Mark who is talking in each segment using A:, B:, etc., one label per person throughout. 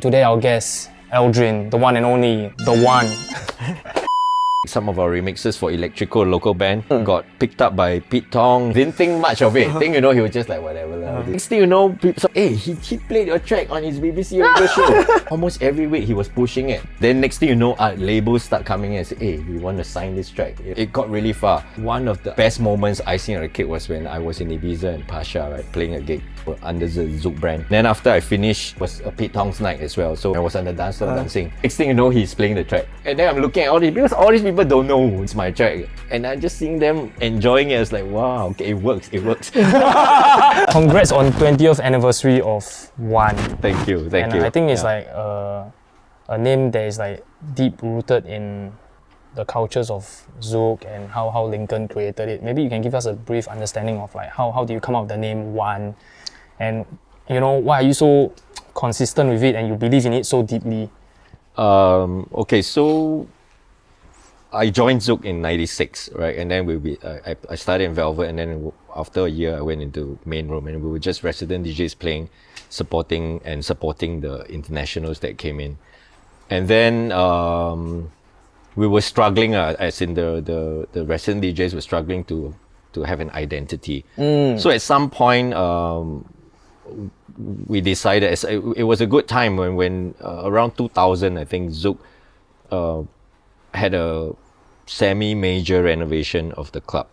A: Today our guest, Aldrin, the one and only, the one.
B: Some of our remixes for Electrico local band got picked up by Pete Tong. Didn't think much of it. Think, he was just like, whatever. Next thing you know, people say, hey, he played your track on his BBC radio show. Almost every week he was pushing it. Then next thing you know, labels start coming in and say, hey, we want to sign this track. It got really far. One of the best moments I seen on the cake was when I was in Ibiza and Pasha, right, playing a gig under the Zouk brand. Then after I finished, was a Pete Tong's night as well. So I was on the dance floor dancing. Next thing you know, he's playing the track. And then I'm looking at all these, because all these people don't know it's my track. And I'm just seeing them enjoying it. It's like, wow, okay, it works.
A: Congrats on 20th anniversary of One.
B: Thank you.
A: And I think it's like a name that is like deep rooted in the cultures of Zouk and how Lincoln created it. Maybe you can give us a brief understanding of like how do you come up with the name One, and why are you so consistent with it and you believe in it so deeply?
B: Okay, so I joined Zouk in '96, right? And then I started in Velvet, and then after a year I went into main room, and we were just resident DJs playing, supporting the internationals that came in. And then we were struggling, as in the resident DJs were struggling to have an identity. So at some point, we decided, it was a good time when around 2000, I think Zouk had a semi-major renovation of the club,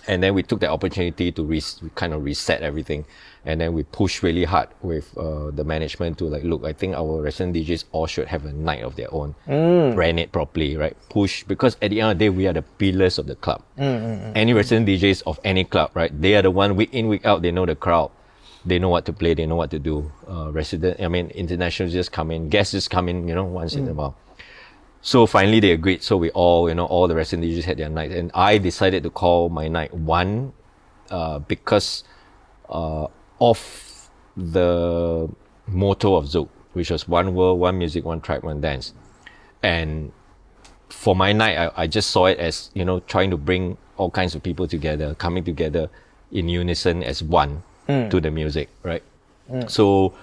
B: and then we took the opportunity to kind of reset everything, and then we pushed really hard with the management to like, look, I think our resident DJs all should have a night of their own, ran it properly, right? Push, because at the end of the day, we are the pillars of the club. Any resident DJs of any club, right? They are the one week in, week out, they know the crowd. They know what to play, they know what to do. Internationals just come in, guests just come in, once in a while. So finally they agreed. So we all, all the resident DJs had their nights. And I decided to call my night One because of the motto of Zouk, which was one world, one music, one tribe, one dance. And for my night, I just saw it as, trying to bring all kinds of people together, coming together in unison as one to the music, right? So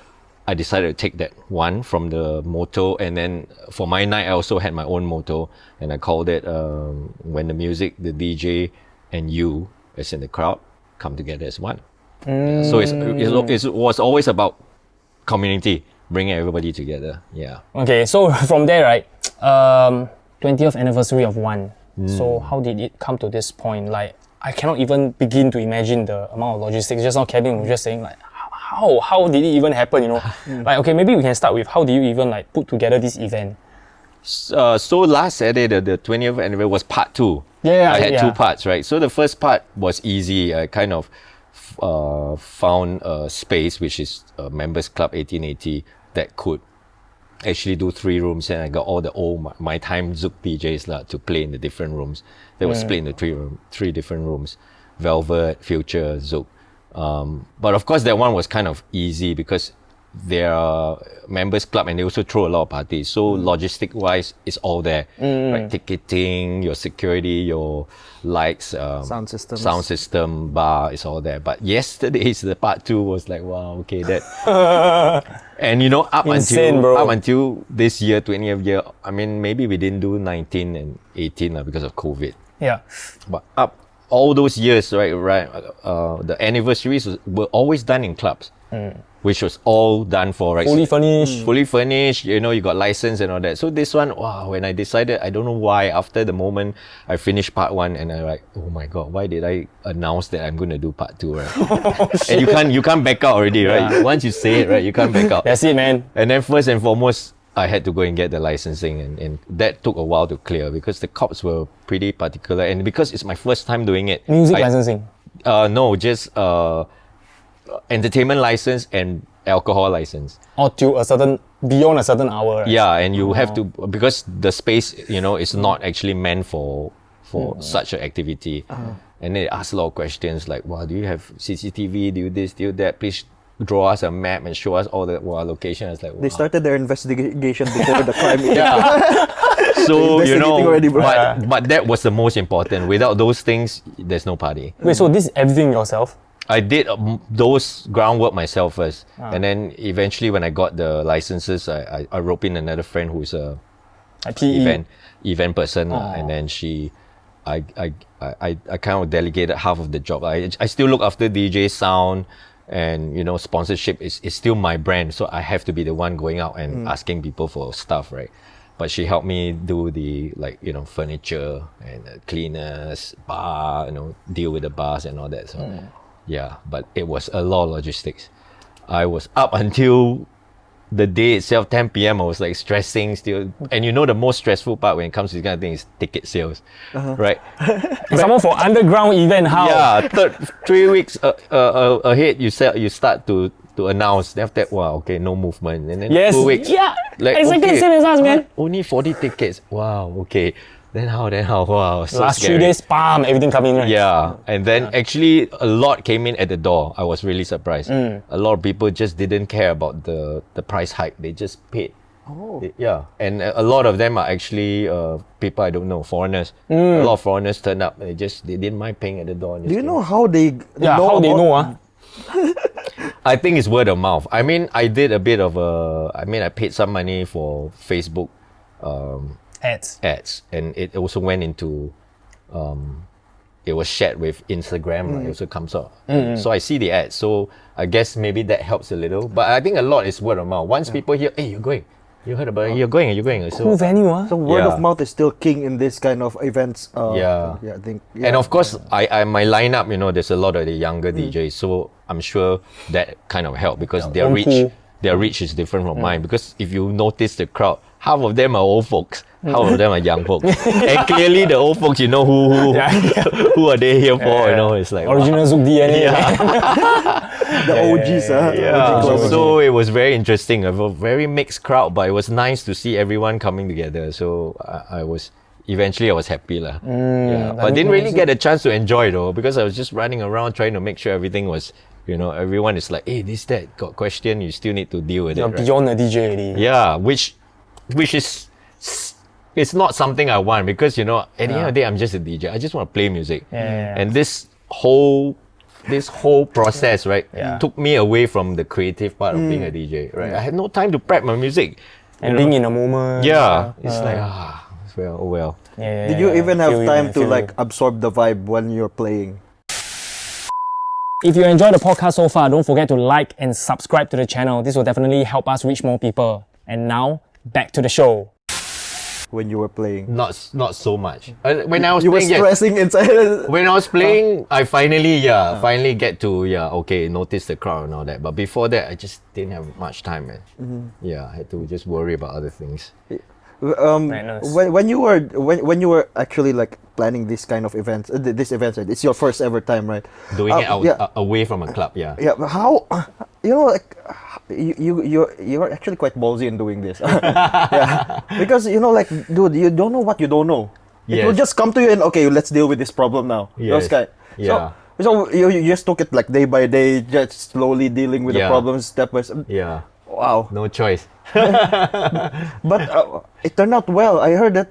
B: I decided to take that one from the motto, and then for my night I also had my own motto, and I called it when the music, the DJ, and you, as in the crowd, come together as one. So it was always about community, bringing everybody together. Yeah. Okay,
A: so from there, right, 20th anniversary of One. So how did it come to this point? Like, I cannot even begin to imagine the amount of logistics. Just now Kevin was just saying like, how did it even happen, Like, okay, maybe we can start with how do you even like put together this event?
B: So last Saturday, the 20th anniversary was part 2. I had 2 parts, right? So the first part was easy. I kind of found a space, which is Members Club 1880, that could actually do 3 rooms, and I got all the old my time Zouk DJs to play in the different rooms. They were split into 3 different rooms: Velvet, Future, Zouk. But of course that one was kind of easy because they're Members Club and they also throw a lot of parties. So logistic wise, it's all there. Right? Ticketing, your security, your lights,
C: sound
B: system, bar, it's all there. But yesterday's the part 2 was like, wow, okay, that. And up until this year, 20th year, I mean, maybe we didn't do 19 and 18 because of COVID.
A: Yeah.
B: But up all those years, right, the anniversaries were always done in clubs, which was all done for, right,
A: fully furnished.
B: You got license and all that. So this one, wow, when I decided, I don't know why, after the moment I finished part 1, and I'm like, oh my god, why did I announce that I'm going to do part 2, right? And you can't back out already, right?
A: Yeah.
B: Once you say it, right, you can't back out.
A: That's it, man.
B: And then first and foremost, I had to go and get the licensing, and that took a while to clear because the cops were pretty particular, and because it's my first time doing it.
A: Music licensing?
B: No, just entertainment license and alcohol license.
A: Or to beyond a certain hour. Right?
B: Yeah, and you have to, because the space, is not actually meant for such an activity. And they ask a lot of questions like, wow, do you have CCTV? Do you this, do you that? Please draw us a map and show us all the locations. Like, wow.
C: They started their investigation before the crime.
B: So but that was the most important. Without those things, there's no party.
A: Wait, so this is everything yourself?
B: I did those groundwork myself first, and then eventually when I got the licenses, I roped in another friend who's a event person, and then I kind of delegated half of the job. I still look after DJ sound, and sponsorship is still my brand, so I have to be the one going out and asking people for stuff, right? But she helped me do the furniture and cleaners, bar, deal with the bars and all that. So yeah, but it was a lot of logistics. I was up until the day itself, 10 p.m. I was like stressing still. And the most stressful part when it comes to this kind of thing is ticket sales, right?
A: Someone for underground event, how?
B: Yeah, 3 weeks ahead, you start to announce. Then after that, wow, okay, no movement. And then 2 weeks.
A: Yeah,
B: like,
A: exactly
B: okay,
A: same as us, man.
B: Only 40 tickets. Wow, okay. Then how? Wow, so
A: Last
B: scary.
A: 3 days, bam, everything coming in, right?
B: Yeah, and then actually a lot came in at the door. I was really surprised. A lot of people just didn't care about the price hike. They just paid. Yeah, and a lot of them are actually people I don't know, foreigners. A lot of foreigners turned up. They didn't mind paying at the door.
C: Do you know how they
A: know?
B: I think it's word of mouth. I mean, I did a bit of I paid some money for Facebook ads, and it also went into it was shared with Instagram. It also comes out, so I see the ads. So I guess maybe that helps a little. But I think a lot is word of mouth. Once people hear, "Hey, you're going," you heard about it. You're going. So
A: Cool venue, huh?
C: So word of mouth is still king in this kind of events.
B: Yeah,
C: I think.
B: And of course, I my lineup. There's a lot of the younger DJs, so I'm sure that kind of helped because their reach is different from mine. Because if you notice the crowd, half of them are old folks, half of them are young folks, and clearly the old folks, who are they here for? It's like
A: original Zouk DNA.
C: The OGs,
B: So it was very interesting. A very mixed crowd, but it was nice to see everyone coming together. So I was happy lah. But I didn't really get a chance to enjoy though, because I was just running around trying to make sure everything was. Everyone is like, hey, this, that, got question, you still need to deal with it. Right?
A: Beyond the DJ already.
B: Yeah, which is, it's not something I want because, at the end of the day, I'm just a DJ. I just want to play music. And this whole process, right, took me away from the creative part of being a DJ, right? I had no time to prep my music.
A: And being in a moment.
B: Yeah, it's like, well.
C: Did you even have time to absorb the vibe when you're playing?
A: If you enjoyed the podcast so far, don't forget to like and subscribe to the channel. This will definitely help us reach more people. And now, back to the show.
C: When you were playing?
B: Not so much. When I was
C: you
B: playing,
C: were stressing inside.
B: When I was playing, I finally get to notice the crowd and all that. But before that, I just didn't have much time, man. I had to just worry about other things.
C: When you were actually planning this kind of events, it's your first ever time, right?
B: Doing it away from a club,
C: Yeah, but how you're actually quite ballsy in doing this. Because dude, you don't know what you don't know. It will just come to you and okay, let's deal with this problem now. So you just took it day by day, just slowly dealing with the problems step by step.
B: Yeah.
C: Wow.
B: No choice.
C: But it turned out well. I heard that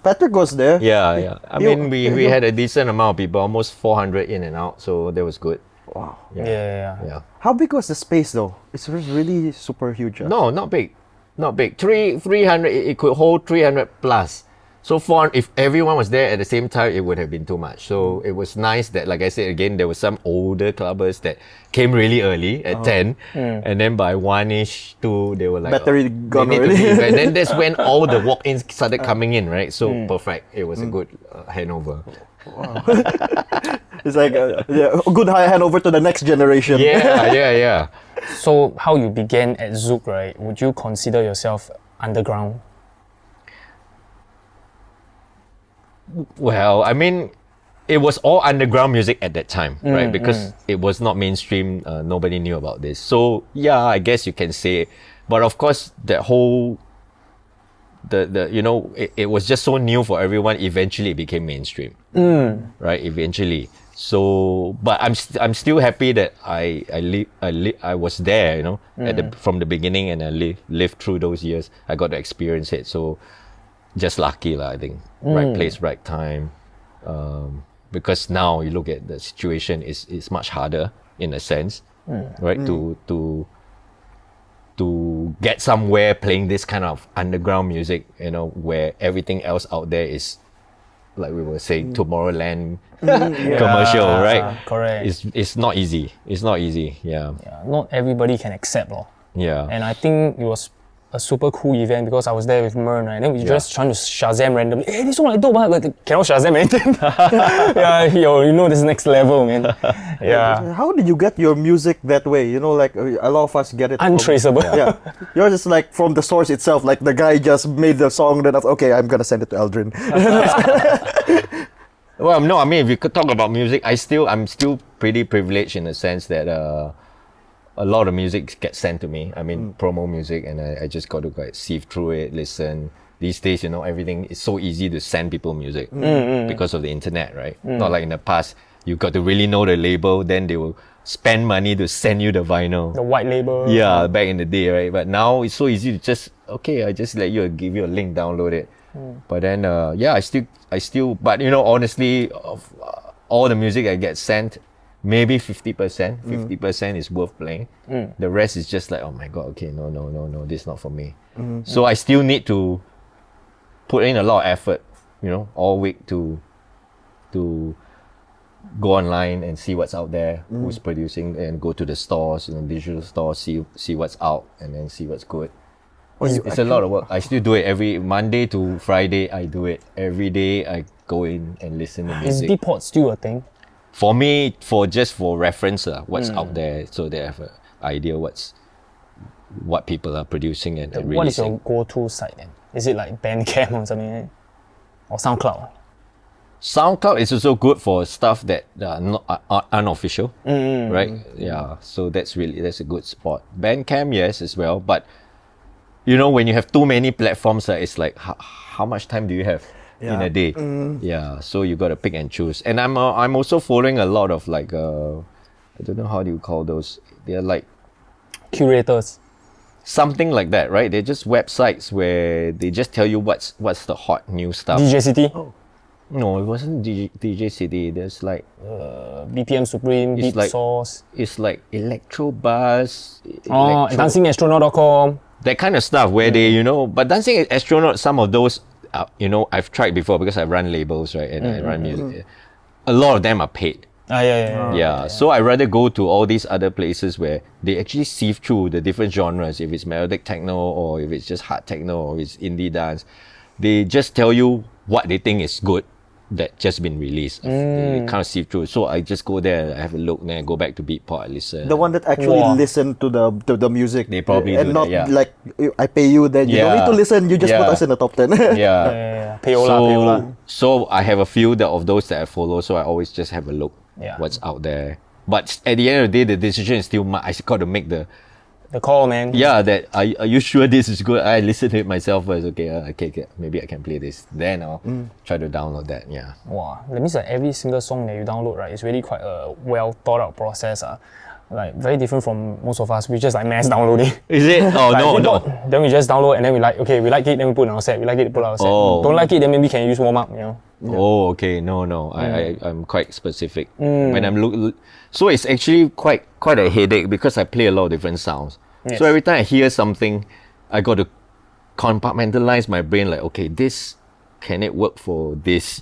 C: Patrick was there.
B: Yeah. I mean, we had a decent amount of people, almost 400 in and out, so that was good.
C: Wow.
A: Yeah.
C: How big was the space though? It's really super huge.
B: No, not big. 300. It could hold 300 plus. So if everyone was there at the same time, it would have been too much. So it was nice that, like I said again, there were some older clubbers that came really early at 10, and then by 1ish, 2, they were like
C: battery gone already.
B: And then that's when all the walk-ins started coming in, right? So perfect. It was a good handover.
C: Wow. It's like a good handover to the next generation.
B: Yeah.
A: So how you began at Zouk, right? Would you consider yourself underground?
B: Well, I mean, it was all underground music at that time, right? Because it was not mainstream. Nobody knew about this. So yeah, I guess you can say. But of course, that whole it was just so new for everyone. Eventually, it became mainstream, right? Eventually. So, but I'm still happy that I was there, from the beginning, and I lived through those years. I got to experience it. So. Just lucky, I think. Right place, right time. because now you look at the situation is much harder in a sense, right? To get somewhere playing this kind of underground music, you know, where everything else out there is, like we were saying, Tomorrowland commercial, right?
A: Correct.
B: It's not easy. It's not easy. Yeah.
A: Not everybody can accept, lor.
B: Yeah.
A: And I think it was a super cool event because I was there with Mern, right? And then we just trying to Shazam randomly. Hey, this one like dope, but cannot Shazam anything. You know this next level, man. Yeah.
C: How did you get your music that way? You know, like a lot of us get it
A: Untraceable.
C: Yeah. You're just like from the source itself. Like the guy just made the song, then okay, I'm gonna send it to Aldrin.
B: Well, no, I mean, if you could talk about music, I'm still pretty privileged in the sense that a lot of music gets sent to me. I mean, promo music, and I just got to sieve through it, listen. These days, you know, everything is so easy to send people music because of the internet, right? Not like in the past, you got to really know the label, then they will spend money to send you the vinyl.
A: The white label.
B: Yeah, back in the day, right? But now it's so easy to just, okay, I just give you a link, download it. But then, I still, but you know, honestly, of all the music I get sent, maybe 50% is worth playing. The rest is just like, oh my God, okay, no, this is not for me. So I still need to put in a lot of effort, you know, all week to go online and see what's out there, who's producing, and go to the stores, you know, digital stores, see what's out, and then see what's good. It's a lot of work. I still do it every Monday to Friday. I do it every day. I go in and listen to
A: Is
B: music.
A: Beatport still a thing?
B: For me, for reference, what's out there, so they have an idea what people are producing and releasing.
A: What is your go-to site then? Is it like Bandcamp or something? Or SoundCloud?
B: SoundCloud is also good for stuff that are unofficial, right? Yeah, so that's a good spot. Bandcamp, yes, as well. But you know, when you have too many platforms, it's like how much time do you have in a day? Yeah, so you got to pick and choose. And I'm also following a lot of like I don't know how do you call those. They're like
A: curators.
B: Something like that, right? They're just websites where they just tell you what's the hot new stuff.
A: DJ City?
B: No, it wasn't DJ City. There's like
A: BPM Supreme, Beat
B: like,
A: Source.
B: It's like Electro Buzz.
A: DancingAstronaut.com.
B: That kind of stuff where they, you know, but Dancing Astronaut, some of those, you know, I've tried before because I run labels, right? And I run music. A lot of them are paid. Yeah. So I rather go to all these other places where they actually sieve through the different genres. If it's melodic techno or if it's just hard techno or it's indie dance, they just tell you what they think is good that just been released. They kind of sieve through. So I just go there, I have a look, then I go back to Beatport, I listen.
C: The one that actually listen to the music.
B: They probably
C: and
B: do
C: not
B: that,
C: like I pay you, then you don't need to listen. You just put us in the top 10.
A: Payola.
B: So I have a few of those that I follow. So I always just have a look what's out there. But at the end of the day, the decision is still mine. I got to make the
A: call, man.
B: Yeah, that are you sure this is good? I listen to it myself first. Okay, maybe I can play this. Then I'll try to download that. Yeah.
A: Wow, that means that every single song that you download, right, is really quite a well thought out process. Like very different from most of us. We just like mass downloading.
B: Is it? Oh
A: like,
B: no.
A: Then we just download and then we like like it, then we put it on our set. We like it, put it on our set. Don't like it, then maybe can use warm up. You know.
B: Oh, okay. No. I'm quite specific. When I'm so it's actually quite a headache because I play a lot of different sounds. Yes. So every time I hear something, I got to compartmentalize my brain. Like, okay, can it work for this?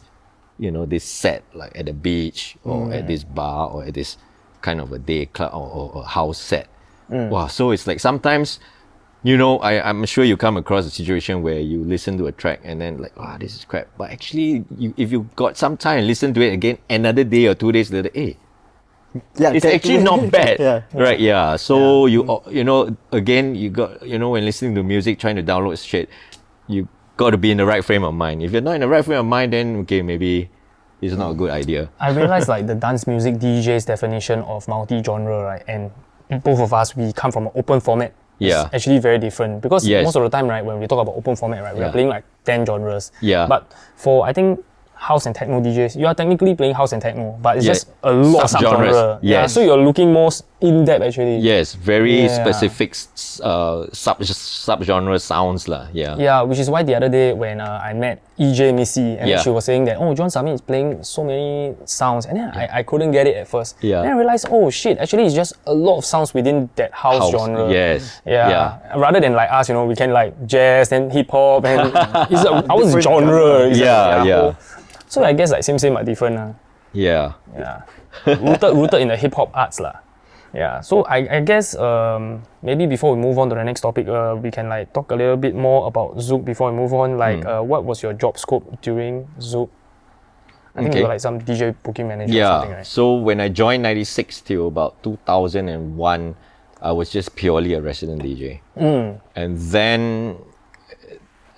B: You know, this set like at the beach or at this bar or at this kind of a day club or house set. Wow. So it's like sometimes, you know, I'm sure you come across a situation where you listen to a track and then like, wow, this is crap. But actually, if you got some time and listen to it again another day or 2 days later, hey, it's actually not bad. Right? Yeah. So you know, again, you got, you know, when listening to music, trying to download shit, you got to be in the right frame of mind. If you're not in the right frame of mind, then okay, maybe it's not a good idea.
A: I realized like the dance music DJ's definition of multi-genre, right? And both of us, we come from an open format. It's actually very different because most of the time, right, when we talk about open format, right, we are playing like 10 genres. But for, I think, house and techno DJs, you are technically playing house and techno, but it's just a lot of subgenre. So you're looking most in depth actually.
B: Yes, very
A: Yeah.
B: specific sub-genre sounds lah. Yeah.
A: Yeah, which is why the other day when I met EJ Missy and then
B: Yeah.
A: she was saying that, oh, John Sami is playing so many sounds, and then I couldn't get it at first.
B: Yeah.
A: Then I realized, oh shit, actually it's just a lot of sounds within that house genre.
B: Yes.
A: Yeah. Rather than like us, we can like jazz and hip hop and it's our
C: Different
A: genre. It's
B: Yeah.
A: So I guess like same but different.
B: Yeah.
A: Yeah. Rooted in the hip hop arts lah. Yeah. So I guess maybe before we move on to the next topic, we can like talk a little bit more about Zouk before we move on. Like what was your job scope during Zouk? I think you were like some DJ booking manager or something, right?
B: So when I joined 96 till about 2001, I was just purely a resident DJ. And then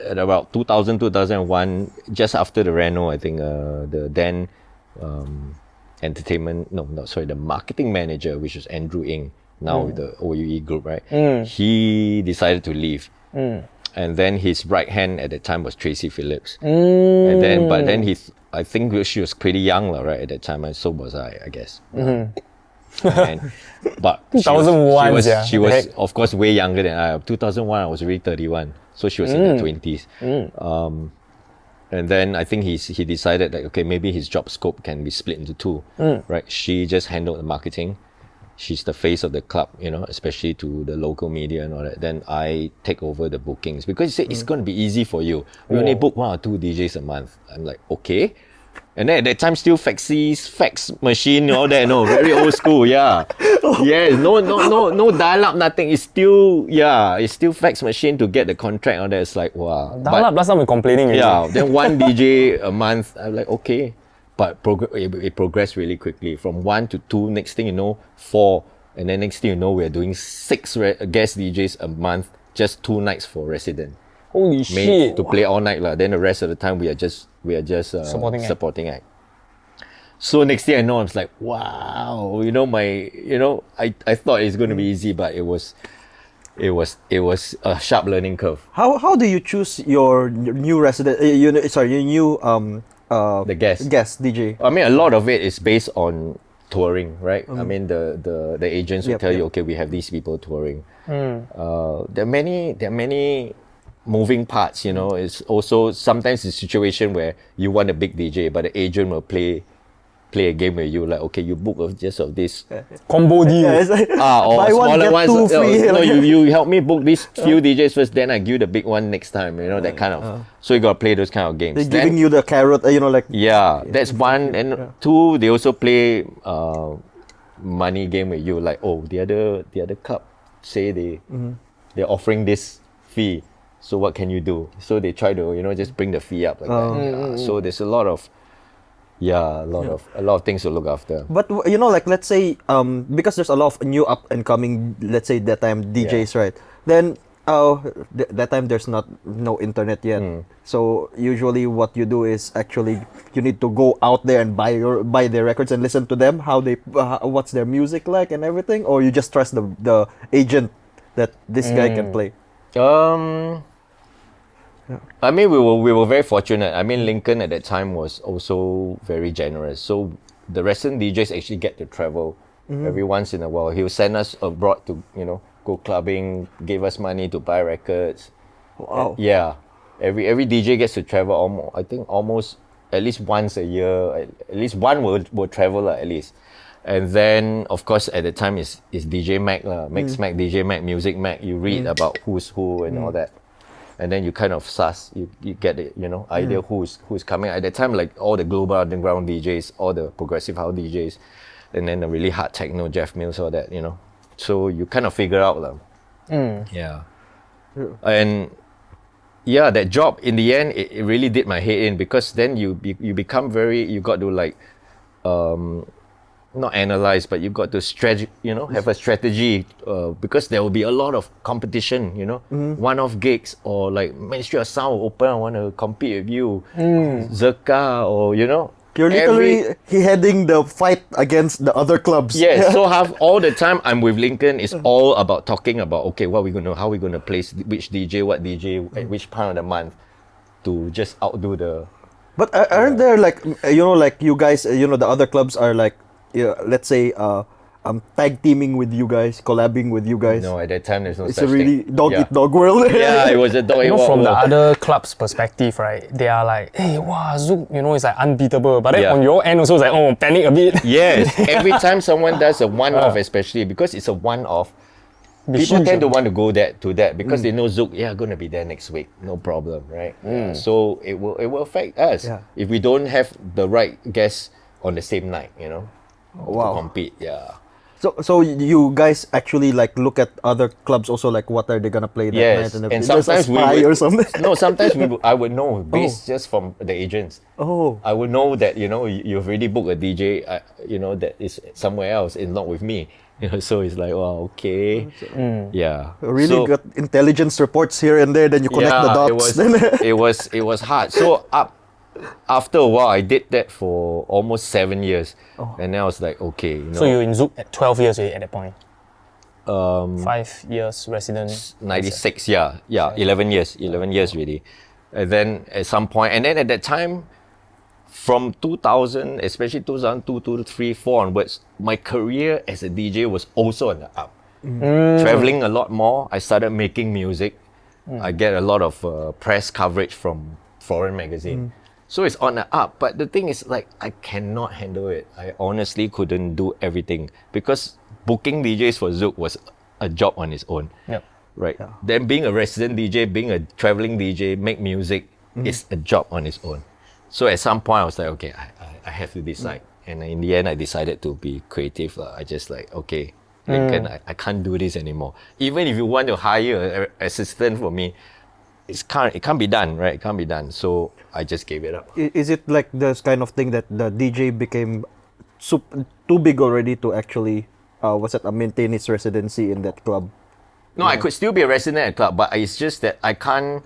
B: at about 2000, 2001, just after the Reno, I think the then the marketing manager, which was Andrew Ng, now with the OUE group, right? He decided to leave. And then his right hand at that time was Tracy Phillips. And then, I think she was pretty young, right, at that time, and so was I guess. But
A: 2001,
B: she was of course way younger than I. 2001, I was already 31, so she was in her 20s. And then I think he decided that okay, maybe his job scope can be split into two, right? She just handled the marketing. She's the face of the club, especially to the local media and all that. Then I take over the bookings because he said it's going to be easy for you. We only book 1 or 2 DJs a month. I'm like, okay. And then at that time, still fax machine, all that, very old school, yeah. Yes, no dial-up, nothing. It's still fax machine to get the contract, all that. It's like, wow.
A: Dial-up, last time we're complaining.
B: Yeah, then 1 DJ a month, I'm like, okay. But it progressed really quickly. From 1 to 2, next thing you know, 4. And then next thing you know, we're doing 6 guest DJs a month, just 2 nights for resident.
A: Holy shit.
B: To play all night. Then the rest of the time, we are just supporting act. So next thing I know, I was like, wow, I thought it's going to be easy, but it was a sharp learning curve.
C: How do you choose your new resident, your new
B: the guest
C: DJ?
B: I mean, a lot of it is based on touring, right? I mean, the agents will tell you, okay, we have these people touring. There are many moving parts, It's also sometimes a situation where you want a big DJ, but the agent will play a game with you, like, okay, you book just of this
A: combo deal.
C: Or
B: buy one,
C: smaller
B: get
C: ones.
B: 2 free. You help me book these few DJs first, then I give you the big one next time. That kind of. So you gotta play those kind of games.
C: They're giving you the carrot,
B: Yeah, that's one. And 2, they also play money game with you, like, oh, the other club say they're offering this fee. So what can you do? So they try to just bring the fee up like that. So there's a lot of things to look after.
C: But let's say because there's a lot of new up and coming, let's say that time DJs, right? Then that time there's no internet yet. So usually what you do is actually you need to go out there and buy their records and listen to them, how they what's their music like and everything, or you just trust the agent that this guy can play.
B: I mean, we were very fortunate. I mean, Lincoln at that time was also very generous. So the resident DJs actually get to travel every once in a while. He would send us abroad to go clubbing, give us money to buy records.
C: Wow.
B: Yeah, every DJ gets to travel almost at least once a year. At least one will travel at least. And then, of course, at the time is DJ Mac, Mix Mac, DJ Mac, Music Mac. You read about who's who and all that. And then you kind of you get it, idea who's coming. At that time, like all the global underground DJs, all the progressive house DJs, and then the really hard techno, Jeff Mills, all that, So you kind of figure out. Yeah. And yeah, that job, in the end, it really did my head in, because then you become you got to like, not analyze, but you got to have a strategy, because there will be a lot of competition, one-off gigs, or like Ministry of Sound will open, I want to compete with you, Zerka, or
C: You're literally heading the fight against the other clubs.
B: Yeah, so all the time I'm with Lincoln, it's all about talking about, okay, how are we gonna place which DJ, what DJ, at which part of the month, to just outdo the.
C: But aren't there like you guys, the other clubs are like, let's say tag teaming with you guys, collabing with you guys?
B: No, at that time there's no
C: It's
B: such
C: a really
B: thing.
C: dog eat dog world.
B: Yeah, it was a dog eat dog
A: From the
B: world.
A: other club's perspective, right? They are like, hey, wow, Zouk, it's like unbeatable. But then
B: Yeah.
A: on your end also, it's like, oh, panic a bit.
B: Yes, every time someone does a one-off, especially because it's a one-off, people tend to want to go to that because they know Zouk, going to be there next week, no problem, right? So it will affect us if we don't have the right guests on the same night, to compete. Yeah.
C: So you guys actually like look at other clubs also, like what are they gonna play that night,
B: and
C: just
B: sometimes we
C: spy
B: would,
C: or something.
B: No, sometimes I would know based just from the agents.
C: Oh,
B: I would know that you've already booked a DJ, that is somewhere else and not with me. So it's like, wow, okay, yeah.
C: Really got intelligence reports here and there. Then you connect the dots.
B: It was hard. So after a while, I did that for almost 7 years, and then I was like, okay.
A: So you're in Zouk at 12 years already at that point?
B: 5
A: years resident?
B: 96, 11 years really. And then at some point, and then at that time, from 2000, especially 2002, 2003, 4 onwards, my career as a DJ was also on the up. Traveling a lot more, I started making music. I get a lot of press coverage from foreign magazine. So it's on the up, but the thing is, like, I cannot handle it. I honestly couldn't do everything because booking DJs for Zouk was a job on its own.
A: Yep.
B: Right. Yeah. Then being a resident DJ, being a traveling DJ, make music is a job on its own. So at some point I was like, okay, I have to decide. And in the end I decided to be creative. I just like, okay, Lincoln, I can't do this anymore. Even if you want to hire an assistant for me, it can't be done, right? It can't be done. So I just gave it up.
C: Is it like this kind of thing that the DJ became too big already to actually maintain its residency in that club?
B: No, I could still be a resident at a club, but it's just that I can't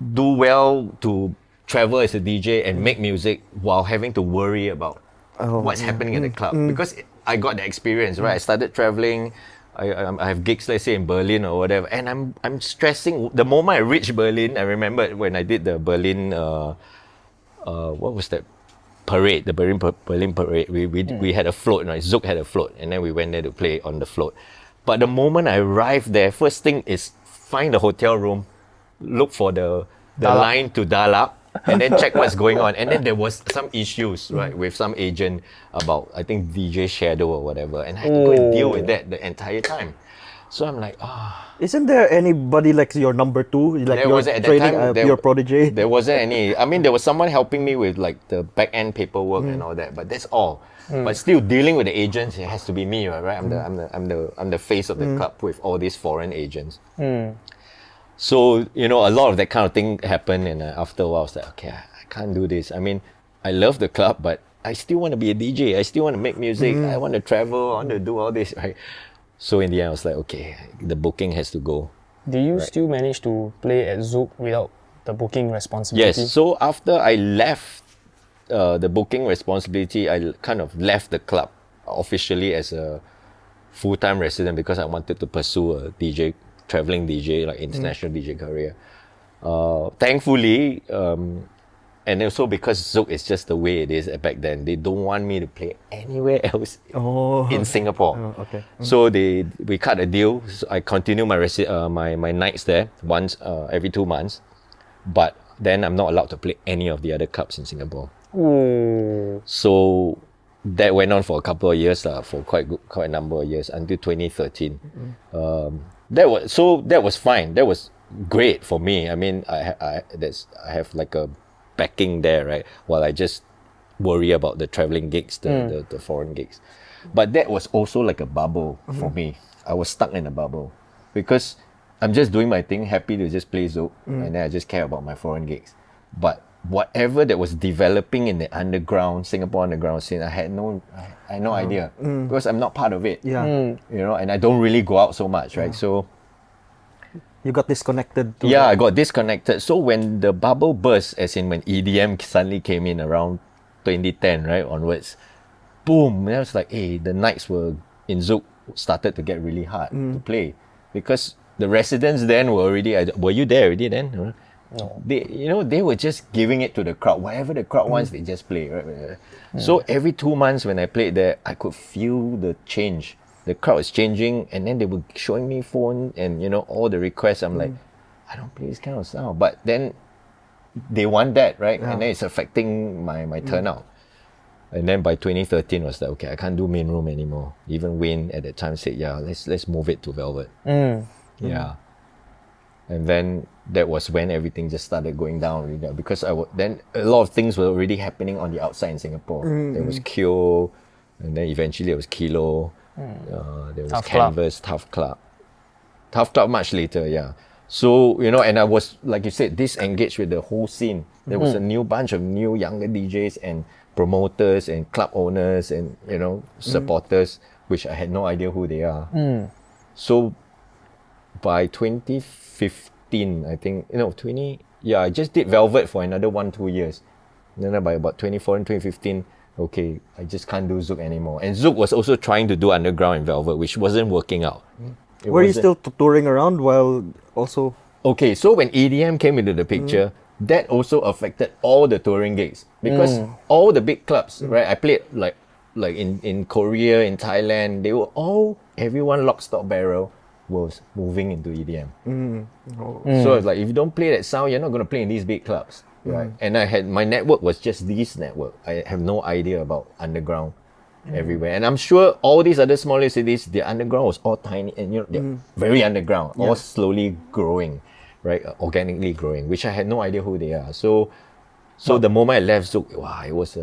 B: do well to travel as a DJ and make music while having to worry about what's happening in the club. Because I got the experience, right? I started traveling. I have gigs, let's say in Berlin or whatever, and I'm stressing. The moment I reached Berlin, I remember when I did the Berlin, what was that parade? The Berlin parade. We had a float, right? Zouk had a float, and then we went there to play on the float. But the moment I arrived there, first thing is find the hotel room, look for the line to dial up, and then check what's going on. And then there was some issues, right, with some agent about, I think, DJ Shadow or whatever. And I had to go and deal with that the entire time. So I'm like,
C: Isn't there anybody like your number two? Like
B: there
C: your
B: wasn't, at that
C: training,
B: time,
C: your protege?
B: There wasn't any. I mean, there was someone helping me with like the back end paperwork and all that, but that's all. But still, dealing with the agents, it has to be me, right? I'm the face of the club with all these foreign agents. So a lot of that kind of thing happened, and after a while, I was like, okay, I can't do this. I mean, I love the club, but I still want to be a DJ. I still want to make music. I want to travel. I want to do all this, right? So in the end, I was like, okay, the booking has to go.
A: Do you still manage to play at Zouk without the booking responsibility?
B: Yes. So after I left the booking responsibility, I kind of left the club officially as a full-time resident because I wanted to pursue a traveling DJ, like international DJ career. Thankfully, and also because Zouk is just the way it is back then, they don't want me to play anywhere else in Singapore.
C: Okay.
B: So we cut a deal. So I continue my nights there once every 2 months, but then I'm not allowed to play any of the other clubs in Singapore. So that went on for a couple of years, for quite a number of years until 2013. That was fine. That was great for me. I mean, I have like a backing there, right? While I just worry about the traveling gigs, the foreign gigs. But that was also like a bubble for me. I was stuck in a bubble because I'm just doing my thing, happy to just play Zouk, and then I just care about my foreign gigs. But whatever that was developing in the Singapore underground scene, I had no idea because I'm not part of it.
C: Yeah.
B: And I don't really go out so much, right? So
C: you got disconnected.
B: I got disconnected. So when the bubble burst, as in when EDM suddenly came in around 2010, right, onwards, boom, and I was like, hey, the nights were in Zouk started to get really hard to play because the residents then were already. Were you there already then?
A: No.
B: They were just giving it to the crowd. Whatever the crowd wants, they just play. Right? So every 2 months when I played there, I could feel the change. The crowd was changing, and then they were showing me phone and all the requests. I'm like, I don't play this kind of sound, but then they want that, right? And then it's affecting my turnout. And then by 2013 was like, okay, I can't do main room anymore. Even Wayne at that time said, yeah, let's move it to Velvet. Yeah. And then that was when everything just started going down really, because then a lot of things were already happening on the outside in Singapore. There was Kyo, and then eventually it was Kilo. There was Canvas, Tough Club. Tough Club much later, yeah. So, and I was, like you said, disengaged with the whole scene. There was a new bunch of new younger DJs and promoters and club owners and, supporters, which I had no idea who they are. So by 2015, I think, I just did Velvet for another 1-2 years. And then by about 2014, 2015, okay, I just can't do Zouk anymore. And Zouk was also trying to do underground in Velvet, which wasn't working out.
C: Were you still touring around while also?
B: Okay, so when EDM came into the picture, that also affected all the touring gigs because all the big clubs, right? I played like in Korea, in Thailand, everyone lock, stock, barrel was moving into EDM. So it's like, if you don't play that sound, you're not going to play in these big clubs, right? And my network was just this network. I have no idea about underground everywhere. And I'm sure all these other smaller cities, the underground was all tiny and they're very underground, all slowly growing, right? Organically growing, which I had no idea who they are. So the moment I left Zouk, wow, it was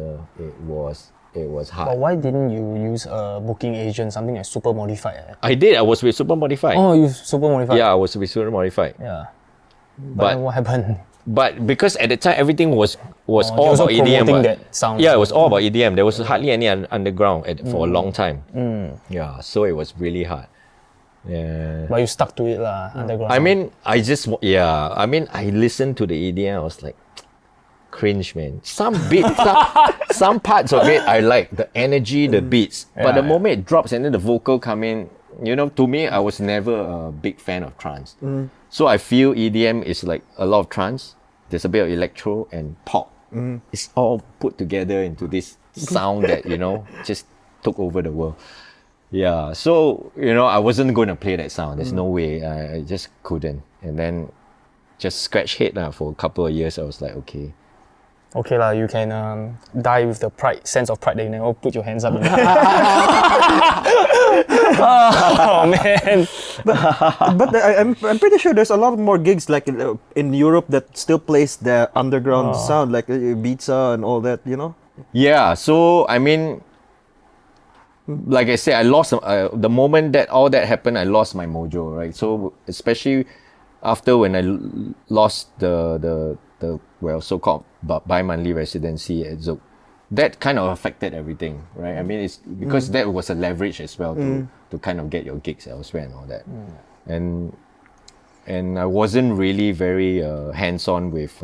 B: hard.
A: But why didn't you use a booking agent, something like Super Modified?
B: I did. I was with Super Modified.
A: Oh, you Super Modified?
B: Yeah, I was with Super Modified.
A: Yeah. But then what happened?
B: But because at the time everything was all about EDM.
A: That sound.
B: Yeah, it was all about EDM. There was hardly any underground for a long time. Yeah, so it was really hard. Yeah.
A: But you stuck to it lah, underground.
B: I mean, I listened to the EDM. I was like, cringe, man. Some beats, some parts of it I like, the energy, the beats. But the moment it drops and then the vocal come in, to me, I was never a big fan of trance. So I feel EDM is like a lot of trance. There's a bit of electro and pop. It's all put together into this sound that, just took over the world. Yeah, so, I wasn't going to play that sound. There's no way. I just couldn't. And then just scratch head for a couple of years. I was like, okay.
A: Okay lah, you can die with the sense of pride that you never put your hands up. Oh man!
C: But I'm pretty sure there's a lot more gigs like in Europe that still plays the underground sound, like Ibiza and all that.
B: Yeah. So I mean, like I said, I lost the moment that all that happened. I lost my mojo, right? So especially after when I lost the so-called bi-monthly residency at Zouk, that kind of affected everything, right? I mean, it's because that was a leverage as well to kind of get your gigs elsewhere and all that. And I wasn't really very hands-on with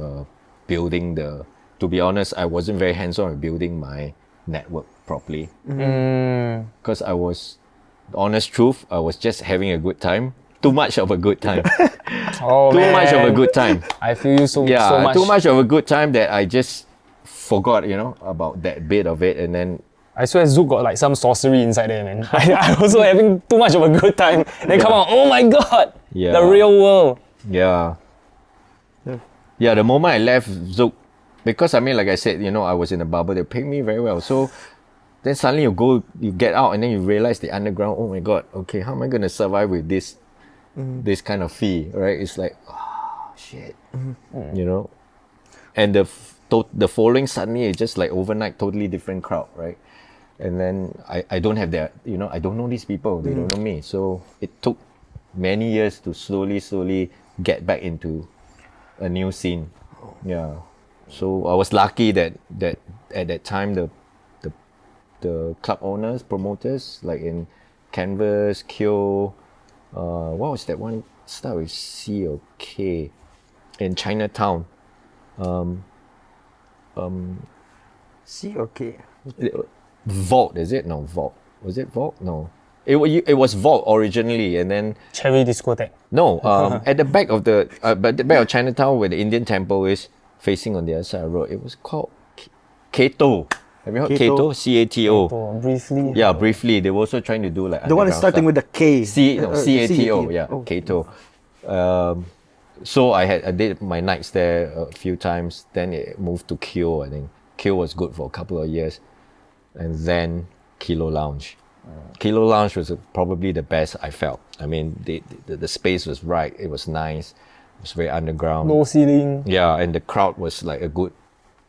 B: building to be honest, I wasn't very hands-on with building my network properly. Because honest truth, I was just having a good time. Too much of a good time. Too much of a good time.
A: I feel you so much.
B: Too much of a good time that I just forgot, about that bit of it. And then
A: I swear Zouk got like some sorcery inside there, man. I was also having too much of a good time. Then come on, oh my god, the real world.
B: Yeah, the moment I left Zouk, because I mean, like I said, I was in a bubble. They paid me very well. So then suddenly you get out and then you realize the underground, oh my god, okay, how am I going to survive with this kind of fee, right? It's like, oh shit, and the following suddenly it's just like overnight, totally different crowd, right? And then I don't have that, I don't know these people, they don't know me. So it took many years to slowly get back into a new scene. Yeah. So I was lucky that at that time the club owners, promoters, like in Canvas, Kyo, what was that one? Start with C or K in Chinatown.
C: C or K?
B: Vault, is it? No, Vault. Was it Vault? No. It was vault originally, and then
A: Cherry discotheque.
B: no, at the back of Chinatown, where the Indian temple is, facing on the other side of the road. It was called Kato. Have you heard Kato? CATO.
A: Briefly.
B: Yeah, briefly. They were also trying to do like
C: The one is starting with the K.
B: CATO. Yeah, Kato. So I did my nights there a few times. Then it moved to Kyo. I think Kyo was good for a couple of years, and then Kilo Lounge. Kilo Lounge was probably the best I felt. I mean, the space was right. It was nice. It was very underground.
A: Low ceiling.
B: Yeah, and the crowd was like a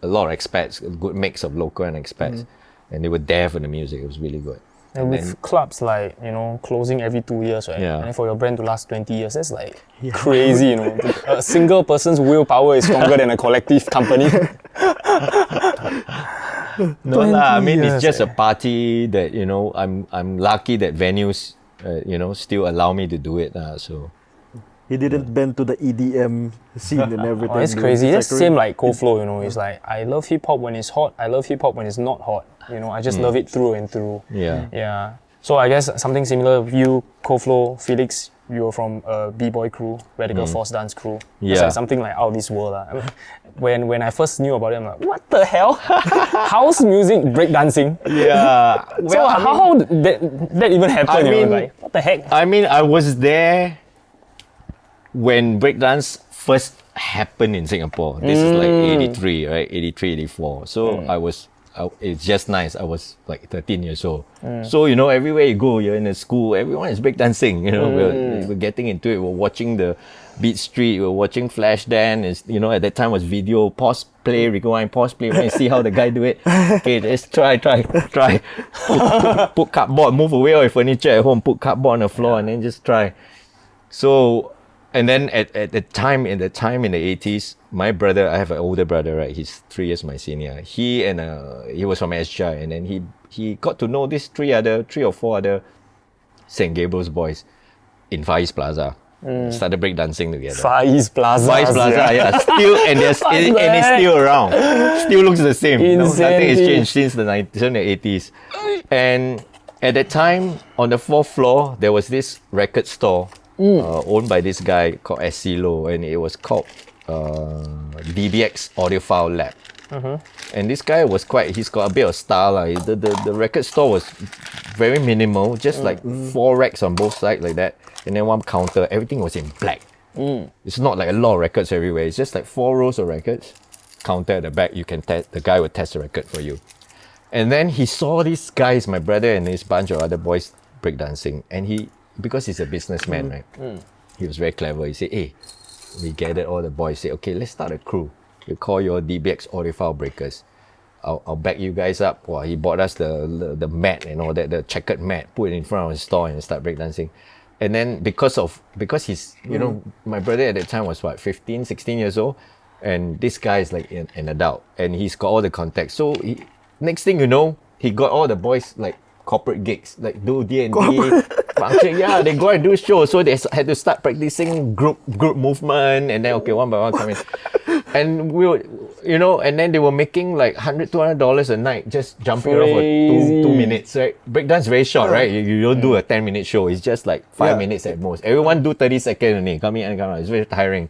B: lot of expats, a good mix of local and expats. And they were there for the music. It was really good.
A: And with clubs like, closing every 2 years, right?
B: Yeah.
A: And then for your brand to last 20 years, that's like crazy, A single person's willpower is stronger than a collective company.
B: No lah, I mean,
A: 20
B: it's just a
A: years,
B: party that, I'm lucky that venues, still allow me to do it. So
C: He didn't bend to the EDM scene and everything.
A: Oh, it's crazy. That's same like Koflo, It's like, I love hip hop when it's hot. I love hip hop when it's not hot. I just love it through and through.
B: Yeah.
A: Yeah. So I guess something similar with you, Koflo, Felix, you're from a B-boy crew, Radical Force Dance crew. It's
B: Yeah.
A: like something like out of this world. I mean, when I first knew about it, I'm like, what the hell? House music, breakdancing?
B: Yeah.
A: So how did that even happen?
B: I mean,
A: like, what the heck?
B: I mean, I was there when breakdance first happened in Singapore. This is like 83, right? 83, 84. So it's just nice. I was like 13 years old. So, everywhere you go, you're in a school, everyone is breakdancing. We're getting into it. We're watching the Beat Street, we're watching Flash Dance. At that time was video, pause, play, rewind, pause, play, and see how the guy do it. Okay, let's try. Put cardboard, move away all your furniture at home, put cardboard on the floor, and then just try. So, and then at the time in the 80s, my brother, I have an older brother, right? He's 3 years my senior. He was from SGI, and then he got to know these 3 or 4 other St. Gabriel's boys in Far East Plaza. Started breakdancing together.
A: Far East Plaza.
B: Yeah. Still, and it's still around. Still looks the same. Nothing has changed since the 80s. And at that time, on the 4th floor, there was this record store owned by this guy called SCLO, and it was called DBX Audiophile Lab. And this guy was he's got a bit of style. The record store was very minimal, just like 4 racks on both sides like that, and then 1 counter. Everything was in black. It's not like a lot of records everywhere. It's just like 4 rows of records. Counter at the back, you can the guy will test the record for you. And then he saw these guys, my brother and his bunch of other boys breakdancing, and because he's a businessman, right? He was very clever. He said, hey, we gathered all the boys, say, okay, let's start a crew. We call your DBX Audiophile Breakers. I'll back you guys up. Well, he bought us the mat and all that, the checkered mat, put it in front of his store and start breakdancing. And then because he's, my brother at that time was 15, 16 years old, and this guy is like an adult, and he's got all the contacts. So next thing you know, he got all the boys like corporate gigs, like do D&D, function. Yeah, they go and do shows. So they had to start practicing group movement, and then one by one come in. And we were, and then they were making like $100, $200 a night just jumping around for 2 minutes, right? Breakdance very short, right? You don't do a 10-minute show. It's just like 5 minutes at most. Everyone do 30 seconds only. Come in and come out. It's very tiring.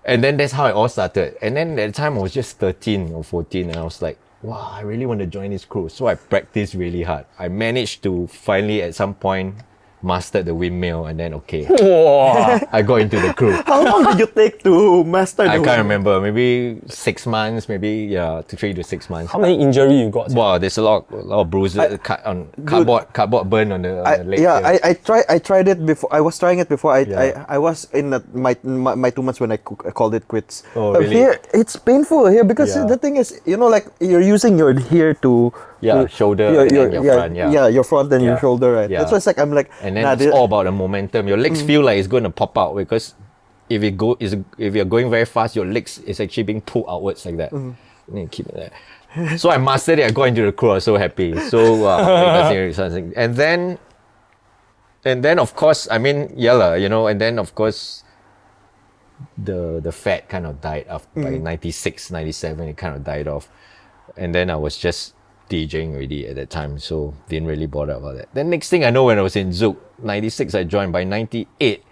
B: And then that's how it all started. And then at the time I was just 13 or 14, and I was like, wow, I really want to join this crew. So I practiced really hard. I managed to finally at some point mastered the windmill, and then I got into the crew.
C: How long did you take to master the
B: I can't remember. Maybe 6 months, maybe 3 to 6 months.
A: How many injury you got?
B: Wow, there's a lot of bruises, cut on cardboard burn on the leg.
C: Yeah, I tried it before. I was trying it before. I was in my 2 months when I called it quits.
B: Oh, really?
C: Here it's painful here because the thing is, like you're using your here to
B: shoulder and your front.
C: Your front and your shoulder, right?
B: Yeah.
C: That's why it's like I'm like.
B: And then it's all about the momentum. Your legs feel like it's going to pop out, because if you're going very fast, your legs is actually being pulled outwards like that. And then keep it there. So I mastered it. I got into the crew. I was so happy. So and then of course, I mean, and then of course the fat kind of died after by 96, 97. It kind of died off, and then I was just DJing already at that time, so didn't really bother about that. Then next thing I know, when I was in Zouk, 96 I joined. By 98,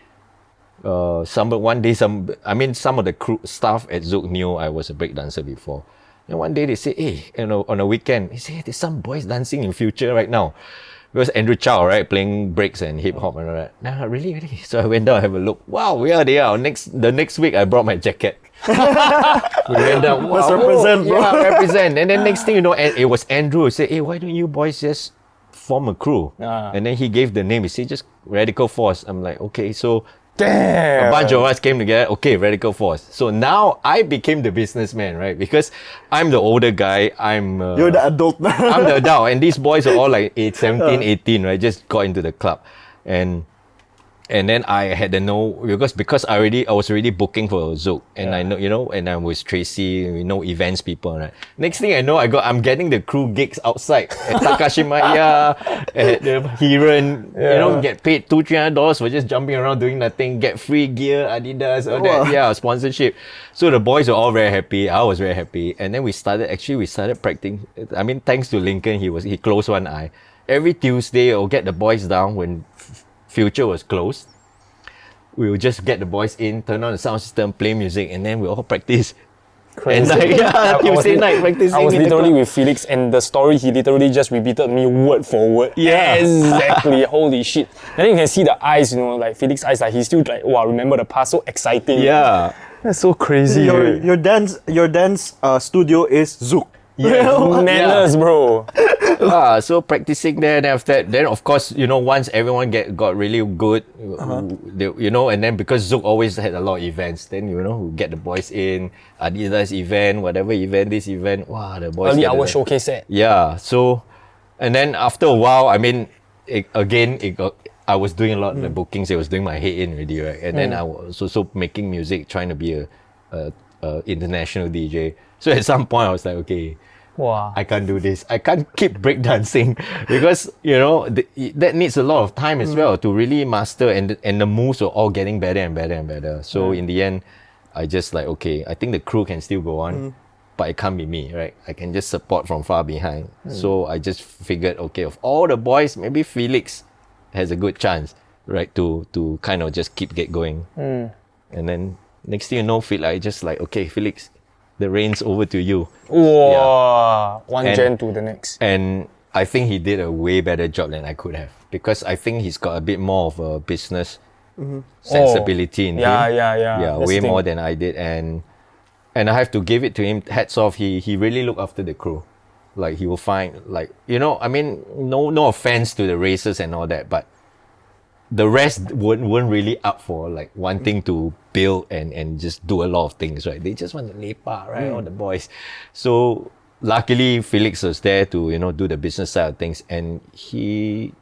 B: some of the crew staff at Zouk knew I was a breakdancer before. And one day they say, hey, on a weekend, they say, hey, there's some boys dancing in Future right now. It was Andrew Chow, right, playing breaks and hip hop and all that. Nah, really? So I went down, have a look. Wow, yeah, they are. The next week, I brought my jacket. We went down. Wow,
C: let's represent, bro.
B: Yeah, represent. And then next thing you know, it was Andrew who said, hey, why don't you boys just form a crew? And then he gave the name. He said, just Radical Force. I'm like, okay, so
A: Damn.
B: a bunch of us came together. Okay, Radical Force. So now I became the businessman, right? Because I'm the older guy.
C: You're the adult now.
B: I'm the adult, and these boys are all like 17, 18, right? Just got into the club, and then I had to know because I was already booking for Zouk, and I know, and I was Tracy, events people, right? Next thing I know, I'm getting the crew gigs outside at Takashimaya, at the Hiran, get paid $200-$300 for just jumping around doing nothing, get free gear, Adidas, all that, sponsorship. So the boys were all very happy. I was very happy, and then we started practicing. I mean, thanks to Lincoln, he closed one eye. Every Tuesday, I'll get the boys down when Future was closed. We would just get the boys in, turn on the sound system, play music, and then we all practice.
A: Crazy.
B: And Tuesday night practicing.
A: I was literally with Felix, and the story he literally just repeated me word for word.
B: Yeah.
A: Exactly. Holy shit. Then you can see the eyes, like Felix's eyes, like he's still like, wow, remember the past, so exciting.
B: Yeah.
A: That's so crazy.
C: Your dance studio is Zouk.
A: Manners, bro.
B: So practicing there, and after that, then of course, once everyone got really good, and then because Zouk always had a lot of events, then we get the boys in, Adidas event, whatever event, this event, wow, the boys.
A: Early hour showcase set.
B: Yeah. So, and then after a while, I mean, I was doing a lot of the bookings. I was doing my head in already, right? And then I was also making music, trying to be a international DJ. So at some point, I was like, okay.
A: Wow.
B: I can't do this. I can't keep breakdancing because, that needs a lot of time as well to really master, and the moves are all getting better and better and better. So in the end, I just like, okay, I think the crew can still go on, but it can't be me, right? I can just support from far behind. So I just figured, okay, of all the boys, maybe Felix has a good chance, right, to kind of just get going. And then next thing you know, I just like, okay, Felix, the reins over to you.
A: Wow. One gen to the next.
B: And I think he did a way better job than I could have, because I think he's got a bit more of a business sensibility in him. Yeah, way more than I did. And I have to give it to him, hats off, he really looked after the crew. Like, he will find, like, I mean, no offense to the racers and all that, but the rest weren't really up for like wanting to build and just do a lot of things, right? They just want to lepak, right? All the boys. So luckily Felix was there to, do the business side of things, and he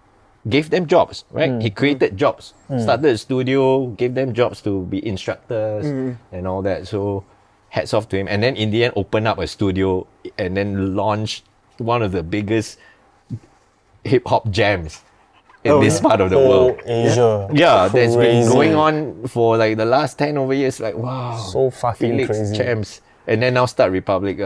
B: gave them jobs, right? He created jobs, started a studio, gave them jobs to be instructors and all that. So hats off to him. And then in the end, opened up a studio and then launched one of the biggest hip hop jams in this part of the world.
A: Asia.
B: Yeah, that's been going on for like the last 10 over years. Like, wow.
A: So fucking
B: Felix,
A: crazy.
B: champs. And then now Start Republic,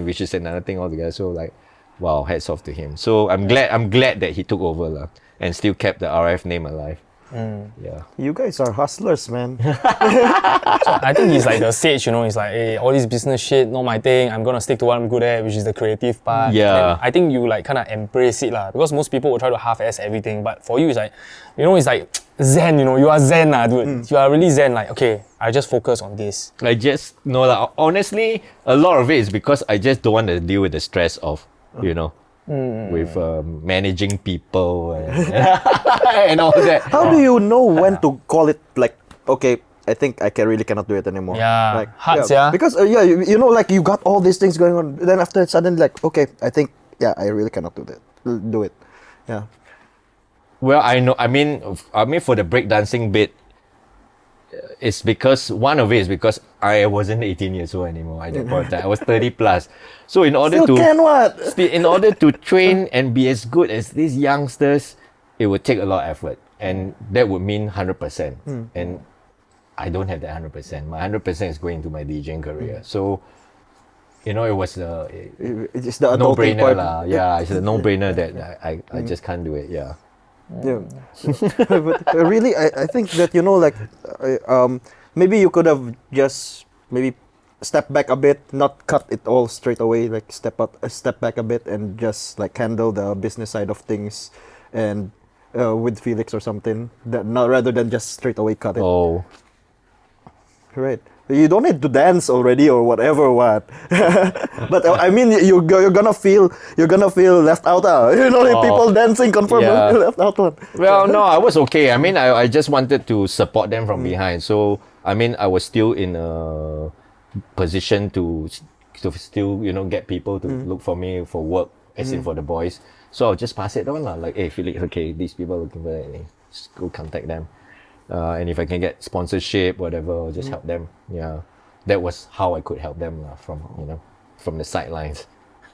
B: which is another thing altogether. So like, wow, hats off to him. So I'm glad that he took over and still kept the RF name alive. Yeah.
C: You guys are hustlers, man.
A: So I think he's like the sage, he's like, hey, all this business shit, not my thing. I'm gonna stick to what I'm good at, which is the creative part.
B: Yeah.
A: And I think you like kind of embrace it because most people will try to half-ass everything, but for you it's like, it's like zen, you are zen dude. You are really zen, like, okay, I just focus on this.
B: I just, honestly, a lot of it is because I just don't want to deal with the stress of, with managing people and all that.
C: How do you know when to call it like, okay, I think I cannot do it anymore?
A: Yeah,
C: like,
A: hard,
C: because like you got all these things going on. Then after suddenly, like, okay, I think I really cannot do it. Yeah.
B: Well, I know. I mean, for the breakdancing bit, it's because one of it is because I wasn't 18 years old anymore at that point of time. I was 30 plus. So in order to train and be as good as these youngsters, it would take a lot of effort, and that would mean 100%. And I don't have that 100%. My 100% is going into my DJing career. So it was
C: It's the adulting
B: no-brainer
C: part.
B: lah. Yeah, it's a no-brainer that I just can't do it. Yeah.
C: Yeah. But really, I think that, maybe you could have just maybe step back a bit, not cut it all straight away, like step back a bit and just like handle the business side of things and with Felix or something, that not rather than just straight away cut it.
B: Oh.
C: Right. You don't need to dance already or whatever. But I mean, you're gonna feel left out. People dancing confirm left out.
B: Well, no, I was okay. I mean, I just wanted to support them from behind. So I mean, I was still in a position to still get people to look for me for work, as in for the boys. So I'll just pass it on lah. Like, hey Felix, okay, these people are looking for that. Just go contact them. And if I can get sponsorship, whatever, I'll just help them. Yeah, that was how I could help them from the sidelines.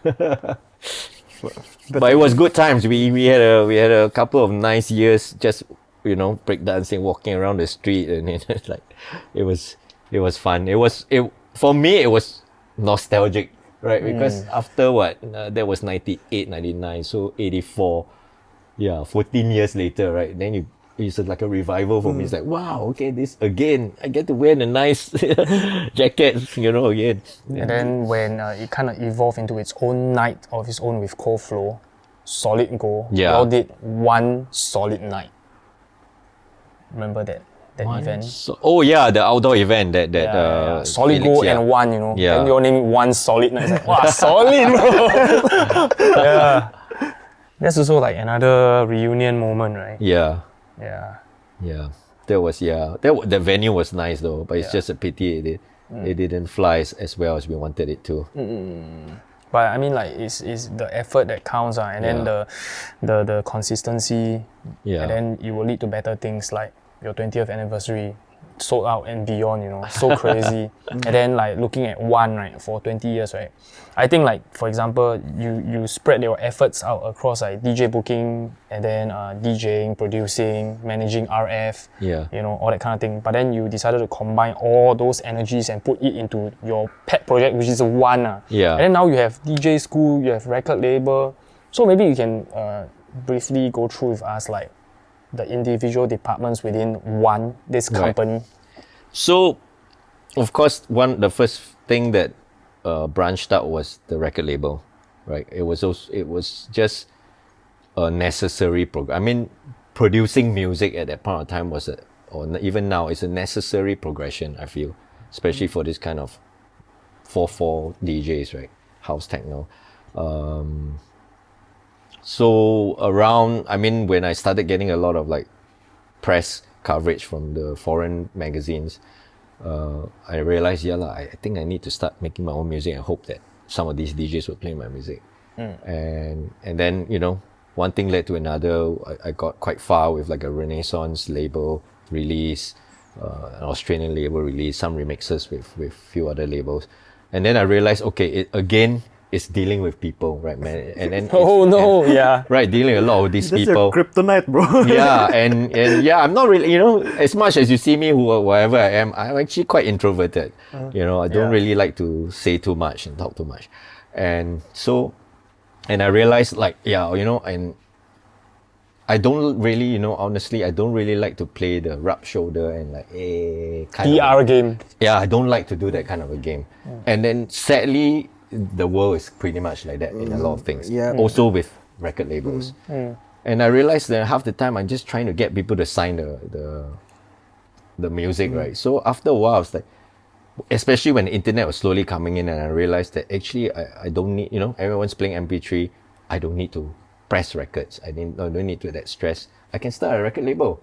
B: But it was good times. We had a couple of nice years just breakdancing, walking around the street, and it's like it was fun. For me it was nostalgic, right? Because after that was 98, 99, so 84, 14 years later, right? Then it's like a revival for me. It's like, wow, okay, this again, I get to wear the nice jacket, again.
A: And then when it kind of evolved into its own night of its own with Cold Flow, Solid Gold, we all did one solid night. Remember that event?
B: The outdoor event that
A: Solid
B: Felix,
A: Gold and one,
B: Yeah.
A: Then we all named it One Solid Night. It's like, wow, solid, bro. Yeah. That's also like another reunion moment, right?
B: Yeah.
A: Yeah.
B: That was the venue was nice though, but it's just a pity it didn't fly as well as we wanted it to.
A: But I mean, like, it's the effort that counts, and then the consistency, and then it will lead to better things like your 20th anniversary, sold out and beyond, so crazy. And then like looking at one, right, for 20 years, right, I think like, for example, you spread your efforts out across like DJ booking and then DJing, producing, managing RF, all that kind of thing. But then you decided to combine all those energies and put it into your pet project, which is one. And then now you have DJ school, you have record label. So maybe you can briefly go through with us like the individual departments within this company.
B: Right. So, of course, the first thing that branched out was the record label, right? It was just a necessary program. I mean, producing music at that point of time or even now, is a necessary progression, I feel, especially for this kind of 4/4 DJs, right? House techno. So when I started getting a lot of like press coverage from the foreign magazines, I realized, I think I need to start making my own music and hope that some of these DJs would play my music. And then, one thing led to another. I got quite far with like a Renaissance label release, an Australian label release, some remixes with few other labels. And then I realized, okay, it's dealing with people, right, man? And then right, dealing a lot of these people.
C: That's your kryptonite, bro.
B: And I'm not really, as much as you see me whoever I am, I'm actually quite introverted. I don't really like to say too much and talk too much. And so, and I realized like, and I don't really, honestly, I don't really like to play the rub shoulder and like, kind
A: PR game.
B: Yeah, I don't like to do that kind of a game. And then sadly, the world is pretty much like that in a lot of things. Also with record labels. And I realized that half the time I'm just trying to get people to sign the music, right? So after a while, I was like, especially when the internet was slowly coming in, and I realized that actually I don't need, everyone's playing MP3. I don't need to press records. I don't need to that stress. I can start a record label.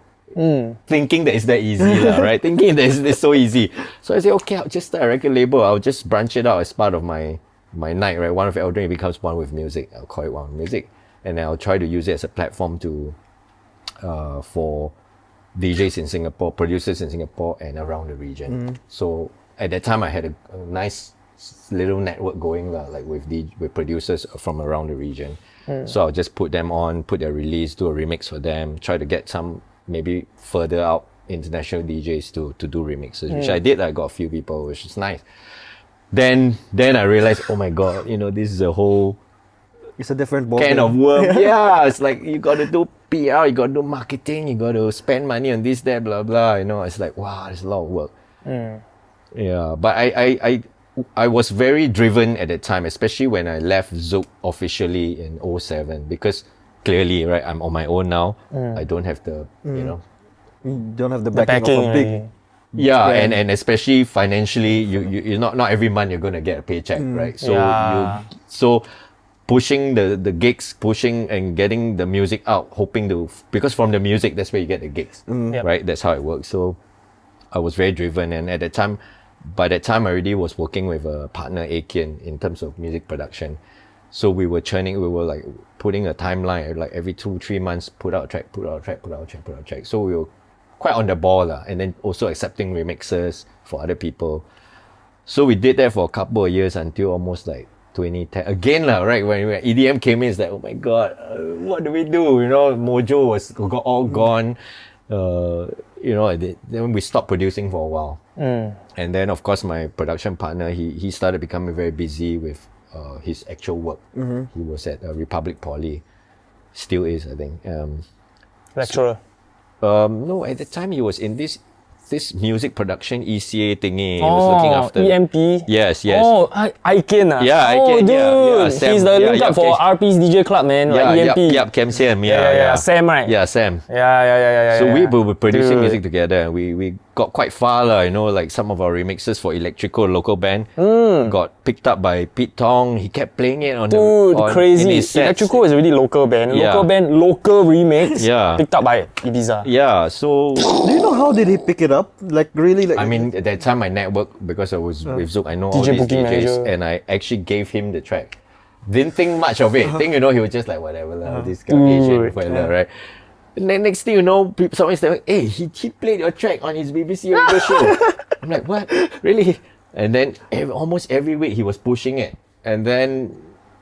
B: Thinking that it's that easy, right? Thinking that it's so easy. So I say, okay, I'll just start a record label. I'll just branch it out as part of my night, right? One of Aldrin becomes one with music. I'll call it one with music, and then I'll try to use it as a platform to for DJs in Singapore, producers in Singapore, and around the region. So at that time, I had a nice little network going, like with producers from around the region. So I'll just put them on, put their release, do a remix for them, try to get some maybe further out international DJs to do remixes, which I did. I got a few people, which is nice. then I realized, oh my God, this is a whole
C: It's a different ball
B: kind
C: game.
B: of work. Yeah, it's like you got to do PR, you got to do marketing, you got to spend money on this, that, blah, blah. It's like, wow, it's a lot of work. Yeah, but I was very driven at that time, especially when I left Zouk officially in 2007, because clearly, right, I'm on my own now. I don't have the,
C: You don't have the
A: The
C: backing of a big.
A: really.
B: yeah,
C: brand.
B: and especially financially, you're not every month you're gonna get a paycheck, right? So
A: Yeah.
B: so pushing the gigs, pushing and getting the music out, hoping to, because from the music that's where you get the gigs,
A: Yep.
B: right? That's how it works. So I was very driven, and at that time, by that time I already was working with a partner, Aiken, in terms of music production. So we were like putting a timeline, like every 2-3 months, put out a track. So we were quite on the ball, and then also accepting remixes for other people. So we did that for a couple of years until almost like 2010. Again, right, when EDM came in, it's like, oh my God, what do we do? Mojo got all gone. Then we stopped producing for a while. And then, of course, my production partner, he started becoming very busy with his actual work. He was at Republic Poly, still is, I think.
A: Lecturer.
B: No, at the time he was in this music production ECA thingy. He was looking after
A: EMP.
B: Yes.
A: Oh, Aiken.
B: Yeah,
A: Oh,
B: Aiken,
A: dude.
B: yeah, Sam.
A: He's the
B: Yeah,
A: link up
B: yeah,
A: for
B: okay.
A: RP's DJ Club, man. Like EMP.
B: Cam Sam.
A: Yeah. Sam, right?
B: Yeah, Sam.
A: Yeah.
B: So we were producing
A: Dude.
B: music together, and we got quite far, like some of our remixes for Electrical, local band, got picked up by Pete Tong. He kept playing it on
A: Dude,
B: in
A: crazy.
B: his sets.
A: Electrical is already local band.
B: Yeah.
A: Local band, local remix.
B: Yeah.
A: Picked up by Ibiza.
B: Yeah, so
C: Do you know how did he pick it up? Like really, like
B: I mean, at that time, my network, because I was with Zouk, I know all
A: DJ
B: these
A: booking
B: DJs,
A: manager.
B: and I actually gave him the track. Didn't think much of it. Think, he was just like, whatever, this guy, Asian fella, right? And then next thing you know, someone's like, hey, he played your track on his BBC radio show. I'm like, what? Really? And then almost every week he was pushing it. And then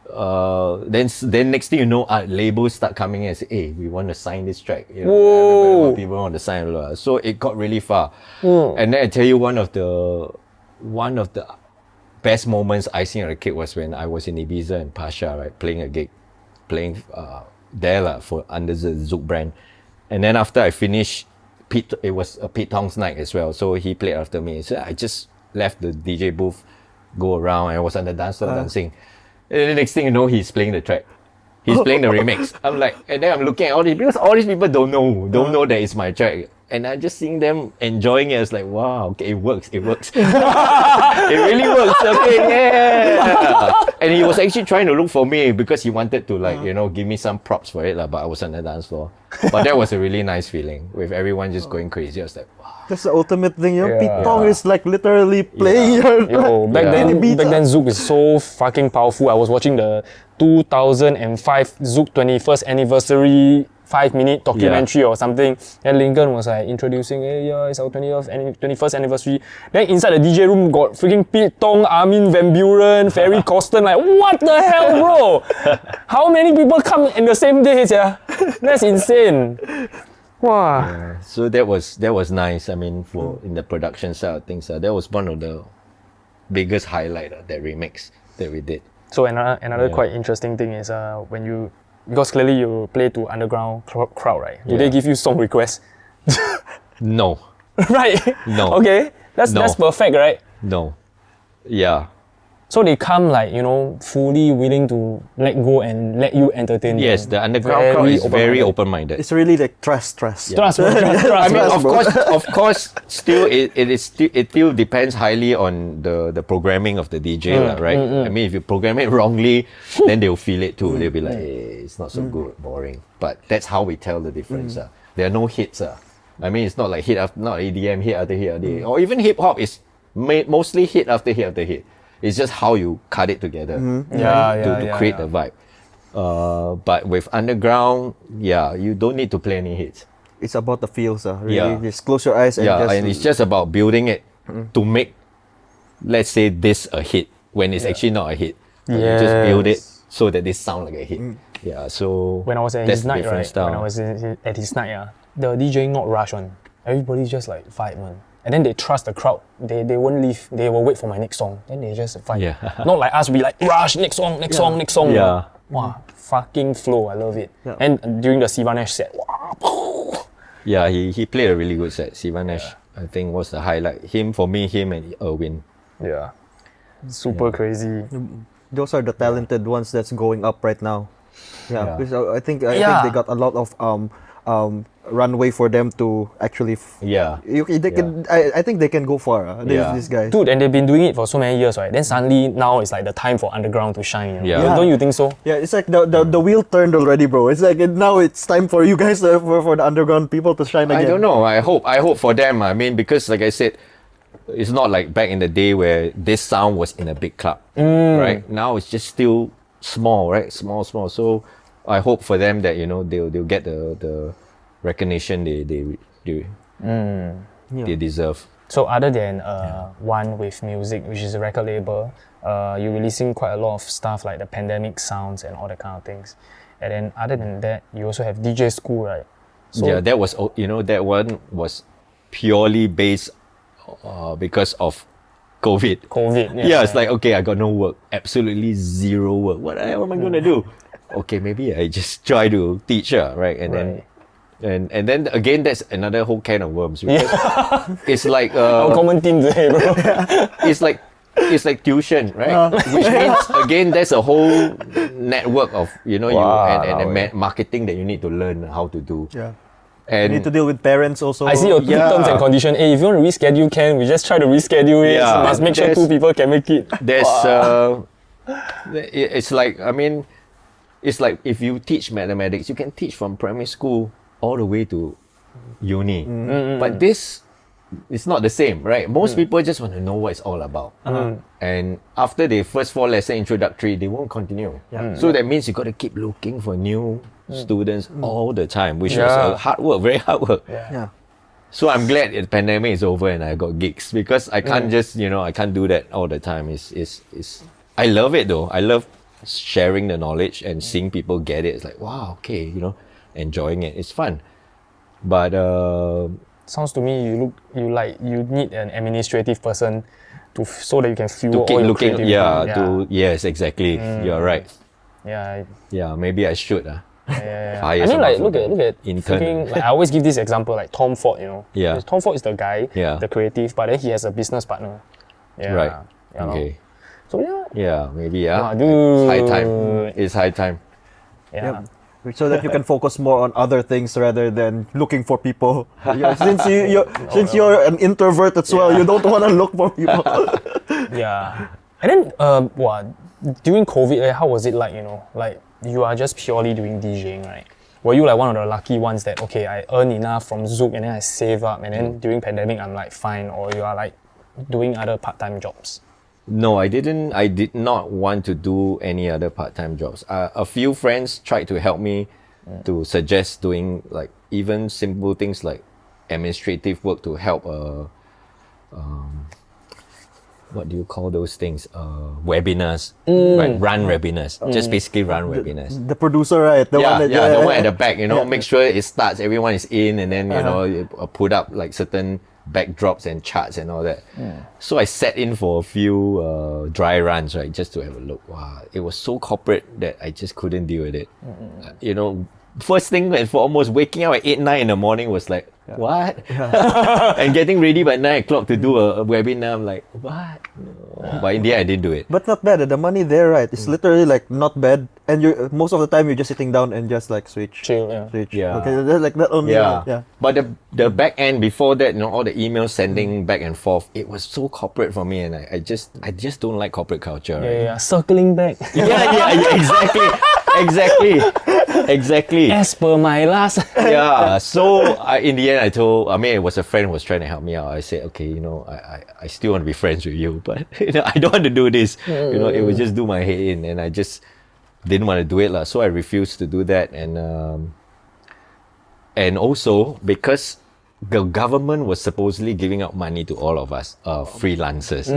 B: next thing you know, labels start coming in and say, hey, we want to sign this track.
A: Whoa.
B: People want to sign. Blah, blah. So it got really far. And then I tell you, one of the best moments icing on the cake was when I was in Ibiza and Pasha, right, playing a gig, there for under the Zouk brand. And then after I finished, it was a Pete Tong's night as well, so he played after me. So I just left the DJ booth, go around, and I was on the dance floor dancing. And then the next thing you know, he's playing the track. He's playing the remix. I'm like, and then I'm looking at all these, because all these people don't know that it's my track. And I'm just seeing them enjoying it. It's like, wow, okay, it works. It really works. Okay, yeah. And he was actually trying to look for me because he wanted to give me some props for it, but I was on the dance floor. But that was a really nice feeling with everyone just going crazy. I was like, wow.
C: that's the ultimate thing.
A: Yeah.
C: Pete Tong is like literally playing your.
A: Yo, back
B: Yeah.
A: then Zouk is so fucking powerful. I was watching the 2005 Zouk 21st anniversary 5-minute documentary or something. Then Lincoln was like introducing, hey, yeah, it's our 21st anniversary. Then inside the DJ room got freaking Pete Tong, Armin van Buren, Ferry Corsten. Like, what the hell, bro? How many people come in the same day? Yeah? That's insane. Wow.
B: Yeah. So that was nice. I mean, in the production side of things, that was one of the biggest highlight that remix that we did.
A: So another quite interesting thing is because clearly you play to underground crowd, right? Do they give you song requests?
B: No.
A: Right?
B: No.
A: Okay, that's perfect, right?
B: No. Yeah.
A: So they come fully willing to let go and let you entertain
B: Yes,
A: them.
B: the underground crowd is very
A: open-minded.
B: open-minded.
C: It's really like trust.
A: Trust.
B: I mean,
C: Trust,
B: of course, still it still depends highly on the programming of the DJ, right? I mean, if you program it wrongly, then they'll feel it too. They'll be like, hey, it's not so good, boring. But that's how we tell the difference. There are no hits. I mean, it's not like not EDM, hit after hit after hit. Or even hip hop is mostly hit after hit after hit. It's just how you cut it together to create the vibe. But with underground, you don't need to play any hits.
C: It's about the feels, really.
B: Yeah.
C: Just close your eyes and
B: and it's just about building it to make, let's say, this a hit when it's actually not a hit. But you just build it so that they sound like a hit. Yeah, so
A: When I was at
B: that's
A: his
B: the
A: night,
B: different
A: right?
B: style.
A: When I was at his night, the DJ not rush on. Everybody just like vibe, man. and then they trust the crowd. They won't leave. They will wait for my next song. Then they just vibe.
B: Yeah.
A: Not like us, we like rush, next song, next song, next song.
B: Yeah.
A: Wow, fucking flow. I love it.
C: Yeah.
A: And during the Sivanesh set, wow.
B: Yeah, he played a really good set. Sivanesh, I think, was the highlight. Him and Erwin.
A: Yeah. Super crazy.
C: Those are the talented ones that's going up right now. Yeah,
B: Yeah.
C: because I think they got a lot of runway for them to actually.
B: Yeah.
C: They can. I think they can go far. These guys.
A: Dude, and they've been doing it for so many years, right? Then suddenly now it's like the time for underground to shine. You know?
B: Yeah.
A: Don't you think so?
C: Yeah, it's like the wheel turned already, bro. It's like now it's time for you guys for the underground people to shine again.
B: I don't know. I hope for them. I mean, because like I said, it's not like back in the day where this sound was in a big club, right? Now it's just still small, right? Small. So I hope for them that they'll get the recognition they deserve.
A: So other than one with music, which is a record label, you're releasing quite a lot of stuff like the pandemic sounds and all that kind of things. And then other than that, you also have DJ school, right? So
B: Yeah, that was that one was purely based because of COVID. Yeah, it's like, okay, I got no work, absolutely zero work. What the hell am I gonna do? Okay, maybe I just try to teach her, right? And then and then again, that's another whole can of worms because it's like
A: our common theme today, bro.
B: it's like tuition, right? Which means again, there's a whole network of marketing that you need to learn how to do.
C: Yeah.
B: And
C: You need to deal with parents also.
A: I see your two terms and condition. Hey, if you want to reschedule, we just try to reschedule it.
B: Yeah,
A: So must make sure two people can make it.
B: there's it's like, I mean, it's like if you teach mathematics, you can teach from primary school all the way to uni. But this is not the same, right? Most people just want to know what it's all about. And after the first 4 lesson introductory, they won't continue. So that means you got to keep looking for new students all the time, which was very hard work.
C: Yeah.
B: So I'm glad the pandemic is over and I got gigs because I can't just, I can't do that all the time. I love it though. I love sharing the knowledge and seeing people get it. It's like, wow, okay, enjoying it. It's fun. But
A: Sounds to me you need an administrative person so that you can fuel all
B: keep
A: your
B: looking,
A: creativity.
B: yes, exactly. You're right.
A: Yeah,
B: Maybe I should.
A: I
B: Hire
A: mean, like,
B: someone
A: look at
B: intern.
A: freaking, like, I always give this example, like Tom Ford,
B: Yeah.
A: Because Tom Ford is the guy,
B: Yeah.
A: the creative, but then he has a business partner. Yeah.
B: Right.
A: Yeah,
B: Okay.
A: So
B: Yeah, maybe.
A: dude.
B: It's high time. It's high time.
A: Yeah.
C: So that you can focus more on other things rather than looking for people. Since you're an introvert as well, you don't want to look for people.
A: Yeah. And then, during COVID, how was it like, like you are just purely doing DJing, right? Were you like one of the lucky ones that, okay, I earn enough from Zouk and then I save up and then during pandemic, I'm like fine, or you are like doing other part-time jobs?
B: No, I didn't. I did not want to do any other part-time jobs. A few friends tried to help me to suggest doing like even simple things like administrative work to help what do you call those things? Webinars, right? Run webinars. Just basically run webinars.
C: The producer, right? The one
B: The one at the back, make sure it starts, everyone is in, and then, you put up like certain backdrops and charts and all that. So I sat in for a few dry runs, right? Just to have a look. Wow, it was so corporate that I just couldn't deal with it. First thing and foremost, waking up at 8, 9 in the morning was like, what? And getting ready by 9 o'clock to do a webinar, I'm like, what? No. But in the end, I didn't do it.
C: But not bad. The money there, right? It's literally like not bad. And you most of the time you're just sitting down and just like switch.
A: Chill, yeah.
C: Switch.
B: Yeah.
C: Okay, that's like that only. Yeah.
B: But the back end before that, all the email sending back and forth, it was so corporate for me, and I just don't like corporate culture. Right?
A: Yeah, circling back.
B: Exactly.
A: As per my last.
B: Yeah. So in the end, it was a friend who was trying to help me out. I said, okay, I still want to be friends with you, but I don't want to do this. It would just do my head in, and I just didn't want to do it, lah. So I refused to do that, and also because the government was supposedly giving out money to all of us freelancers,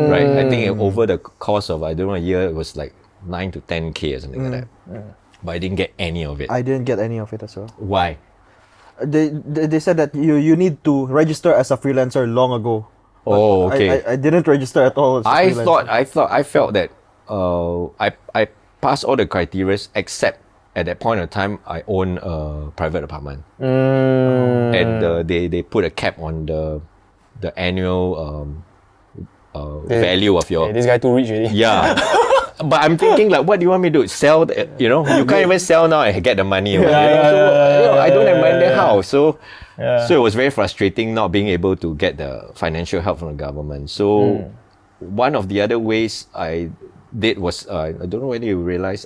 B: right? I think over the course of, I don't know, a year, it was like 9 to 10K or something like that. But I didn't get any of it.
C: I didn't get any of it as well.
B: Why?
C: they said that you need to register as a freelancer long ago.
B: Oh, okay.
C: I didn't register at all as a freelancer.
B: I felt that I passed all the criteria except at that point of time I own a private apartment, and they put a cap on the annual value of your.
A: This guy too rich already.
B: Yeah. But I'm thinking like, what do you want me to do? Sell? You can't even sell now and get the money. So I don't have money in the house. So it was very frustrating not being able to get the financial help from the government. So one of the other ways I did was I don't know whether you realize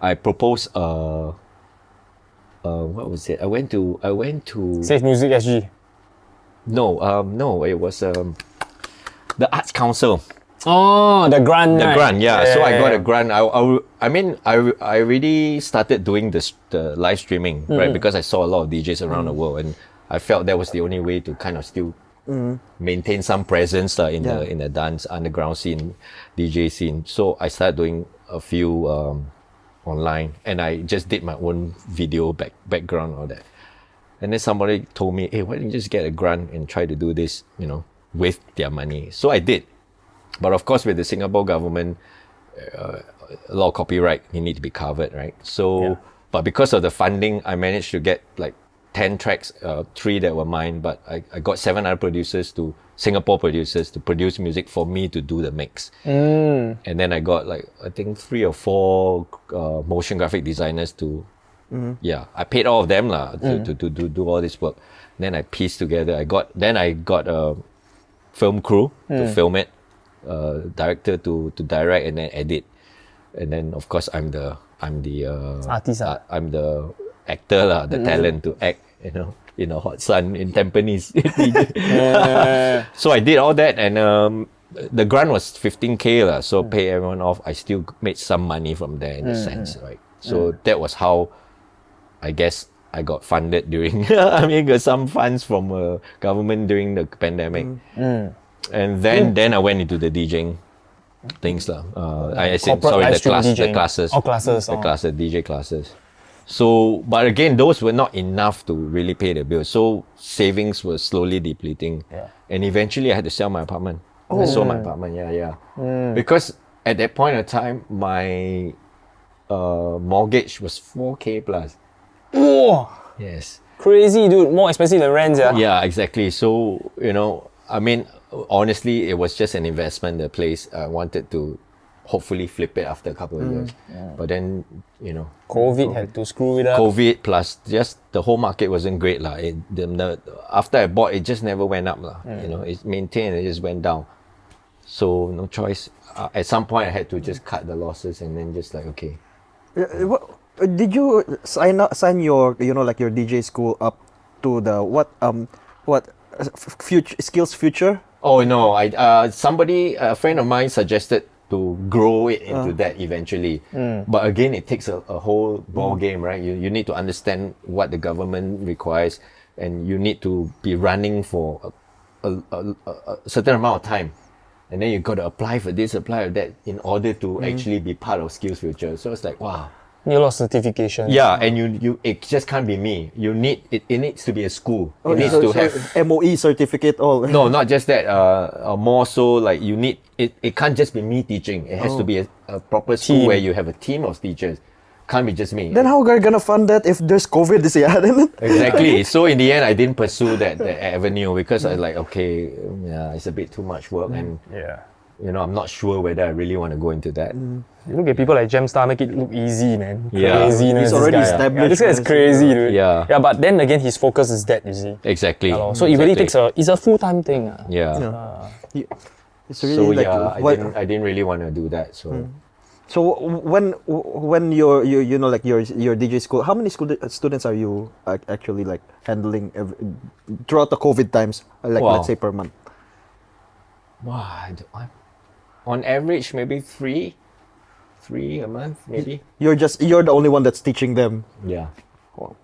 B: I proposed what was it? I went to
A: Save Music SG.
B: No, it was the Arts Council.
A: Oh, the grant.
B: The
A: right?
B: grant, yeah. So I got a grant. I already started doing the live streaming, right? Because I saw a lot of DJs around the world, and I felt that was the only way to kind of still maintain some presence in the dance underground scene, DJ scene. So I started doing a few online, and I just did my own video background all that. And then somebody told me, "Hey, why don't you just get a grant and try to do this, with their money?" So I did. But of course, with the Singapore government, a lot of copyright need to be covered, right? So, but because of the funding, I managed to get like 10 tracks, 3 that were mine, but I got 7 other Singapore producers to produce music for me to do the mix. And then I got like, I think 3 or 4 motion graphic designers to, I paid all of them to do all this work. Then I pieced together, I got a film crew to film it. Director to direct and then edit, and then of course I'm the
A: artist.
B: I'm the actor the talent to act in a hot sun in Tampines. So I did all that, and the grant was 15K so pay everyone off. I still made some money from there in a sense, right? So that was how I guess I got funded during got some funds from government during the pandemic. And then I went into the DJing things the classes.
A: Oh, classes.
B: The classes, DJ classes. So, but again, those were not enough to really pay the bills. So savings were slowly depleting. Yeah. And eventually I had to sell my apartment. I sold my apartment, because at that point of time, my mortgage was 4K plus.
A: Oh!
B: Yes.
A: Crazy, dude. More expensive than rent, yeah.
B: Yeah, exactly. So, honestly, it was just an investment, the place. I wanted to hopefully flip it after a couple of years. But then,
A: COVID had to screw it up.
B: COVID plus just the whole market wasn't great. After I bought, it just never went up. It maintained, it just went down. So no choice. At some point, I had to just cut the losses and then just like, okay.
C: Did you sign your your DJ school up to the Skills Future?
B: Oh no! A friend of mine suggested to grow it into that eventually. But again, it takes a whole ball game, right? You need to understand what the government requires, and you need to be running for a certain amount of time, and then you got to apply for this, apply for that, in order to actually be part of Skills Future. So it's like, wow.
A: Need a lot of certification.
B: Yeah, and you it just can't be me. You need it needs to be a school. It needs to have
C: MOE certificate all.
B: No, not just that. More so like you need it can't just be me teaching. It has to be a proper school where you have a team of teachers. Can't be just me.
C: Then how are you gonna fund that if there's COVID this year?
B: Exactly. So in the end, I didn't pursue that avenue because I was like, okay, it's a bit too much work, and I'm not sure whether I really want to go into that.
A: You look at people like Gemstar, make it look easy, man.
B: Yeah.
A: Craziness.
C: He's already established.
A: This guy is crazy, dude.
B: Yeah.
A: Yeah, but then again, his focus is that, you see.
B: Exactly.
A: So it really takes it's a full-time thing.
B: Yeah.
C: It's really
B: I didn't really want to do that. So.
C: So when your DJ school, how many students are you actually like handling throughout the COVID times? Let's say per month.
B: Wow, on average maybe three a month maybe.
C: You're the only one that's teaching them.
B: Yeah.
C: How's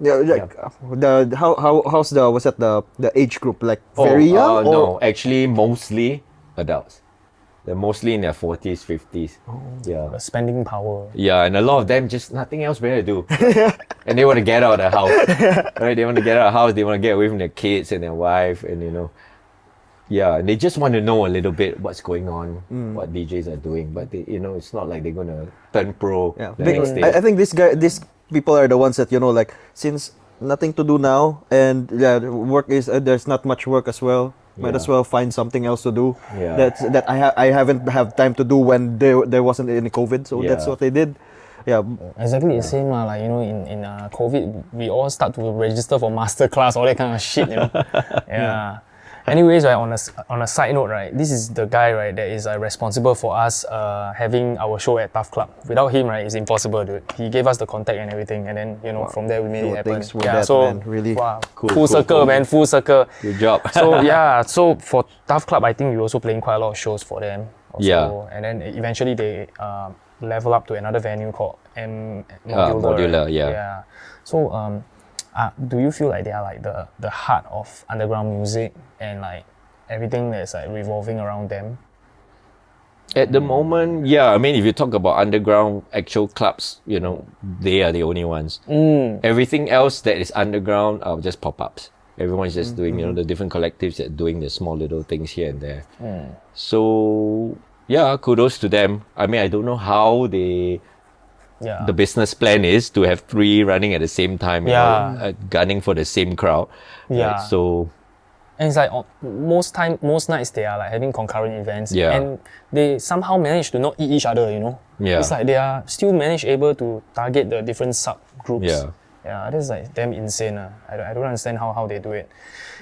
C: the age group, like very young?
B: No, actually mostly adults. They're mostly in their 40s, 50s. Yeah.
A: The spending power.
B: Yeah, and a lot of them just nothing else better to do. And they want to get out of the house. Right? They want to get out of the house, they want to get away from their kids and their wife, and yeah, and they just want to know a little bit what's going on, what DJs are doing. But they, it's not like they're gonna turn pro the next day.
C: I think these people are the ones that like, since nothing to do now, and work is there's not much work as well. Might as well find something else to do.
B: Yeah.
C: That I haven't have time to do when there wasn't any COVID. So that's what they did. Yeah.
A: Exactly the same. Like, in COVID, we all start to register for masterclass, all that kind of shit, Yeah. Anyways, right, on a side note, right, this is the guy, right, that is responsible for us having our show at Tough Club. Without him, right, it's impossible, dude. He gave us the contact and everything, and then, from there we made it happen.
C: Man, really
A: full circle, man, full circle.
B: Good job.
A: So for Tough Club, I think we also playing quite a lot of shows for them. Also.
B: Yeah.
A: And then eventually they level up to another venue called
B: Modular,
A: right? Yeah. So do you feel like they are like the heart of underground music and like everything that's like revolving around them?
B: At the moment, yeah. I mean, if you talk about underground actual clubs, they are the only ones. Everything else that is underground are just pop-ups. Everyone's just doing, the different collectives that are doing the small little things here and there. So, yeah, kudos to them. I mean, I don't know how the business plan is to have 3 running at the same time, gunning for the same crowd.
A: Yeah.
B: Right? So,
A: and it's like most nights they are like having concurrent events,
B: Yeah.
A: and they somehow manage to not eat each other.
B: Yeah.
A: It's like they are still able to target the different subgroups.
B: Yeah.
A: Yeah, that's like damn insane. I don't understand how they do it.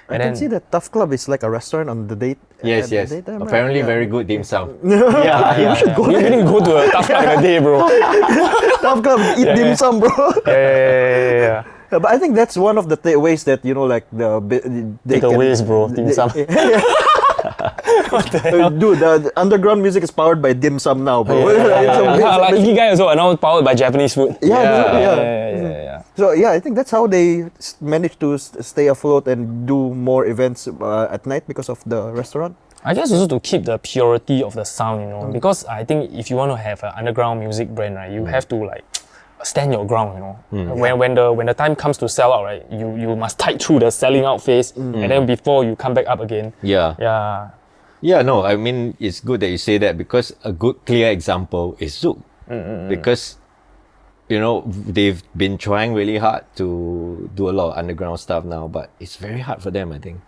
C: I can see that Tough Club is like a restaurant on the date.
B: yes.
C: Daytime,
B: Apparently
C: right?
B: very good dim sum.
A: Yeah.
C: You should go
A: We
C: there.
A: didn't go to a Tough Club in a day, bro.
C: Tough Club, eat dim sum, bro.
A: Yeah.
C: Yeah, but I think that's one of the ways that like they can,
A: Takeaways, bro. Dim sum.
C: Dude, the underground music is powered by dim sum now, bro.
A: Like Ikigai also are now powered by Japanese food.
C: Yeah. So yeah, I think that's how they manage to stay afloat and do more events at night because of the restaurant.
A: I guess also to keep the purity of the sound, because I think if you want to have an underground music brand, right, you have to like stand your ground, When the time comes to sell out, right, you must tide through the selling out phase, and then before you come back up again.
B: Yeah, no, I mean, it's good that you say that, because a good clear example is Zouk. Because they've been trying really hard to do a lot of underground stuff now, but it's very hard for them, I think.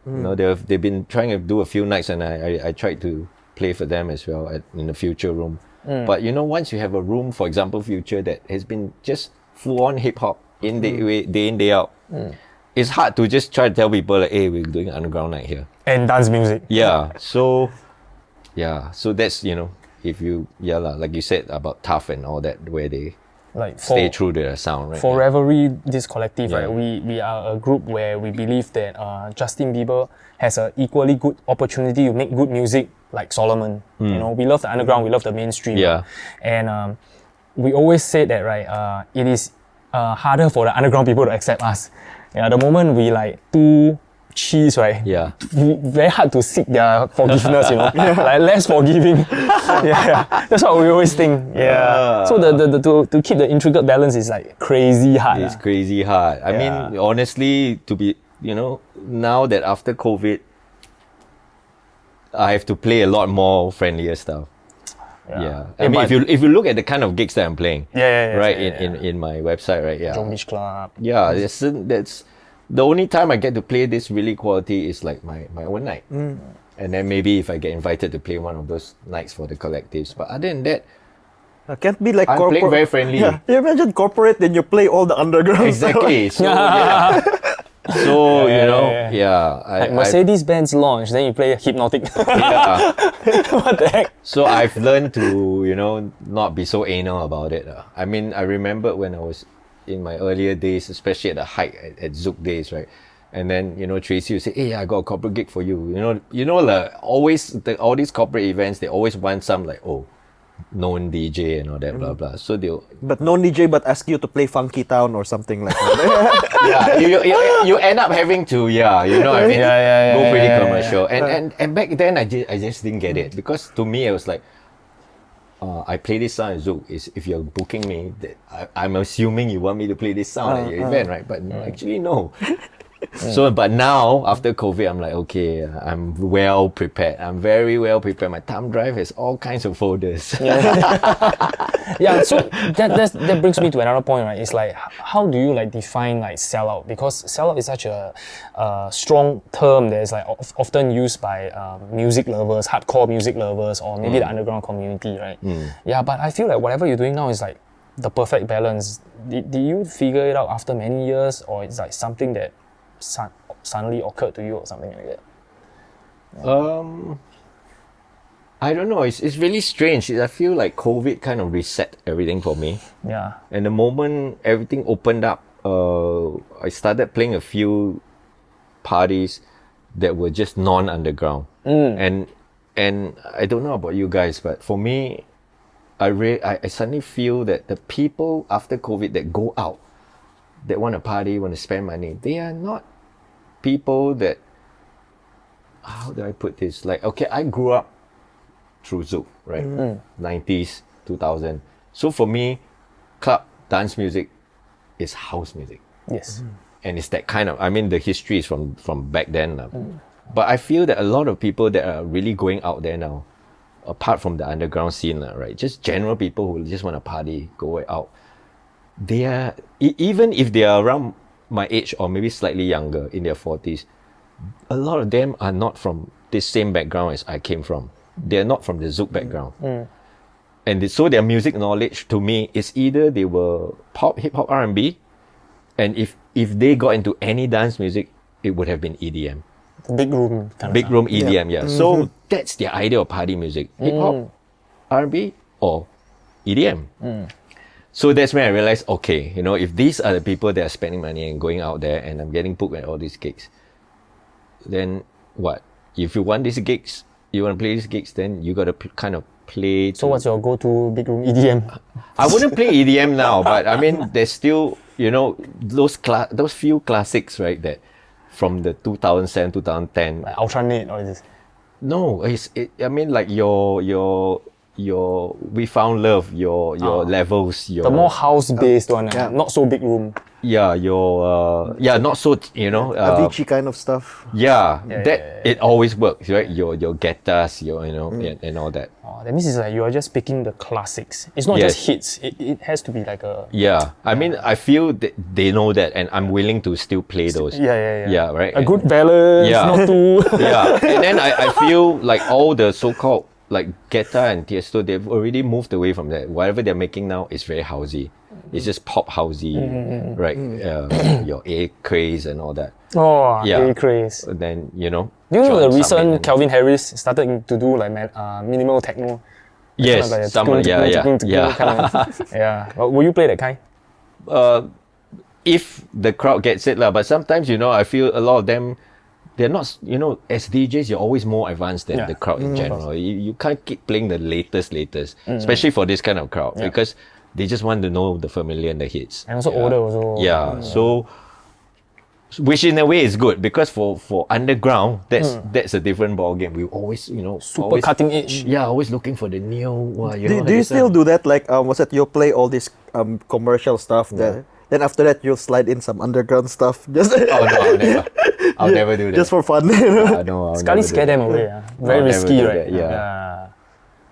B: They've been trying to do a few nights, and I tried to play for them as well in the Future room. But once you have a room, for example, Future, that has been just full-on hip-hop day in, day out, it's hard to just try to tell people like, hey, we're doing an underground night here.
A: And dance music.
B: Yeah, so that's, if you, like you said about Tough and all that, where they
A: like
B: stay true to their sound, right?
A: For Revelry, this collective, right, we are a group where we believe that Justin Bieber has an equally good opportunity to make good music like Solomon. We love the underground, we love the mainstream.
B: Yeah.
A: And we always say that, right, it is harder for the underground people to accept us. The moment we like too cheese, right?
B: Yeah.
A: Very hard to seek their forgiveness, like less forgiving. That's what we always think. So to keep the intricate balance is like crazy hard.
B: It's crazy hard. I mean, honestly, to be, now that after COVID, I have to play a lot more friendlier stuff. I mean, if you look at the kind of gigs that I'm playing, in my website, right?
A: Jom Beach Club.
B: That's the only time I get to play this really quality is like my own night. And then maybe if I get invited to play one of those nights for the collectives. But other than that,
C: can't be like
B: I'm playing very friendly.
C: Yeah. You imagine corporate, then you play all the underground.
B: Exactly. So
A: like Mercedes-Benz launch, then you play Hypnotic. What the heck?
B: So I've learned to, not be so anal about it. I mean, I remember when I was in my earlier days, especially at the height at Zouk days, right? And then, Tracy would say, hey, I got a corporate gig for you. All these corporate events, they always want some like, oh, known DJ and all that, blah blah. So they'll
C: But no DJ, but ask you to play Funky Town or something like that.
B: you end up having to you know what I mean, go pretty commercial.
A: yeah.
B: And back then I just didn't get it, because to me it was like, I play this sound in Zouk. Is if you're booking me, I'm assuming you want me to play this sound at your event, right? But actually no. So, but now after COVID, I'm like, okay, I'm well prepared. I'm very well prepared. My thumb drive has all kinds of folders.
A: Yeah, so that brings me to another point, right? It's like, how do you like define like sellout? Because sellout is such a strong term that is like often used by music lovers, hardcore music lovers, or maybe the underground community, right? Yeah, but I feel like whatever you're doing now is like the perfect balance. Did you figure it out after many years, or it's like something that suddenly occurred to you or something like that?
B: I don't know. It's really strange. I feel like COVID kind of reset everything for me.
A: Yeah.
B: And the moment everything opened up, I started playing a few parties that were just non-underground. And I don't know about you guys, but for me, I suddenly feel that the people after COVID that go out, that want to party, want to spend money, they are not people that, how do I put this? Like, okay, I grew up through Zouk, right? 90s, 2000. So for me, club dance music is house music.
A: Yes.
B: And it's that kind of, I mean, the history is from back then. But I feel that a lot of people that are really going out there now, apart from the underground scene, right? Just general people who just want to party, go out. They are, even if they are around my age or maybe slightly younger, in their 40s, a lot of them are not from this same background as I came from. They're not from the Zouk background. And so their music knowledge to me is either they were pop, hip-hop, R&B, and if they got into any dance music, it would have been EDM.
A: Big room.
B: Big room EDM, yeah. So that's their idea of party music. Hip-hop, R&B, or EDM. So that's when I realized, okay, you know, if these are the people that are spending money and going out there and I'm getting booked at all these gigs, then what? If you want these gigs, you want to play these gigs, then you got to kind of play.
A: So what's your go-to big room EDM?
B: I wouldn't play EDM now, but I mean, there's still, you know, those few classics, right, that from the 2007, 2010.
A: Like Ultranet or this?
B: No, I mean, like your We Found Love, your levels,
A: the more house-based one, not so big room.
B: Yeah, not so, you know,
C: Avicii kind of stuff.
B: It always works, right? Your guitars, and all that.
A: Oh, that means it's like you are just picking the classics. It's not just hits. It has to be like a.
B: Yeah, I mean, I feel that they know that, and I'm willing to still play those. Yeah, right.
A: A good balance, not too.
B: And then I feel like all the so-called like Guetta and Tiesto, they've already moved away from that. Whatever they're making now is very housey. It's just pop housey, right? Your A craze and all that.
A: Oh, A craze.
B: Then, you know.
A: Do you know the recent Calvin Harris started to do like minimal techno?
B: Yes,
A: yeah. Will you play that kind?
B: If the crowd gets it, but sometimes, you know, I feel a lot of them, they're not, you know, as DJs, you're always more advanced than the crowd in general. You can't keep playing the latest, especially for this kind of crowd, because they just want to know the familiar and the hits.
A: And also older also.
B: So, which in a way is good, because for underground, that's a different ball game. We always, you know,
A: super cutting edge.
B: Yeah, always looking for the new.
C: Do you still do that? Like, was it you play all this commercial stuff there? Then after that, you'll slide in some underground stuff. Just
B: I'll never do that.
C: Just for fun.
B: No,
A: Sekali scare them away. Very risky, right?
B: Yeah.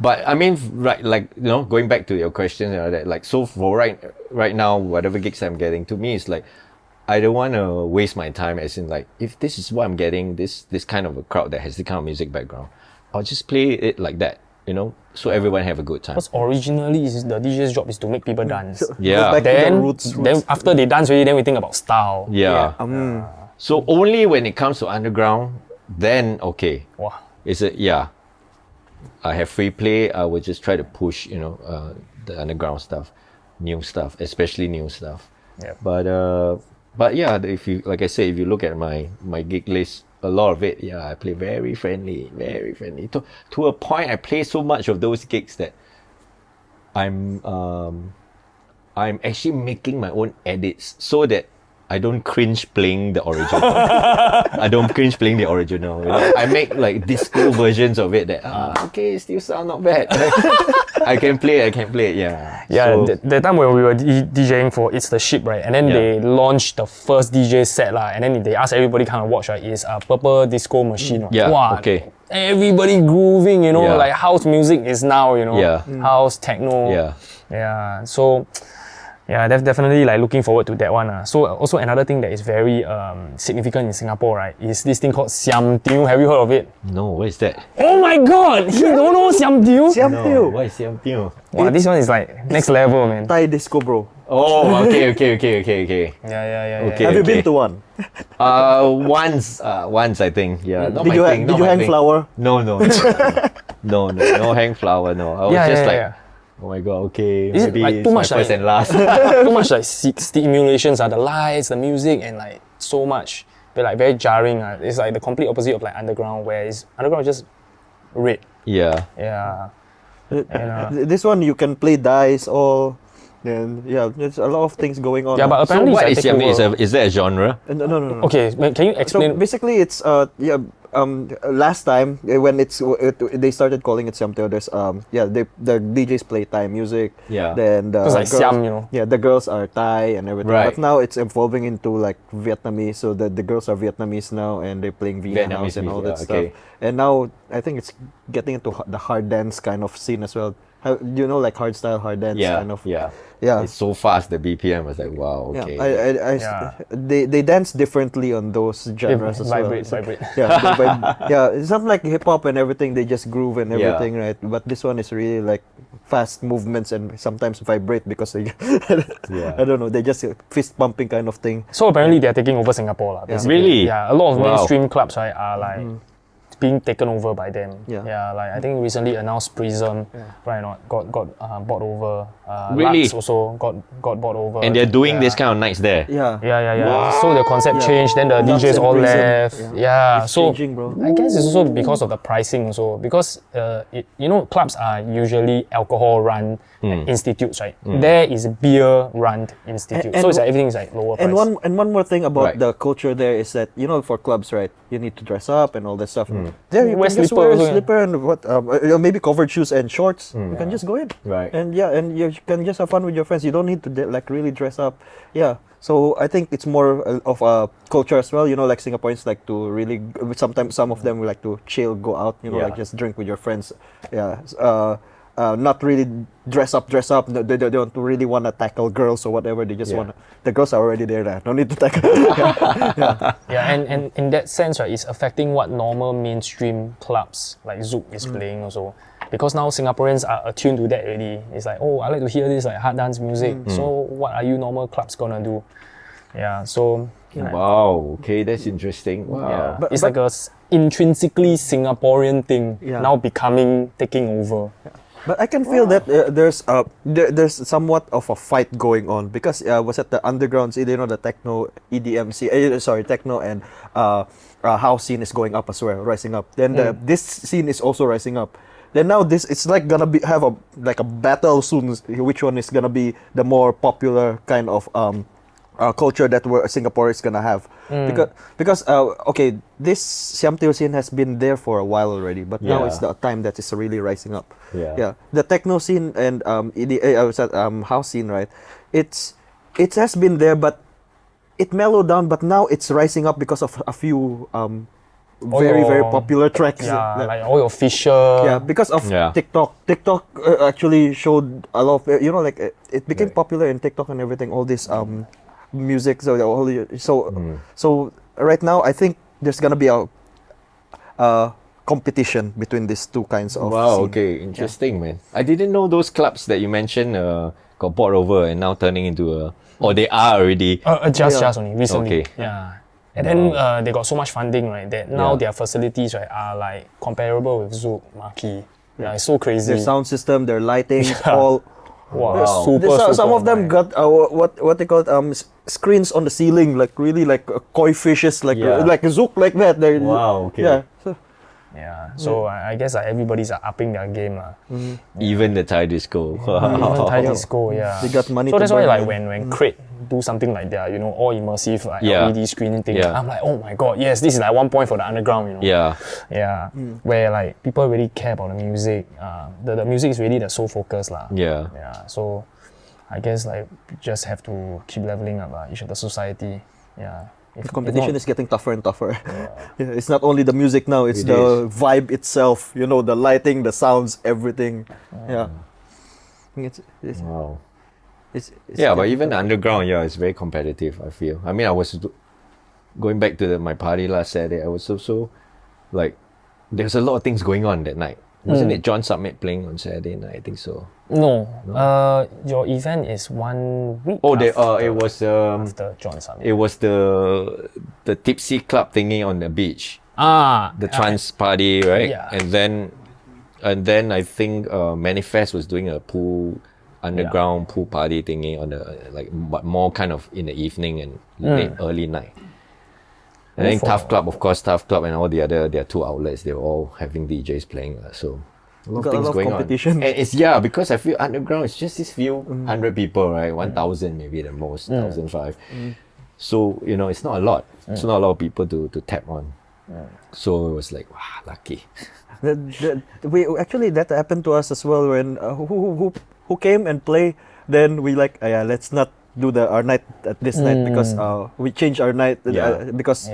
B: But I mean, right, like, you know, going back to your question, you know, that, like, so for right now, whatever gigs I'm getting, to me, it's like, I don't want to waste my time, as in, like, if this is what I'm getting, this kind of a crowd that has this kind of music background, I'll just play it like that, you know, so everyone have a good time.
A: Because originally, the DJ's job is to make people dance.
C: Back to the roots.
A: Then after they dance already, then we think about style.
B: So only when it comes to underground, then okay.
A: Wow.
B: I have free play. I would just try to push, you know, the underground stuff, new stuff, especially new stuff. But yeah, if you, like I say, if you look at my gig list, a lot of it, I play very friendly. To a point, I play so much of those gigs that I'm actually making my own edits so that I don't cringe playing the original. I don't cringe playing the original. You know? I make like disco versions of it that okay, still sound not bad. I can play it. Yeah.
A: Yeah,
B: So,
A: the time when we were DJing for It's the Ship, right? And then they launched the first DJ set, and then they asked everybody kind of watch, right? Is a Purple Disco Machine. Right?
B: Yeah,
A: Wow,
B: okay.
A: Everybody grooving, you know,
B: Yeah.
A: like house music is now, you know,
B: Yeah.
A: house, techno.
B: Yeah.
A: Yeah, so yeah, definitely like looking forward to that one. So also another thing that is very significant in Singapore, right, is this thing called siam. Have you heard of it?
B: No, what is that?
A: Oh my god, you don't know siam.
C: Siam Teo.
B: What is siam?
A: Wow, this one is like next level, man.
C: Thai disco, bro.
B: Oh, okay.
A: Yeah.
B: Okay.
C: Have you been to one?
B: Once I think. Yeah. Not
C: Did
B: my
C: you
B: thing,
C: did
B: not
C: you
B: my
C: hang
B: thing.
C: flower?
B: No, no hang flower. No, I was just like, oh my god. Okay,
A: Is it
B: maybe
A: like
B: it's
A: too
B: my
A: much
B: first
A: like-
B: and last.
A: Too much like stimulations, the lights, the music, and like so much, but like very jarring. It's like the complete opposite of like underground, where underground is just red.
B: Yeah.
A: Yeah. And,
C: This one you can play dice or. Then yeah, there's a lot of things going on.
A: yeah, but
B: So
A: apparently
B: what
A: it's
B: is
A: like
B: siam?
A: takeover.
B: Is that a genre?
C: No.
A: Okay, can you
C: So
A: explain?
C: basically, it's last time when they started calling it siam teo, there's the DJs play Thai music.
B: Yeah.
C: Then the
A: It's like
C: girls,
A: siam, you know.
C: Yeah, the girls are Thai and everything.
B: Right.
C: But now it's evolving into like Vietnamese, so the girls are Vietnamese now and they're playing Vienna
B: Vietnamese
C: house and all that
B: music,
C: stuff.
B: okay.
C: And now I think it's getting into the hard dance kind of scene as well. You know, like hard dance
B: Yeah.
C: kind of.
B: Yeah.
C: Yeah.
B: It's so fast. The BPM was like, wow. Okay.
A: Yeah.
C: They dance differently on those genres as well.
A: Vibrate.
C: Yeah, it's not like hip hop and everything. They just groove and everything, right? But this one is really like fast movements and sometimes vibrate because they, I don't know, they just fist pumping kind of thing.
A: So apparently they're taking over Singapore, basically.
B: Really?
A: Yeah, a lot of
B: Wow.
A: mainstream clubs, right, are like being taken over by them.
C: Yeah.
A: Like I think recently announced Prism, right? Not got bought over.
B: Really?
A: Lux also got bought over.
B: And they're doing
A: Yeah.
B: this kind of nights there.
C: Yeah.
A: Yeah. So the concept
C: Yeah.
A: changed, then the
C: Lux
A: DJs
C: and
A: all
C: Prism.
A: left.
C: Yeah. It's
A: So
C: changing, bro.
A: I guess it's also because of the pricing also. Because clubs are usually alcohol run institutes, right? There is beer run institute.
C: And
A: So it's like everything is like lower price.
C: And one more thing about
B: Right.
C: the culture there is that for clubs, right, you need to dress up and all that stuff. There you
A: Wear
C: can just
A: slipper
C: wear a
A: also, yeah.
C: slipper and maybe covered shoes and shorts. You can just go in.
B: Right.
C: And and you can just have fun with your friends. You don't need to like really dress up. Yeah. So I think it's more of a culture as well. Like Singaporeans like to really. Sometimes some of them will like to chill, go out.
B: Yeah.
C: Like just drink with your friends. Yeah. Not really dress up. No, they don't really want to tackle girls or whatever. They just want the girls are already there. No need to tackle.
A: Yeah, and in that sense, right, it's affecting what normal mainstream clubs like Zouk is playing also. Because now Singaporeans are attuned to that already. It's like, oh, I like to hear this like hard dance music. So what are you normal clubs gonna do? Yeah, so
B: Wow. Okay, that's interesting. Wow.
A: yeah,
C: But-
A: it's like a intrinsically Singaporean thing now taking over.
C: But I can feel that there's somewhat of a fight going on because was at the underground, the techno techno and house scene is going up as well, rising up. Then this scene is also rising up. Then now it's like gonna have a battle soon. Which one is gonna be the more popular kind of culture that Singapore is gonna have? Because this Siam Teo scene has been there for a while already, but now it's the time that is really rising up.
B: Yeah.
C: The techno scene and house scene, right? It has been there, but it mellowed down. But now it's rising up because of a few very popular tracks.
A: Yeah, like all your Fisher.
C: Yeah, because of TikTok. TikTok actually showed a lot of it became popular in TikTok and everything. All this music. So right now I think there's gonna be a competition between these two kinds of.
B: Wow.
C: scene.
B: Okay. Interesting, man. I didn't know those clubs that you mentioned got bought over and now turning into or they are already.
A: Just only recently.
B: Okay.
A: Yeah. And then they got so much funding, right, that now their facilities, right, are like comparable with Zouk Marquee. Yeah, it's so crazy.
C: Their sound system, their lighting,
A: Yeah.
C: all.
A: Wow.
C: Some of them
A: right.
C: got what they call screens on the ceiling, like really like koi fishes, like Zouk like that.
B: Wow, okay.
C: Yeah. So,
A: Yeah. So I guess like everybody's upping their game lah.
B: Even the Thai disco.
A: Even Thai disco, yeah.
C: They got money
A: So
C: to
A: that's why
C: burn,
A: like
C: man.
A: when Crate do something like that, you know, all immersive like
B: Yeah.
A: LED screen thing,
B: Yeah.
A: I'm like, oh my god, yes, this is like 1 point for the underground, you know.
B: Yeah.
A: Yeah. Where like people really care about the music. The music is really the sole focus lah.
B: Yeah.
A: Yeah. So I guess like we just have to keep leveling up each of the society. Yeah.
C: The competition is getting tougher and tougher. Yeah, it's not only the music now, it's the vibe itself, you know, the lighting, the sounds, everything. Yeah. It's
B: Wow.
C: it's
B: Yeah, but
C: getting
B: even
C: tougher.
B: underground, yeah, it's very competitive, I feel. I mean, I was going back to my party last Saturday, I was also like, there's a lot of things going on that night. Wasn't it John Summit playing on Saturday night? I think so.
A: No. Your event is 1 week.
B: Oh,
A: after,
B: it was
A: after John Summit.
B: it was the tipsy club thingy on the beach, the trance party, right?
A: yeah.
B: And then I think Manifest was doing a pool underground pool party thingy on the but more kind of in the evening and late early night. And then Tough Club, of course, Tough Club and all the other their 2 outlets, they were all having DJs playing. So a lot of
C: Got a
B: things
C: lot of
B: going
C: competition.
B: on. And it's because I feel underground it's just this few 100 people, right? 1,000 maybe the most, 1,005. So, you know, it's not a lot. It's not a lot of people to tap on. So it was like, wow, lucky.
C: That happened to us as well when who came and play. Then we like let's not do our night at this night because we changed our night because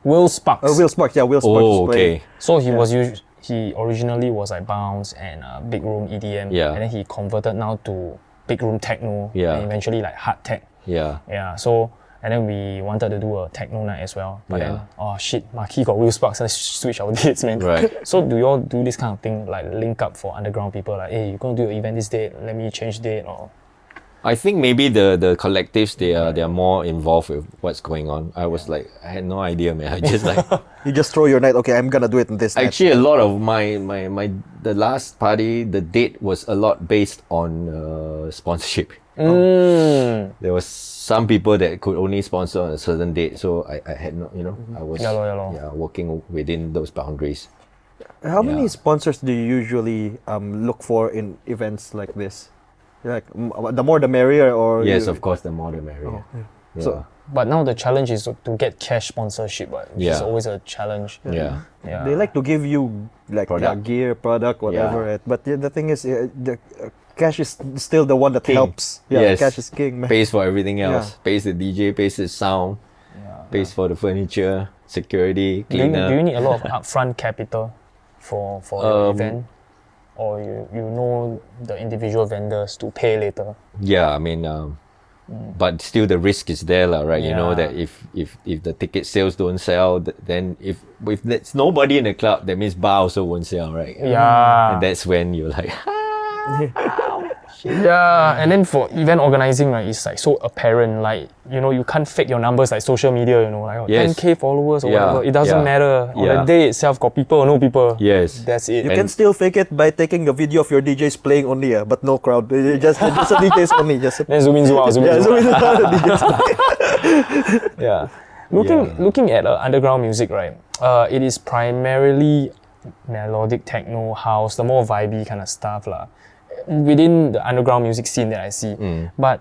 A: Will Sparks.
C: Will Sparks
B: Oh,
C: was playing.
B: okay.
A: So he originally was like bounce and big room EDM, and then he converted now to big room techno, and eventually like hard tech.
B: Yeah.
A: Yeah. So and then we wanted to do a techno night as well, but then oh shit, Marquee got Will Sparks, let's switch our dates, man.
B: Right.
A: So do you all do this kind of thing, like link up for underground people, like hey, you're gonna do your event this date, let me change date, or?
B: I think maybe the collectives they are more involved with what's going on. I was like, I had no idea, man. I just like
C: You just throw your night. Okay, I'm gonna do it in this night.
B: actually a lot of my the last party, the date was a lot based on sponsorship. There was some people that could only sponsor on a certain date, so I had no, I was working within those boundaries.
C: How many sponsors do you usually look for in events like this? Like the more the merrier, or
B: Yes, of course, the more the merrier. Yeah.
C: So-
A: But now the challenge is to get cash sponsorship, which is always a challenge.
B: yeah.
C: they like to give you like
B: Product.
C: gear, product, whatever. Right? But the thing is, the cash is still the one that
B: King.
C: helps. Yeah,
B: Yes.
C: cash is king, man.
B: Pays for everything else.
C: Yeah.
B: Pays the DJ, pays the sound, pays for the furniture, security,
A: Do you
B: cleaner.
A: need a lot of upfront capital for your event? Or you know the individual vendors to pay later?
B: Yeah, I mean, but still the risk is there, lah, right? You know
A: Yeah.
B: that if the ticket sales don't sell, then if there's nobody in the club, that means bar also won't sell, right?
A: Yeah.
B: And that's when you're like,
A: Yeah, and then for event organizing, right, it's like so apparent. Like, you can't fake your numbers like social media, like
B: Yes.
A: 10K followers or
B: Yeah,
A: whatever. It doesn't
B: yeah,
A: matter. On
B: yeah.
A: the day itself, got people or no people.
B: yes.
A: That's it.
C: You can still fake it by taking a video of your DJs playing only, but no crowd. Just the DJs only. Just
A: Then zoom in, zoom out, zoom in,
C: yeah,
A: zoom
C: so
A: out.
C: the DJs.
A: Yeah. Looking at underground music, right? It is primarily melodic techno, house, the more vibey kind of stuff lah, within the underground music scene that I see. But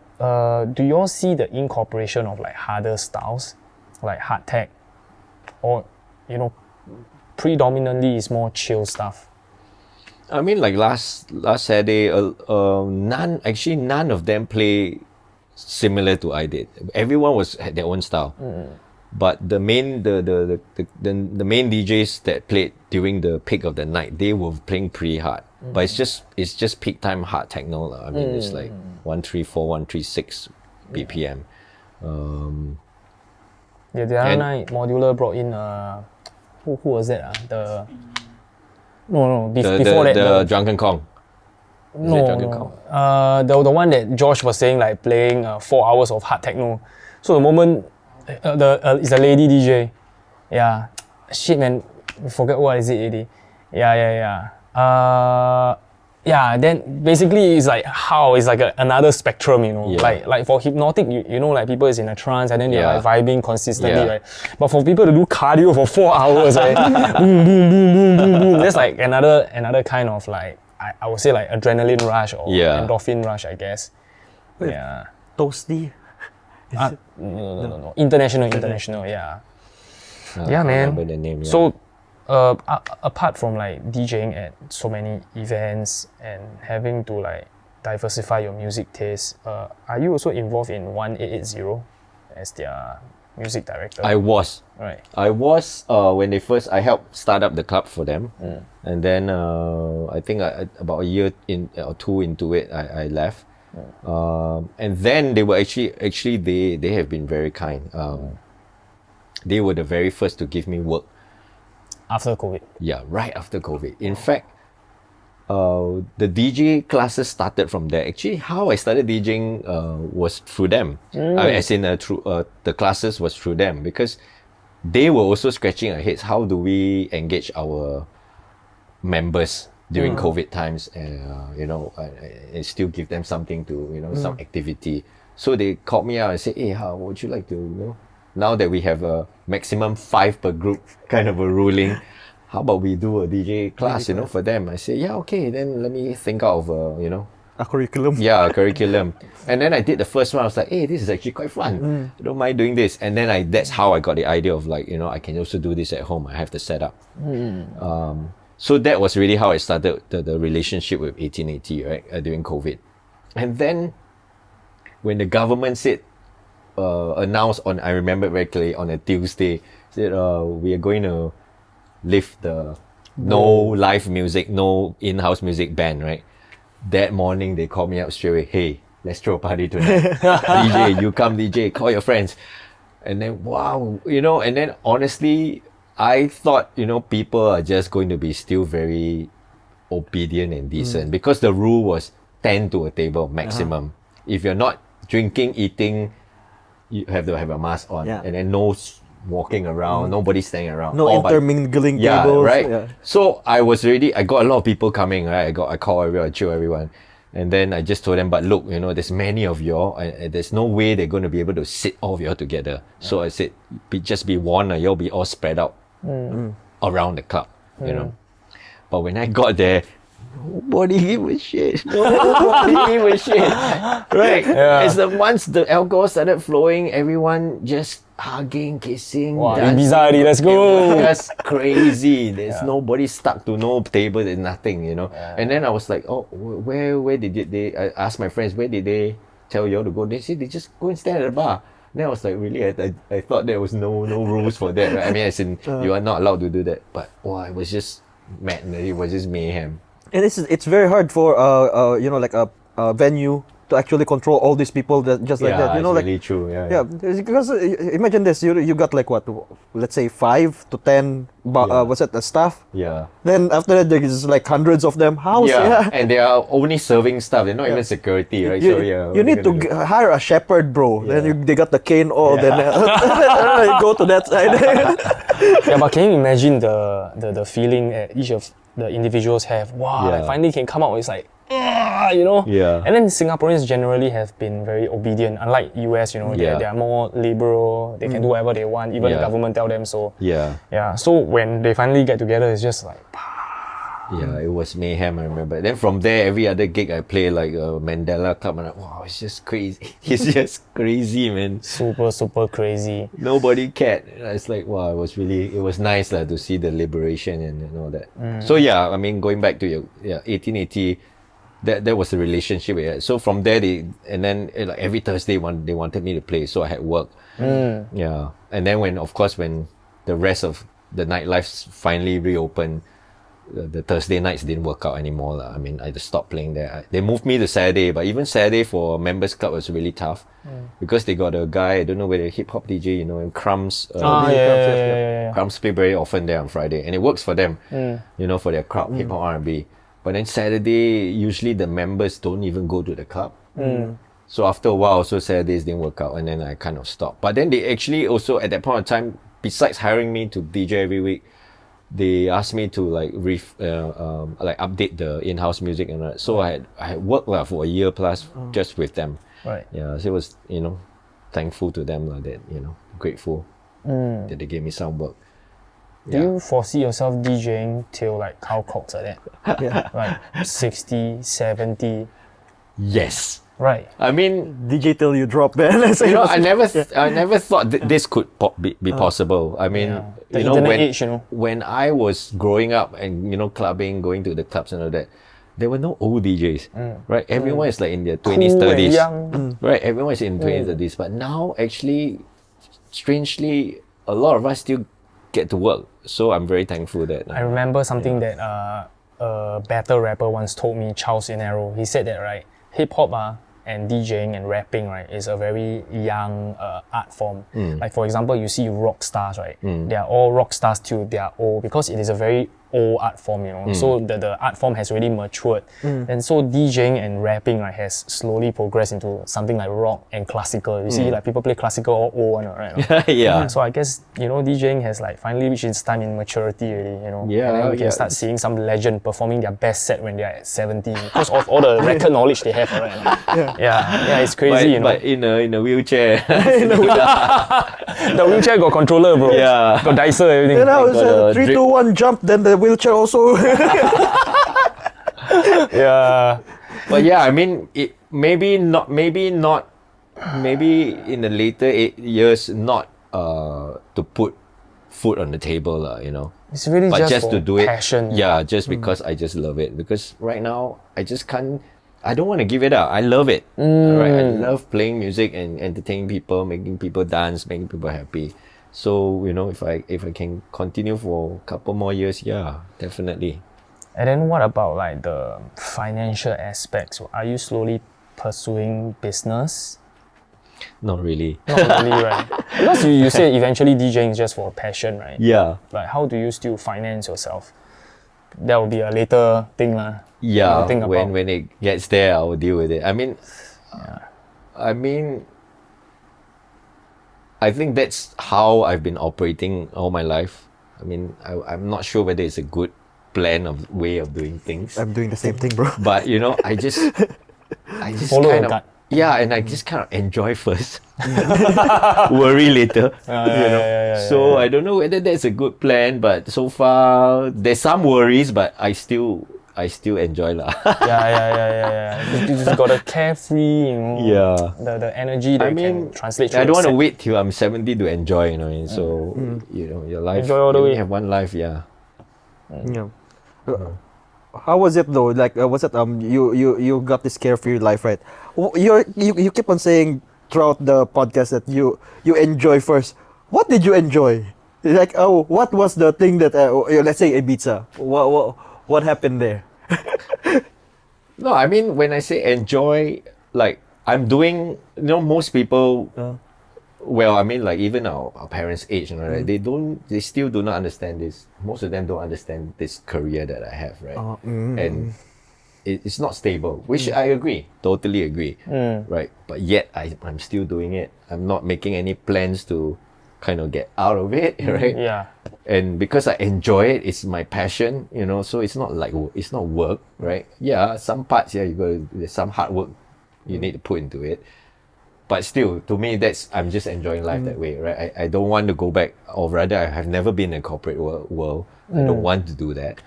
A: do you all see the incorporation of like harder styles, like hard tech, or predominantly is more chill stuff?
B: I mean, like last Saturday, none of them play similar to I did. Everyone had their own style. But the main main DJs that played during the peak of the night, they were playing pretty hard. But it's just peak time hard techno lah. I mean, it's like 134, 136 BPM.
A: The other night, Modular brought in who was that? Before that,
B: the Drunken Kong.
A: The one that Josh was saying, like playing 4 hours of hard techno. So the moment it's a lady DJ. Yeah, shit, man, forget what is it, lady. Yeah. yeah, then basically it's like another spectrum, you know.
B: Yeah.
A: Like for hypnotic, you know, like people is in a trance and then they're
B: Yeah.
A: like vibing consistently,
B: Yeah.
A: right? But for people to do cardio for 4 hours, right? Boom, boom, boom, boom, boom, boom. That's like another kind of like I would say like adrenaline rush or
B: Yeah.
A: endorphin rush, I guess. Yeah.
C: Toasty.
A: No. International, yeah.
B: I
A: Yeah,
B: can't
A: man.
B: remember the name, yeah.
A: So, apart from like DJing at so many events and having to like diversify your music taste, are you also involved in 1880 as their music director?
B: I was when I helped start up the club for them, and then I think about a year or two into it, I left, and then they were actually they have been very kind. They were the very first to give me work.
A: After COVID?
B: Yeah, right after COVID. In fact, the DJ classes started from there. Actually, how I started DJing was through them. As in, the classes was through them, because they were also scratching their heads. How do we engage our members during COVID times, and and still give them something to, some activity. So they called me out and said, "Hey, how would you like to, now that we have a maximum 5 per group kind of a ruling, how about we do a DJ class, for them?" I said, "Yeah, okay, then let me think out of
C: a curriculum."
B: Yeah, a curriculum. And then I did the first one. I was like, "Hey, this is actually quite fun. I don't mind doing this." And then that's how I got the idea of like, I can also do this at home. I have the setup. So that was really how I started the relationship with 1880, right, during COVID. And then when the government said, announced on, I remember very clearly, on a Tuesday, said we are going to lift the no live music, no in-house music ban, right? That morning they called me up straight away. "Hey, let's throw a party tonight. DJ, you come, DJ, call your friends." And then wow, and then honestly, I thought, people are just going to be still very obedient and decent, because the rule was 10 to a table maximum. If you're not drinking, eating, you have to have a mask on, and then no walking around, nobody staying around.
C: No intermingling
B: yeah,
C: tables.
B: right?
C: Yeah.
B: So I got a lot of people coming, right? I called everyone, chill everyone. And then I just told them, but look, there's many of y'all, and there's no way they're going to be able to sit all of y'all together. So I said, just be one, or you'll be all spread out around the club, But when I got there, nobody gave a shit. Nobody gave a shit. Right?
A: Yeah.
B: It's once the alcohol started flowing, everyone just hugging, kissing.
A: Wow,
B: dancing.
A: bizarre, let's
B: It
A: go.
B: was just crazy. There's nobody stuck to no table, there's nothing, And then I was like, oh, where did they? I asked my friends, where did they tell you all to go? They said they just go and stand at the bar. Then I was like, really? I thought there was no rules for that, right? I mean, as in, you are not allowed to do that. But wow, it was just madness. It was just mayhem.
C: And it's very hard for like a venue to actually control all these people that just like that.
B: It's
C: Like
B: really true.
C: yeah, because imagine this: you got like what, let's say 5 to 10 the staff.
B: Yeah.
C: Then after that, there's like hundreds of them. How?
B: Yeah. And they are only serving staff. They're not even security, right?
C: You need to hire a shepherd, bro. Then they got the cane. Then go to that side.
A: Yeah, but can you imagine the feeling that each of the individuals have? Wow, like finally can come out. It's like,
B: Yeah.
A: And then Singaporeans generally have been very obedient. Unlike US, they are more liberal. They can do whatever they want. Even the government tell them so.
B: Yeah.
A: Yeah. So when they finally get together, it's just like,
B: Yeah, it was mayhem, I remember. Then from there, every other gig I play, like Mandela Club, and wow, it's just crazy. It's just crazy, man.
A: super, super crazy.
B: Nobody cared. It's like, wow, it was nice to see the liberation and all that. So yeah, I mean, going back to 1880, that was the relationship we had. So from there, like every Thursday they wanted me to play, so I had work. Yeah, and then when the rest of the nightlife finally reopened, the Thursday nights didn't work out anymore. I mean, I just stopped playing there. They moved me to Saturday, but even Saturday for members club was really tough because they got a guy, I don't know whether hip hop DJ, and Crumbs. Crumbs play very often there on Friday, and it works for them, for their crowd, hip hop R&B. But then Saturday, usually the members don't even go to the club. So after a while, also Saturdays didn't work out, and then I kind of stopped. But then they actually also, at that point of time, besides hiring me to DJ every week, they asked me to like like update the in-house music and that. So I had worked for a year plus just with them.
A: Right.
B: Yeah, so it was, thankful to them that, grateful that they gave me some work.
A: Do you foresee yourself DJing till like how clocks like that?
C: Yeah.
A: Like 60, 70?
B: Yes.
A: Right.
B: I mean,
C: DJ till you drop, man.
B: I never thought this could be possible. I mean,
A: The internet age,
B: when I was growing up and clubbing, going to the clubs and all that, there were no old DJs, right? Everyone is like in their 20s,
A: Cool and
B: 30s,
A: young.
B: right? Everyone is in 20s, 30s. But now, actually, strangely, a lot of us still get to work. So I'm very thankful that.
A: I remember something that a battle rapper once told me, Charles Inero. He said that, right, hip hop and DJing and rapping, right, is a very young art form. Like, for example, you see rock stars, right? They are all rock stars till they are old because it is a very old art form, So the art form has really matured. And so DJing and rapping, right, has slowly progressed into something like rock and classical. You see, like, people play classical all old, right?
B: Yeah.
A: So I guess, DJing has like finally reached its time in maturity already,
B: Yeah,
A: And then we can start seeing some legend performing their best set when they are at 70 because of all the record knowledge they have, right? Yeah, it's crazy,
B: But in a wheelchair.
A: The wheelchair got controller, bro.
B: Yeah.
A: Got dicer, everything.
C: And now it's
B: got
C: a
B: a
C: 3, 2, 1 jump, then the wheelchair also.
A: Yeah.
B: But yeah, I mean, maybe in the later years, not to put food on the table,
A: It's really
B: But just
A: for
B: to do it,
A: passion.
B: yeah, just because I just love it. Because right now, I just can't. I don't want to give it up. I love it. Right? I love playing music and entertaining people, making people dance, making people happy. So if I can continue for a couple more years, yeah, definitely.
A: And then what about like the financial aspects? Are you slowly pursuing business?
B: Not really.
A: Not really, right? Because you said eventually DJing is just for passion, right?
B: Yeah.
A: Like, how do you still finance yourself? That will be a later thing, lah.
B: Yeah.
A: Think about.
B: When it gets there, I will deal with it. I mean, I think that's how I've been operating all my life. I mean, I'm not sure whether it's a good plan of way of doing things.
C: I'm doing the same thing, bro.
B: But I just
A: Follow
B: kind
A: your
B: of,
A: gut.
B: yeah, and I just kind of enjoy first, worry later. So I don't know whether that's a good plan, but so far there's some worries, but I still enjoy lah.
A: Yeah. You just got a carefree,
B: Yeah.
A: the energy that can translate through
B: I don't want to
A: set.
B: wait till I'm 70 to enjoy, So your life,
A: Enjoy all the
B: you
A: way.
B: only have one life, yeah.
C: Yeah. How was it though? Like, was it you got this carefree life, right? You keep on saying throughout the podcast that you enjoy first. What did you enjoy? Like, what was the thing that let's say Ibiza? What happened there?
B: No, I mean when I say enjoy, like I'm doing. Most people. Well, I mean, like even our parents' age, right? They still do not understand this. Most of them don't understand this career that I have, right? And it's not stable, which I agree, totally agree, right? But yet I'm still doing it. I'm not making any plans to kind of get out of it, right?
A: Yeah.
B: And because I enjoy it, it's my passion, so it's not like, it's not work, right? Yeah, some parts, there's some hard work you need to put into it. But still, to me, I'm just enjoying life that way, right? I don't want to go back, or rather, I have never been in a corporate world. I don't want to do that.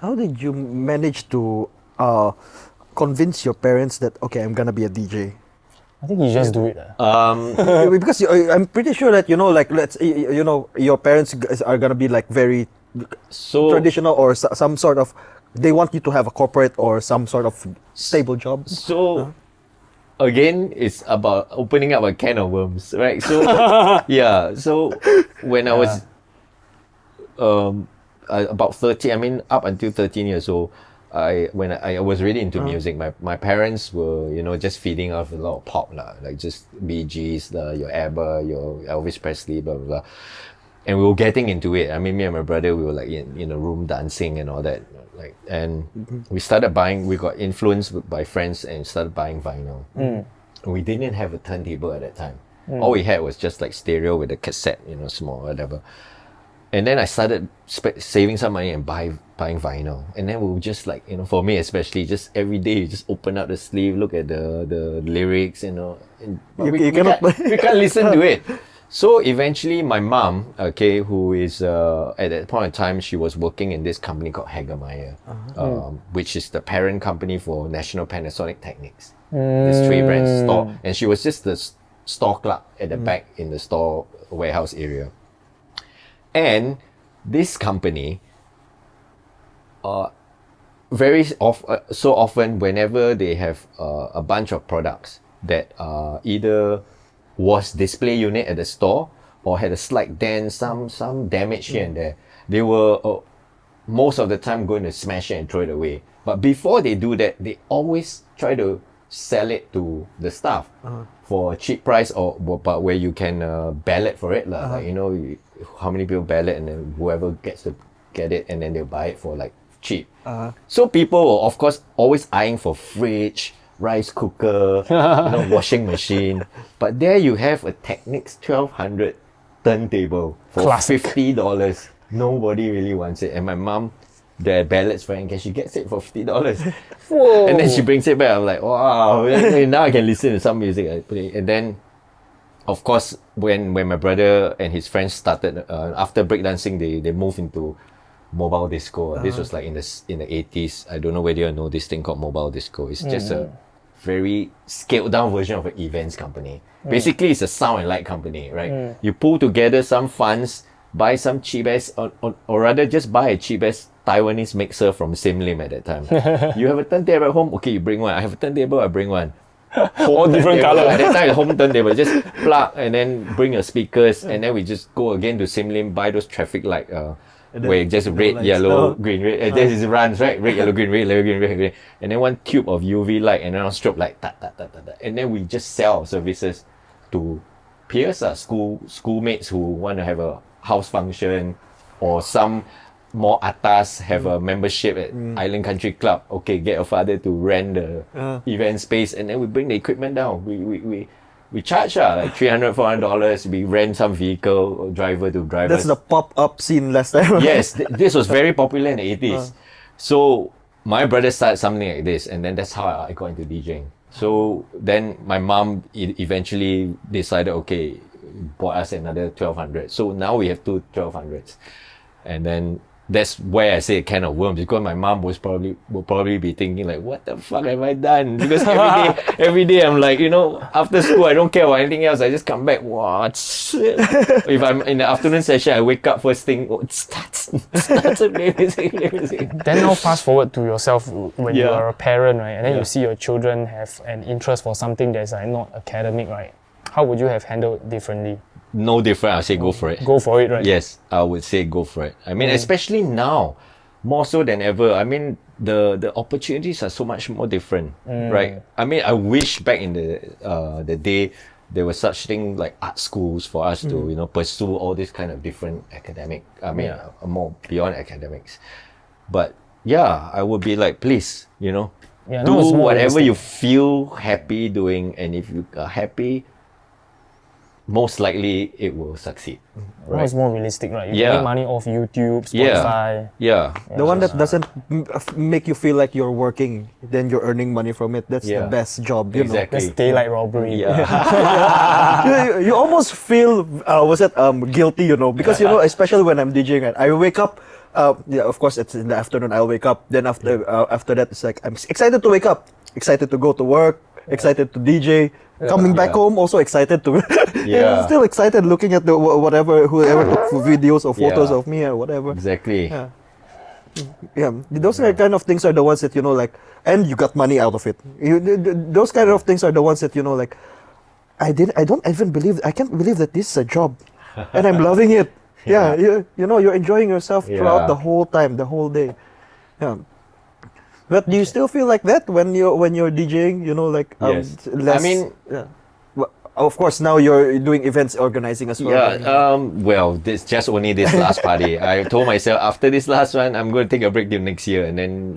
C: How did you manage to convince your parents that, okay, I'm gonna be a DJ?
A: I think you just do it.
C: Because I'm pretty sure that like your parents are gonna be like very traditional or some sort of, they want you to have a corporate or some sort of stable job.
B: So again, it's about opening up a can of worms, right? So yeah. So when I was about 13, I mean up until 13 years old, when I was really into music, my parents were just feeding off a lot of pop like just Bee Gees, your ABBA, your Elvis Presley, blah blah blah, and we were getting into it. I mean, me and my brother, we were like in a room dancing and all that, like, and we started buying. We got influenced by friends and started buying vinyl. We didn't have a turntable at that time. All we had was just like stereo with a cassette, small, whatever. And then I started saving some money and buying vinyl. And then we would just like, for me especially, just every day you just open up the sleeve, look at the lyrics, And we can't listen to it. So eventually my mom, who is, at that point in time, she was working in this company called Hagermeyer, which is the parent company for National Panasonic Technics. There's 3 brands store. And she was just the store clerk at the back in the store warehouse area. And this company, so often whenever they have a bunch of products that either was display unit at the store or had a slight dent, some damage here and there, they were most of the time going to smash it and throw it away. But before they do that, they always try to sell it to the staff for a cheap price, but where you can ballot for it, like how many people ballot, and then whoever gets to get it, and then they'll buy it for like cheap. So people were of course always eyeing for fridge, rice cooker, washing machine. But there you have a Technics 1200 turntable for $50. Nobody really wants it, and my mom, the ballots for and she gets it for $50.
A: Whoa.
B: And then she brings it back. I'm like, wow, now I can listen to some music I play. And then, of course, when my brother and his friends started, after breakdancing, they moved into mobile disco. This was like in the 80s. I don't know whether you know this thing called mobile disco. It's just a very scaled down version of an events company. Basically, it's a sound and light company, right? You pull together some funds, buy some cheap ass, or rather just buy a cheap ass Taiwanese mixer from Sim Lim at that time. You have a turntable at home, okay, you bring one. I have a turntable, I bring one.
A: All different color.
B: At that time, home turntable, just plug and then bring your speakers, and then we just go again to Sim Lim, buy those traffic light, where just red, yellow, green, red. And this is runs, right? Red, yellow, green, red, yellow, green, red, green. And then one tube of UV light, and then on strobe light, and then we just sell services to peers, schoolmates who want to have a house function, or some more atas have a membership at Island Country Club. Okay, get your father to rent the event space, and then we bring the equipment down. We charge like $300-$400. We rent some vehicle or driver to drive
C: That's
B: us.
C: the pop-up scene last time.
B: Yes, this was very popular in the 80s. So my brother started something like this, and then that's how I got into DJing. So then my mom eventually decided, okay, bought us another 1200. So now we have 2 1200s. And then that's where I say can of worms, because my mom will probably be thinking like, what the fuck have I done? Because every day I'm like, after school I don't care about anything else. I just come back, what? If I'm in the afternoon session, I wake up first thing, it starts to play music.
A: Then now fast forward to yourself when you are a parent, right? And then you see your children have an interest for something that's like not academic, right? How would you have handled it differently?
B: No different. I say go for it.
A: Go for it, right?
B: Yes, I would say go for it. I mean, especially now, more so than ever. I mean, the opportunities are so much more different, right? I mean, I wish back in the day there was such thing like art schools for us to pursue all this kind of different academic. I mean, more beyond academics. But yeah, I would be like, please, do whatever you feel happy doing, and if you are happy, most likely it will succeed.
A: Right? It's more realistic, right? You make money off YouTube, Spotify.
B: The
C: one that doesn't make you feel like you're working, then you're earning money from it. That's the best job,
B: exactly.
A: That's daylight robbery.
C: You almost feel guilty, because especially when I'm DJing, right? I wake up. Of course, it's in the afternoon. I'll wake up. Then after that, it's like I'm excited to wake up, excited to go to work, excited to DJ. Coming back home, also excited to. Still excited looking at whoever took videos or photos of me or whatever.
B: Exactly.
C: Those kind of things are the ones that and you got money out of it. Those kind of things are the ones that I can't believe that this is a job, and I'm loving it. You're enjoying yourself throughout the whole time, the whole day. But do you still feel like that when you're DJing?
B: Yes.
C: Less,
B: I mean,
C: well, of course now you're doing events organizing as well.
B: Well, this just only this last party. I told myself after this last one, I'm going to take a break till next year, and then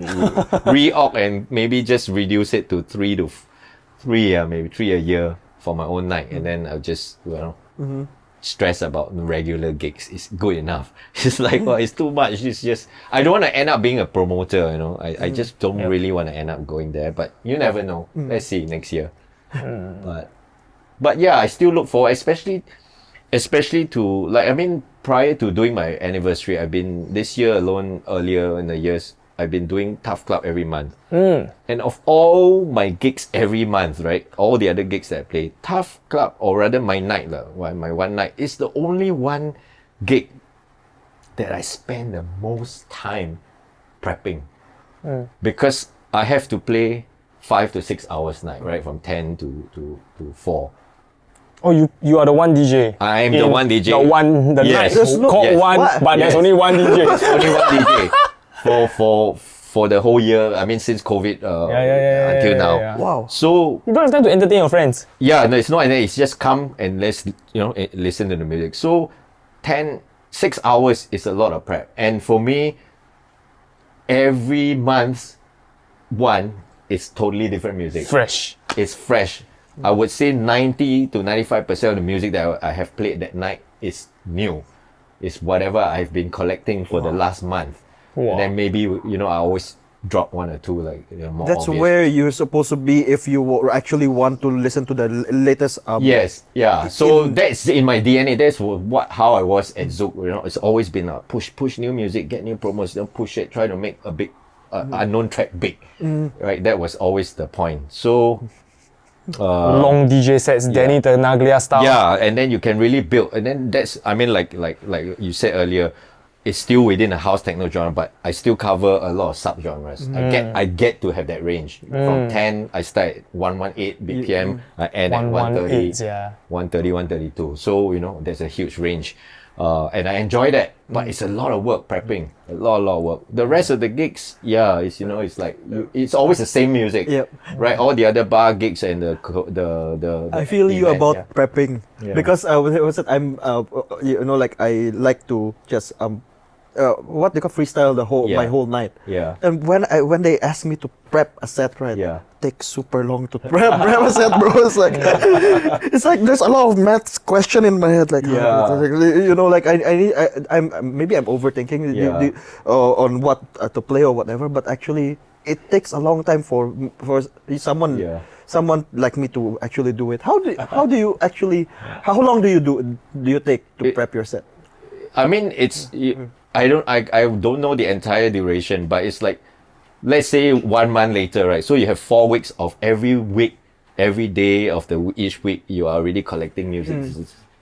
B: reorg and maybe just reduce it to maybe three a year for my own night, and then I'll just stress about regular gigs. It's good enough. It's like, well, it's too much. It's just, I don't want to end up being a promoter, you know. I just don't really want to end up going there, but you never know. Let's see next year. But yeah, I still look forward, especially to, like, I mean, prior to doing my anniversary, I've been, this year alone, earlier in the years, I've been doing Tough Club every month. And of all my gigs every month, right, all the other gigs that I play, Tough Club, or rather my night, my one night, is the only one gig that I spend the most time prepping. Because I have to play 5 to 6 hours night, right, from 10 to 4.
A: Oh, you are the one DJ.
B: I am the one DJ.
A: The
B: Yes.
A: night
B: There's
A: called one,
B: What?
A: but there's only one DJ.
B: There's only one DJ for the whole year. I mean, since COVID until now.
A: Yeah.
C: Wow.
B: So
A: You don't have time to entertain your friends.
B: yeah, no, it's not. It's just come and let's listen to the music. So 6 hours is a lot of prep, and for me, every month one is totally different music.
A: Fresh.
B: It's fresh. I would say 90 to 95% of the music that I have played that night is new. It's whatever I've been collecting for the last month.
A: Wow.
B: And then maybe, I always drop one or two, like, more
C: That's
B: obvious.
C: where you're supposed to be if you actually want to listen to the latest album.
B: Yes, yeah. So that's in my DNA. That's how I was at Zouk. It's always been a push new music, get new promos, push it, try to make a big unknown track big. Right, that was always the point. So
A: Long DJ sets, Danny Tenaglia style.
B: yeah, and then you can really build, and then that's, I mean, like you said earlier, it's still within a house techno genre, but I still cover a lot of sub-genres. I get to have that range. From 10, I start at 118 BPM, I end at 130, 130, 132. So, there's a huge range. And I enjoy that, but it's a lot of work prepping, a lot of work. The rest of the gigs, it's it's like it's always the same music, right? All the other bar gigs and the
C: I feel you
B: event,
C: about prepping because I'm like I like to just what they call freestyle my whole night.
B: Yeah.
C: And when they ask me to prep a set, right?
B: Yeah.
C: Takes super long to prep a set, bro. It's like there's a lot of maths question in my head, like I'm maybe I'm overthinking on what to play or whatever, but actually it takes a long time for someone like me to actually do it. How long do you take to prep your set?
B: I mean, it's I don't know the entire duration, but it's like, let's say 1 month later, right? So you have 4 weeks of every week, every day of each week, you are already collecting music.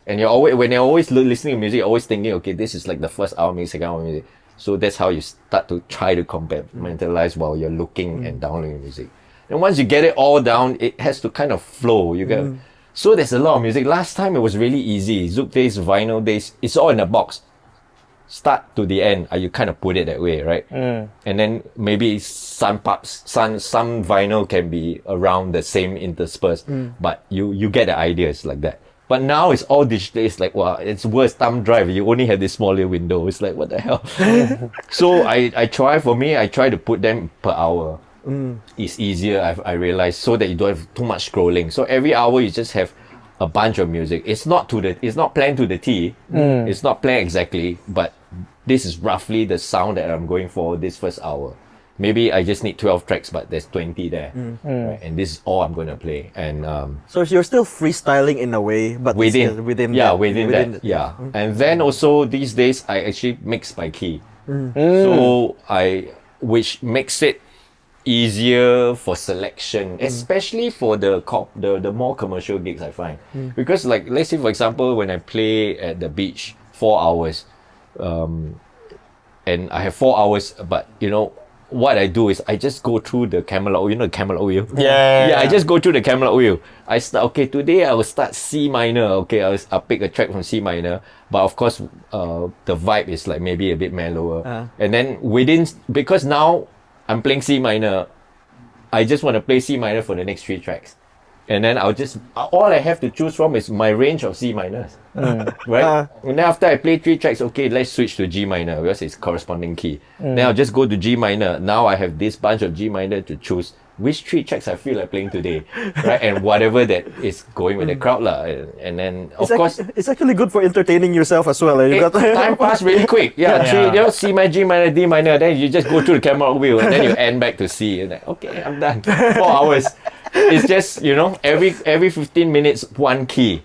B: And when you're always listening to music, you're always thinking, okay, this is like the first hour music, second hour music. So that's how you start to try to compartmentalize while you're looking and downloading music. And once you get it all down, it has to kind of flow. So there's a lot of music. Last time it was really easy. Zouk days, vinyl days, it's all in a box. Start to the end, you kind of put it that way, right? And then maybe some vinyl can be around the same interspersed, but you get the idea. It's like that. But now it's all digital. It's like, wow, it's worse. Thumb drive. You only have this small little window. It's like, what the hell? So I try to put them per hour. It's easier, I realize, so that you don't have too much scrolling. So every hour you just have a bunch of music. It's not planned to the T. It's not planned exactly, but this is roughly the sound that I'm going for this first hour. Maybe I just need 12 tracks, but there's 20 there. Right? And this is all I'm going to play. And
C: so you're still freestaling in a way, but within
B: that. And then also these days I actually mix by key. So which makes it easier for selection, especially for the more commercial gigs, I find. Because, like, let's say for example, when I play at the beach 4 hours, and I have 4 hours, but what I do is I just go through the Camelot wheel. You know the Camelot wheel?
A: Yeah.
B: I just go through the Camelot wheel. I start, okay, today I will start C minor. Okay, I'll pick a track from C minor. But of course, the vibe is like maybe a bit mellower. And then because now I'm playing C minor, I just want to play C minor for the next 3 tracks. And then all I have to choose from is my range of C minors. Right? And then after I play 3 tracks, okay, let's switch to G minor because it's corresponding key. Then I'll just go to G minor. Now I have this bunch of G minor to choose which 3 tracks I feel like playing today, right? And whatever that is going with the crowd lah. And then of course
C: it's actually good for entertaining yourself as well.
B: time passed really quick. Yeah,
A: Yeah.
B: C minor, G minor, D minor. Then you just go through the camera wheel, and then you end back to C. And like, okay, I'm done. 4 hours. It's just every 15 minutes 1 key.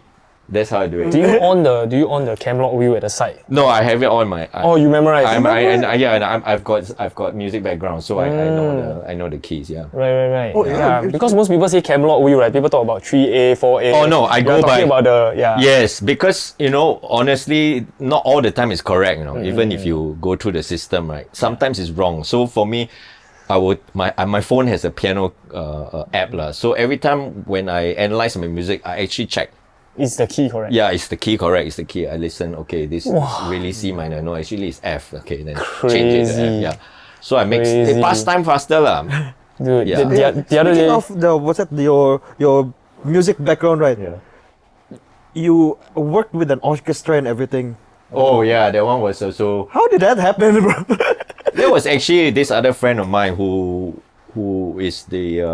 B: That's how I do it.
A: Do you own the camlock wheel at the side?
B: No, I have it on my.
A: You memorize.
B: I've got music background, so I know the keys. Yeah.
A: Right.
C: Oh, yeah.
A: Because most people say camlock wheel, right? People talk about 3A, 4A.
B: Oh no, I
A: You're
B: go by.
A: talking about the
B: Yes, because honestly, not all the time is correct. Even if you go through the system, right? Sometimes it's wrong. So for me, my phone has a piano app lah. So every time when I analyze my music, I actually check.
A: Is the key correct?
B: Yeah, it's the key correct. It's the key. I listen. Okay, this is really C minor. No, actually it's F. Okay, then change it to F. Yeah. So I make it pass time faster lah.
A: Dude,
B: Yeah.
A: the other day.
C: Speaking of your music background, right?
B: Yeah.
C: You worked with an orchestra and everything.
B: Oh yeah, that one was also.
C: How did that happen, bro?
B: There was actually this other friend of mine who is the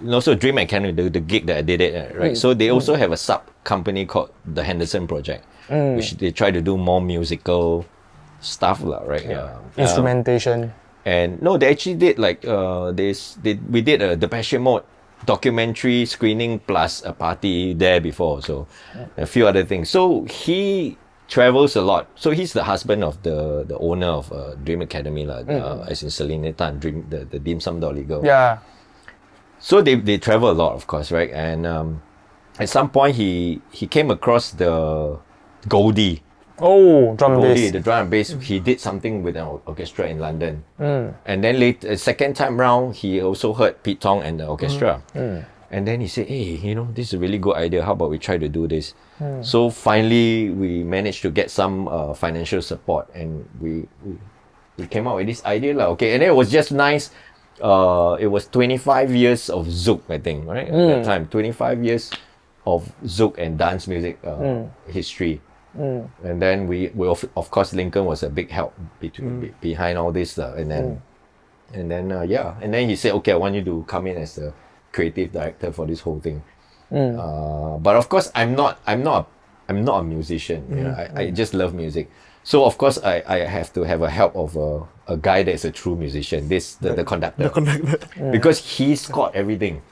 B: also Dream Academy, the gig that I did it, right? So they also have a sub company called the Henderson Project, which they try to do more musical stuff, right? Yeah.
A: Instrumentation.
B: And no, they actually did like we did a Depeche Mode documentary screening plus a party there before, so a few other things. So he travels a lot. So he's the husband of the owner of Dream Academy, as in Selena Tan, the Dim Sum Dolly girl.
A: Yeah.
B: So they travel a lot, of course, right? And at some point he came across the Goldie.
A: Oh, drum and
B: Goldie,
A: bass.
B: the drum and bass. He did something with an orchestra in London. And then later, second time round, he also heard Pete Tong and the orchestra. And then he said, hey, this is a really good idea. How about we try to do this? So finally, we managed to get some financial support, and we came up with this idea. Okay, and then it was just nice. It was 25 years of Zouk, I think, right? At that time, 25 years of Zouk and dance music history. And then we of course, Lincoln was a big help behind all this. And then he said, okay, I want you to come in as the creative director for this whole thing. But of course, I'm not a musician. I just love music. So of course, I have to have a help of a guy that's a true musician. The conductor. Because he scored everything.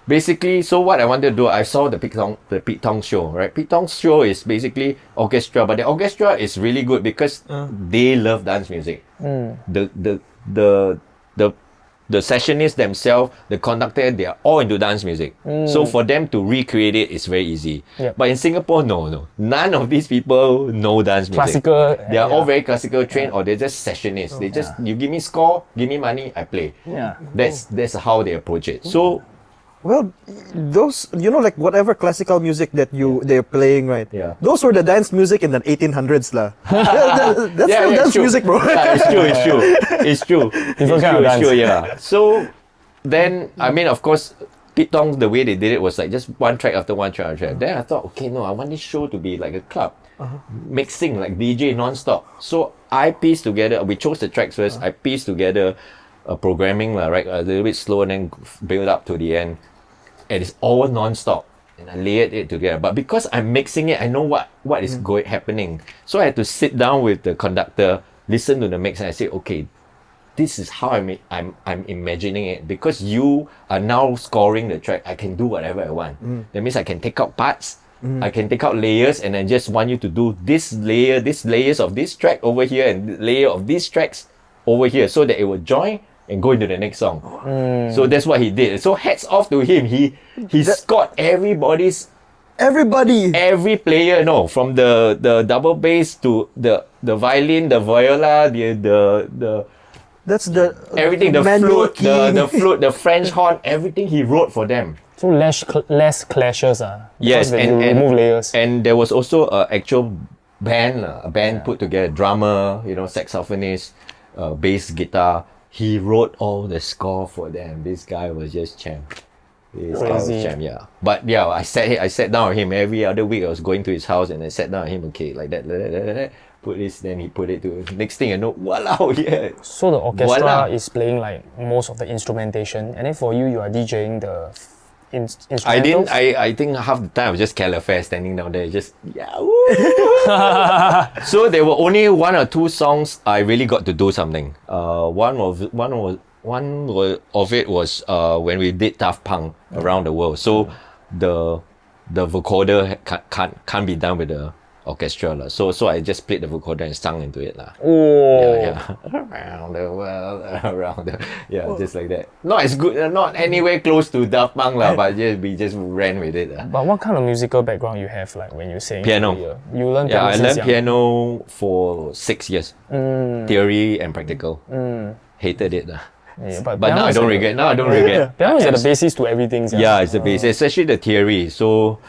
B: Basically, so what I wanted to do, I saw the Pete Tong show, right? Pete Tong's show is basically orchestra, but the orchestra is really good because they love dance music. The sessionists themselves, the conductor, they are all into dance music. So for them to recreate it is very easy.
A: Yep.
B: But in Singapore, no. None of these people know dance music.
A: Classical.
B: They are all very classical trained, or they're just sessionists. They just, you give me score, give me money, I play.
A: Yeah.
B: That's how they approach it. So
C: Well, those, like whatever classical music that they're playing, right?
B: Yeah.
C: Those were the dance music in the 1800s, lah. That's still
B: it's
C: dance
B: true.
C: music, bro.
B: Yeah, it's true.
A: Different kind of dance.
B: Yeah. So then, I mean, of course, Pete Tong, the way they did it was like just one track after one track after track. Then I thought, okay, no, I want this show to be like a club. Mixing, like DJ non-stop. So I pieced together, we chose the tracks first, I pieced together programming, right? A little bit slow and then build up to the end. And it's all non-stop. And I layered it together. But because I'm mixing it, I know what is happening. So I had to sit down with the conductor, listen to the mix, and I say, okay, this is how I'm imagining it. Because you are now scoring the track, I can do whatever I want. That means I can take out parts, I can take out layers, and I just want you to do this layers of this track over here, and layer of these tracks over here, so that it will join and go into the next song. So that's what he did. So hats off to him. He scored every player, from the double bass to the violin, the viola, the
C: That's the
B: everything, the
C: manual
B: flute, the flute, the French horn, everything he wrote for them.
A: So less clashes,
B: Yes,
A: and
B: and
A: remove layers.
B: And there was also an actual band, put together, drummer, saxophonist, bass guitar. He wrote all the score for them. This guy was just champ. This guy was champ, yeah. But I sat down with him every other week. I was going to his house and I sat down with him. Okay, like that. put this, then he put it to. Next thing you know, walao, yeah.
A: So the orchestra
B: Voila.
A: is playing like most of the instrumentation, and then for you, you are DJing the instrumentals.
B: I think half the time I was just Calafare standing down there, just yeah. Woo. So there were only one or two songs I really got to do something. One of it was when we did Daft Punk around the world. So the vocoder can't be done with the orchestra lah. So I just played the vocoder and sung into it lah.
A: Oh,
B: Yeah. Around the world, just like that. Not as good, not anywhere close to Daft Punk lah, but we just ran with it lah.
A: But what kind of musical background you have, like when you sing?
B: Piano.
A: You learn piano
B: Yeah, I
A: since
B: learned
A: young?
B: piano for 6 years. Theory and practical. Hated it lah.
A: Yeah,
B: But
A: piano
B: now I
A: is
B: don't
A: like-
B: regret. Now I don't regret.
A: Piano is like the basis to everything.
B: Yeah, it's the base, especially the theory. So,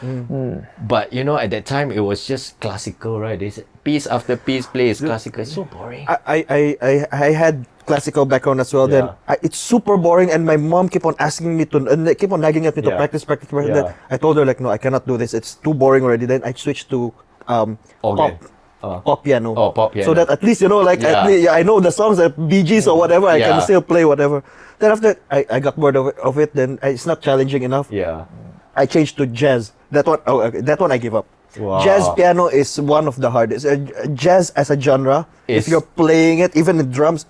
B: but you know, at that time it was just classical, right? They said piece after piece plays classical. It's so boring.
C: I had classical background as well. Then it's super boring, and my mom keep on asking me to, and they keep on nagging at me to
B: Yeah.
C: practice.
B: Yeah.
C: Then I told her like, no, I cannot do this. It's too boring already. Then I switched to
B: Okay.
C: pop piano.
B: Oh, pop piano.
C: So that at least, you know, like
B: Yeah.
C: at least, I know the songs, like Bee Gees or whatever. I can
B: Yeah.
C: still play whatever. Then after I got bored of it. Then it's not challenging enough.
B: Yeah.
C: I changed to jazz. That one, that one I give up.
B: Wow.
C: Jazz piano is one of the hardest. Jazz as a genre, if
B: Is-
C: you're playing it, even in drums,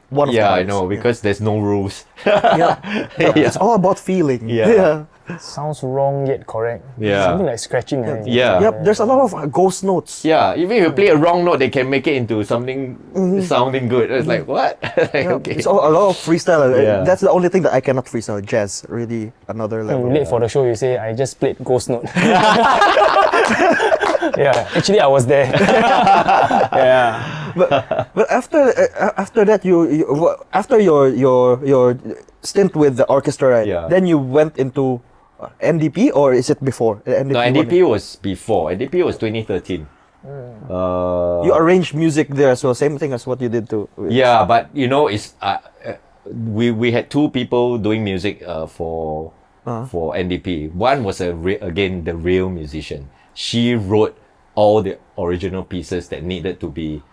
C: one of the
B: Yeah, I
C: hardest.
B: know, because there's no rules.
C: Yeah.
B: Yeah.
C: It's all about feeling.
B: Yeah.
A: Sounds wrong yet correct.
B: Yeah.
A: Something like scratching. Right?
B: Yeah.
C: Yep. There's a lot of ghost notes.
B: Yeah, even if you play a wrong note, they can make it into something sounding good. It's like, what? Like,
C: Yeah,
B: okay.
C: It's a lot of freestyle.
B: Yeah.
C: That's the only thing that I cannot freestyle. Jazz, really another
A: When
C: level.
A: you late for the show, you say, I just played Ghost Note. Yeah, actually I was there. Yeah.
C: But after that, after your stint with the orchestra, right?
B: Yeah.
C: Then you went into NDP, or is it before?
B: No, NDP was before. NDP was 2013.
C: You arranged music there as well. Same thing as what you did to.
B: Yeah, but you know, it's we had two people doing music for NDP. One was again the real musician. She wrote all the original pieces that needed to be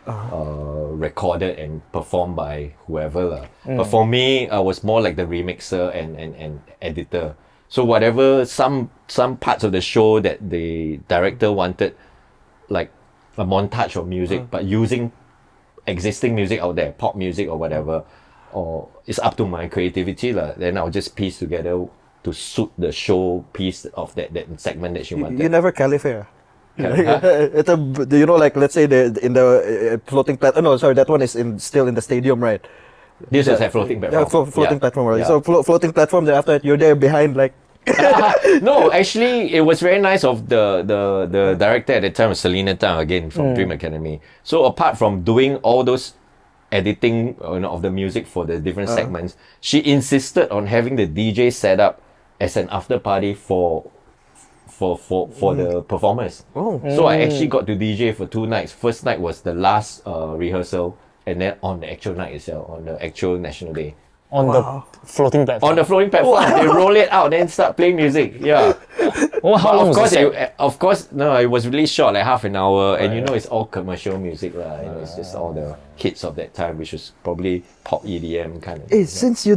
B: recorded and performed by whoever lah. But for me, I was more like the remixer and editor. So whatever some parts of the show that the director wanted, like a montage of music, but using existing music out there, pop music or whatever, or it's up to my creativity lah. Then I'll just piece together to suit the show piece of that segment that she wanted.
C: You never Califare.
B: Huh?
C: You know, like let's say in the floating platform. No, sorry, that one is still in the stadium, right?
B: This is a floating platform.
C: Yeah, floating platform, right?
B: Yeah.
C: So floating platform. Then after that, you're there behind, like.
B: No, actually, it was very nice of the director at the time, Selena Tang, again from Dream Academy. So apart from doing all those editing of the music for the different segments, she insisted on having the DJ set up as an after party for the performers.
C: Oh.
B: So I actually got to DJ for 2 nights. First night was the last rehearsal, and then on the actual night itself, on the actual National Day.
A: On the floating platform.
B: On the floating platform, they roll it out, then start playing music. Yeah.
A: Oh, how long
B: Of
A: was
B: course,
A: the set?
B: of course, no, it was really short, like half an hour, and you know it's all commercial music, lah. You know, it's just all the hits of that time, which was probably pop EDM kind of.
C: Hey, since you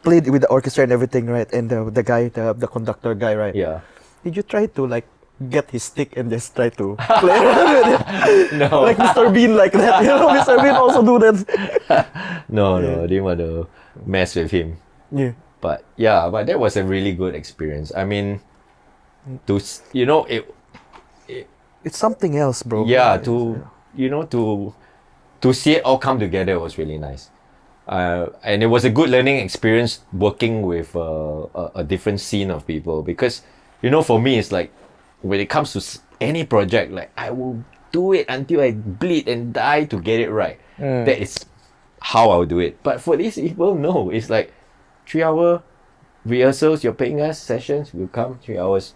C: played with the orchestra and everything, right? And the guy, the conductor guy, right?
B: Yeah.
C: Did you try to like get his stick and just try to play with it?
B: No.
C: Like Mr. Bean, like that. You know, Mr. Bean also do that.
B: No, I didn't want to mess with him.
C: Yeah.
B: But yeah, but that was a really good experience. I mean,
C: It's something else, bro.
B: yeah, to see it all come together was really nice. And it was a good learning experience working with a different scene of people, because, you know, for me, it's like, when it comes to any project, like, I will do it until I bleed and die to get it right. That is how I'll do it. But for these people, no. It's like 3-hour rehearsals, you're paying us, sessions, we'll come 3 hours,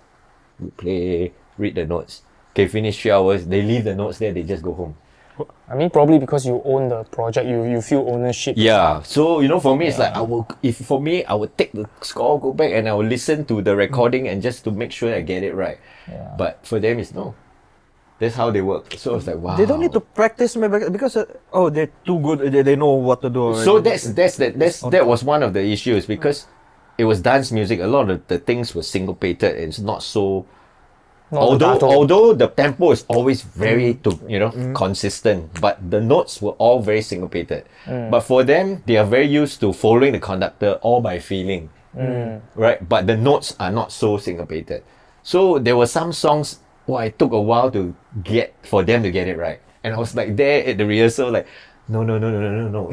B: we play, read the notes. Okay, finish 3 hours, they leave the notes there, they just go home.
A: I mean, probably because you own the project, you feel ownership.
B: Yeah, so you know, for me, it's like I will take the score, go back, and I will listen to the recording and just to make sure I get it right.
A: Yeah.
B: But for them, it's no. That's how they work. So it's like, wow.
C: They don't need to practice maybe because they're too good. They know what to do already.
B: So that was one of the issues because it was dance music. A lot of the things were syncopated. And it's not so. Although the tempo is always very consistent, but the notes were all very syncopated. But for them, they are very used to following the conductor all by feeling, right? But the notes are not so syncopated. So there were some songs. Well, it took a while for them to get it right. And I was like there at the rehearsal, like, no.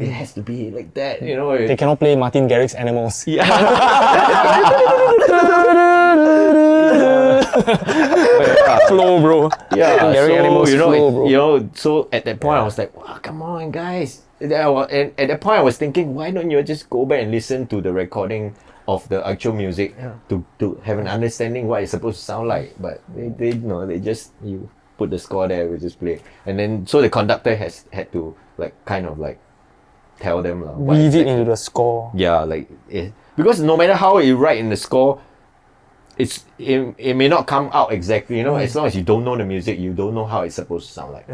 B: It has to be like that,
A: They cannot play Martin Garrix's Animals.
B: Yeah.
A: Flow, bro.
B: Yeah.
A: Garrick Animals flow, bro.
B: So at that point, I was like, wow, come on, guys. And at that point, I was thinking, why don't you just go back and listen to the recording of the actual music to have an understanding what it's supposed to sound like? But they just, you put the score there, we just play. And then, so the conductor had to tell them.
A: Weave it into the score.
B: Yeah, because no matter how you write in the score, it may not come out exactly, as long as you don't know the music, you don't know how it's supposed to sound like.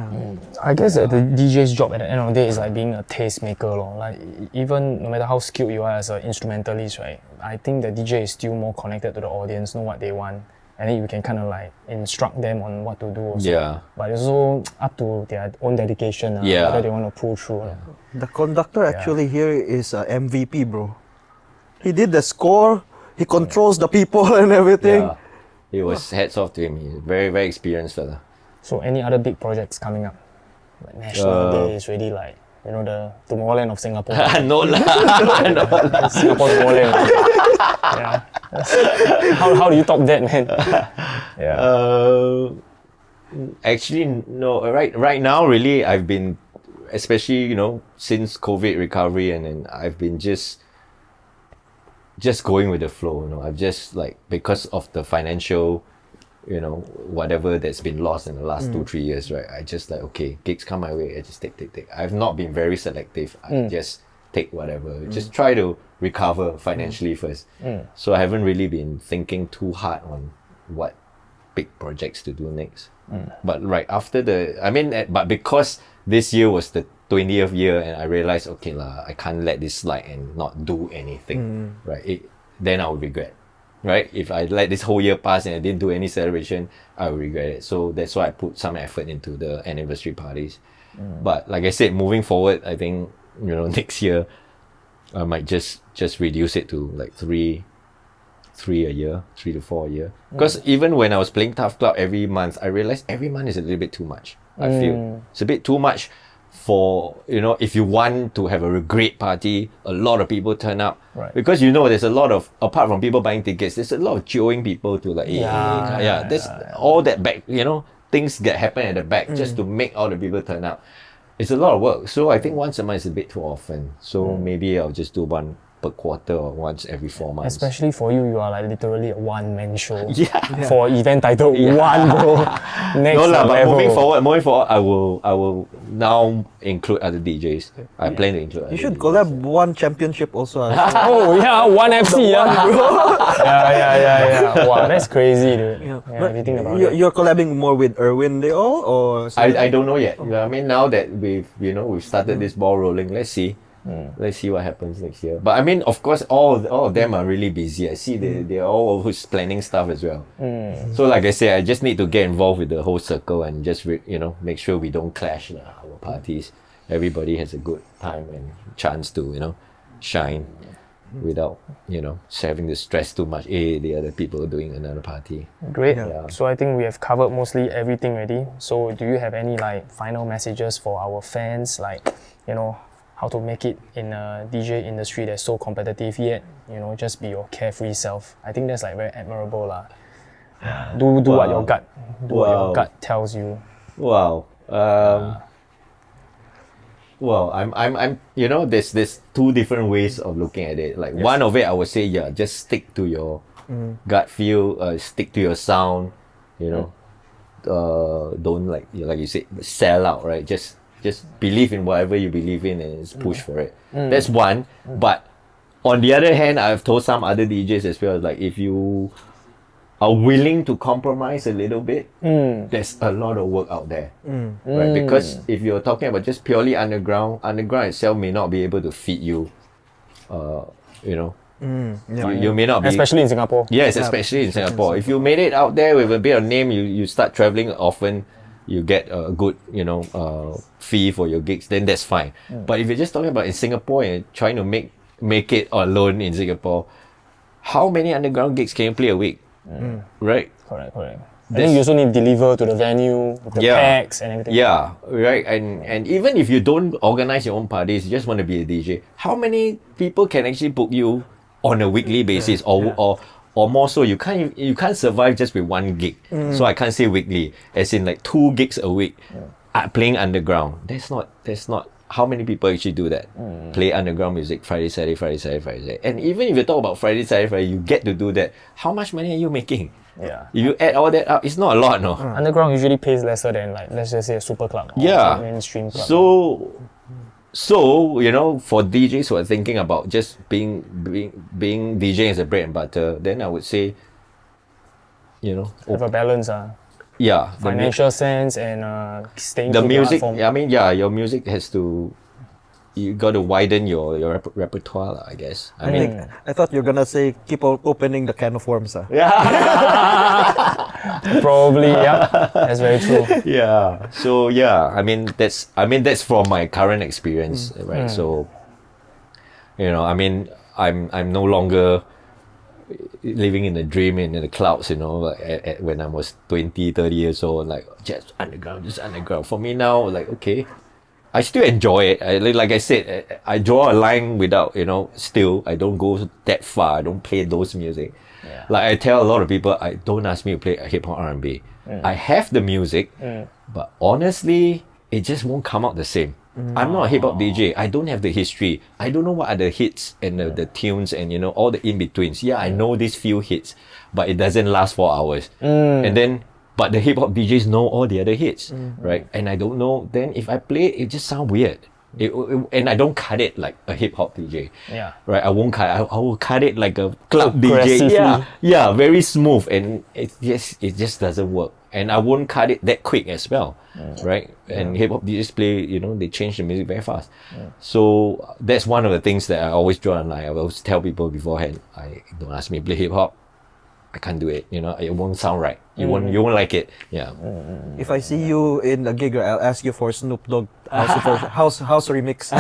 A: I guess that the DJ's job at the end of the day is like being a tastemaker. Like, even no matter how skilled you are as an instrumentalist, right? I think the DJ is still more connected to the audience, know what they want. And then you can kind of like instruct them on what to do also.
B: Yeah.
A: But it's also up to their own dedication, whether they want to pull through.
C: The conductor actually here is MVP, bro. He did the score. He controls the people and everything.
B: Yeah. It was hats off to him. He's a very, very experienced fella.
A: So any other big projects coming up? Like National Day is really like, the Tomorrowland of Singapore.
B: No lah.
A: Singapore Tomorrowland. Yeah. How do you top that, man? Yeah.
B: Actually, no. Right now, really, I've been, especially, since COVID recovery, and then I've been just going with the flow, I've just because of the financial, whatever that's been lost in the last 2-3 years, right? I just okay, gigs come my way, I just take. I've not been very selective. I just take whatever. Just try to recover financially first. So I haven't really been thinking too hard on what big projects to do next. But right after but because this year was the 20th year, and I realized, okay lah, I can't let this slide and not do anything, right? Then I would regret, right? If I let this whole year pass and I didn't do any celebration, I would regret it. So that's why I put some effort into the anniversary parties. But like I said, moving forward, I think, next year, I might just reduce it to 3 a year, 3 to 4 a year. Because even when I was playing Tough Club every month, I realized every month is a little bit too much. I feel it's a bit too much for, if you want to have a great party, a lot of people turn up.
A: Right.
B: Because there's a lot of, apart from people buying tickets, there's a lot of joing people to there's all that back, things that happen at the back just to make all the people turn up. It's a lot of work. So I think once a month is a bit too often. So maybe I'll just do one per quarter or once every 4 months.
A: Especially for you are literally a one-man show.
B: Yeah.
A: For an event titled One, bro. Next
B: but
A: level.
B: moving forward, I will now include other DJs. I plan to include.
C: You should collab one championship also.
A: Oh yeah, One FC, yeah. Wow, that's crazy, dude. If you think about it.
C: You're collabing more with Erwin they all, or
B: I don't know yet. Now that we've started this ball rolling, let's see. Let's see what happens next year. But of course, all of them are really busy. I see they're all always planning stuff as well. So like I say, I just need to get involved with the whole circle and just make sure we don't clash our parties. Everybody has a good time and chance to shine without having to stress too much. The other people are doing another party.
A: Great. Yeah. So I think we have covered mostly everything already. So do you have any final messages for our fans, how to make it in a DJ industry that's so competitive yet, just be your carefree self? I think that's very admirable lah. Do what your gut tells you.
B: Wow. Well, I'm there's two different ways of looking at it. One of it, I would say, just stick to your gut feel, stick to your sound, don't like you said, sell out, right? Just believe in whatever you believe in and just push for it. That's one. But on the other hand, I've told some other DJs as well, if you are willing to compromise a little bit, there's a lot of work out there, right? Because if you're talking about just purely underground itself may not be able to feed you, you know. You may not be,
A: especially in Singapore.
B: Yes, especially in Singapore. If you made it out there with a bit of name, you start traveling often, you get a good, you know, fee for your gigs, then that's fine. But if you're just talking about in Singapore and trying to make it alone in Singapore, how many underground gigs can you play a week? Right?
A: Correct. I think you also need to deliver to the venue, the packs and everything.
B: Yeah, right. And even if you don't organize your own parties, you just want to be a DJ, how many people can actually book you on a weekly basis, or more so? You can't survive just with one gig. So I can't say weekly, as in like 2 gigs a week, playing underground. That's not how many people actually do that. Play underground music Friday, Saturday. And even if you talk about Friday, Saturday, you get to do that. How much money are you making?
A: Yeah.
B: If you add all that up, it's not a lot, no.
A: Underground usually pays lesser than, like, let's just say a super club or mainstream club.
B: So, you know, for DJs who are thinking about just being DJing as a bread and butter, then I would say, you know,
A: have a balance,
B: yeah,
A: financial sense and staying
B: the
A: true to
B: music.
A: art form.
B: I mean, yeah, your music has to. You got to widen your repertoire, I guess.
C: I thought you were gonna say keep on opening the can of worms.
A: Probably, yeah. That's very true.
B: Yeah. So yeah, I mean that's from my current experience, right? So, you know, I mean, I'm no longer living in a dream in the clouds, you know, like when I was 20, 30 years old, like just underground. For me now, like, okay, I still enjoy it. Like I said, I draw a line without, you know, still, I don't go that far. I don't play those music.
A: Yeah.
B: Like I tell a lot of people, don't ask me to play hip hop R&B. I have the music, but honestly, it just won't come out the same. I'm not a hip hop DJ. I don't have the history. I don't know what are the hits and the tunes and, you know, all the in-betweens. Yeah, I know these few hits, but it doesn't last 4 hours. And then, but the hip hop DJs know all the other hits, right? And I don't know, then if I play it, just sounds weird. And I don't cut it like a hip hop DJ.
A: Yeah.
B: Right? I won't cut I will cut it like a club
A: Aggressively.
B: DJ. Yeah, very smooth, and it just doesn't work. And I won't cut it that quick as well. Right? And hip hop DJs play, you know, they change the music very fast. So that's one of the things that I always draw on line. I always tell people beforehand, don't ask me to play hip hop. I can't do it. You know, it won't sound right. You won't like it. Yeah.
C: If I see you in a gig, I'll ask you for Snoop Dogg house remix.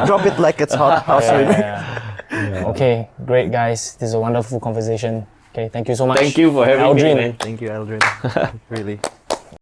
C: Drop it like it's hot. House remix.
A: Yeah. Okay, great guys. This is a wonderful conversation. Okay, thank you so much.
B: Thank you for having me,
A: Aldrin.
B: man.
C: Thank you, Aldrin. Really.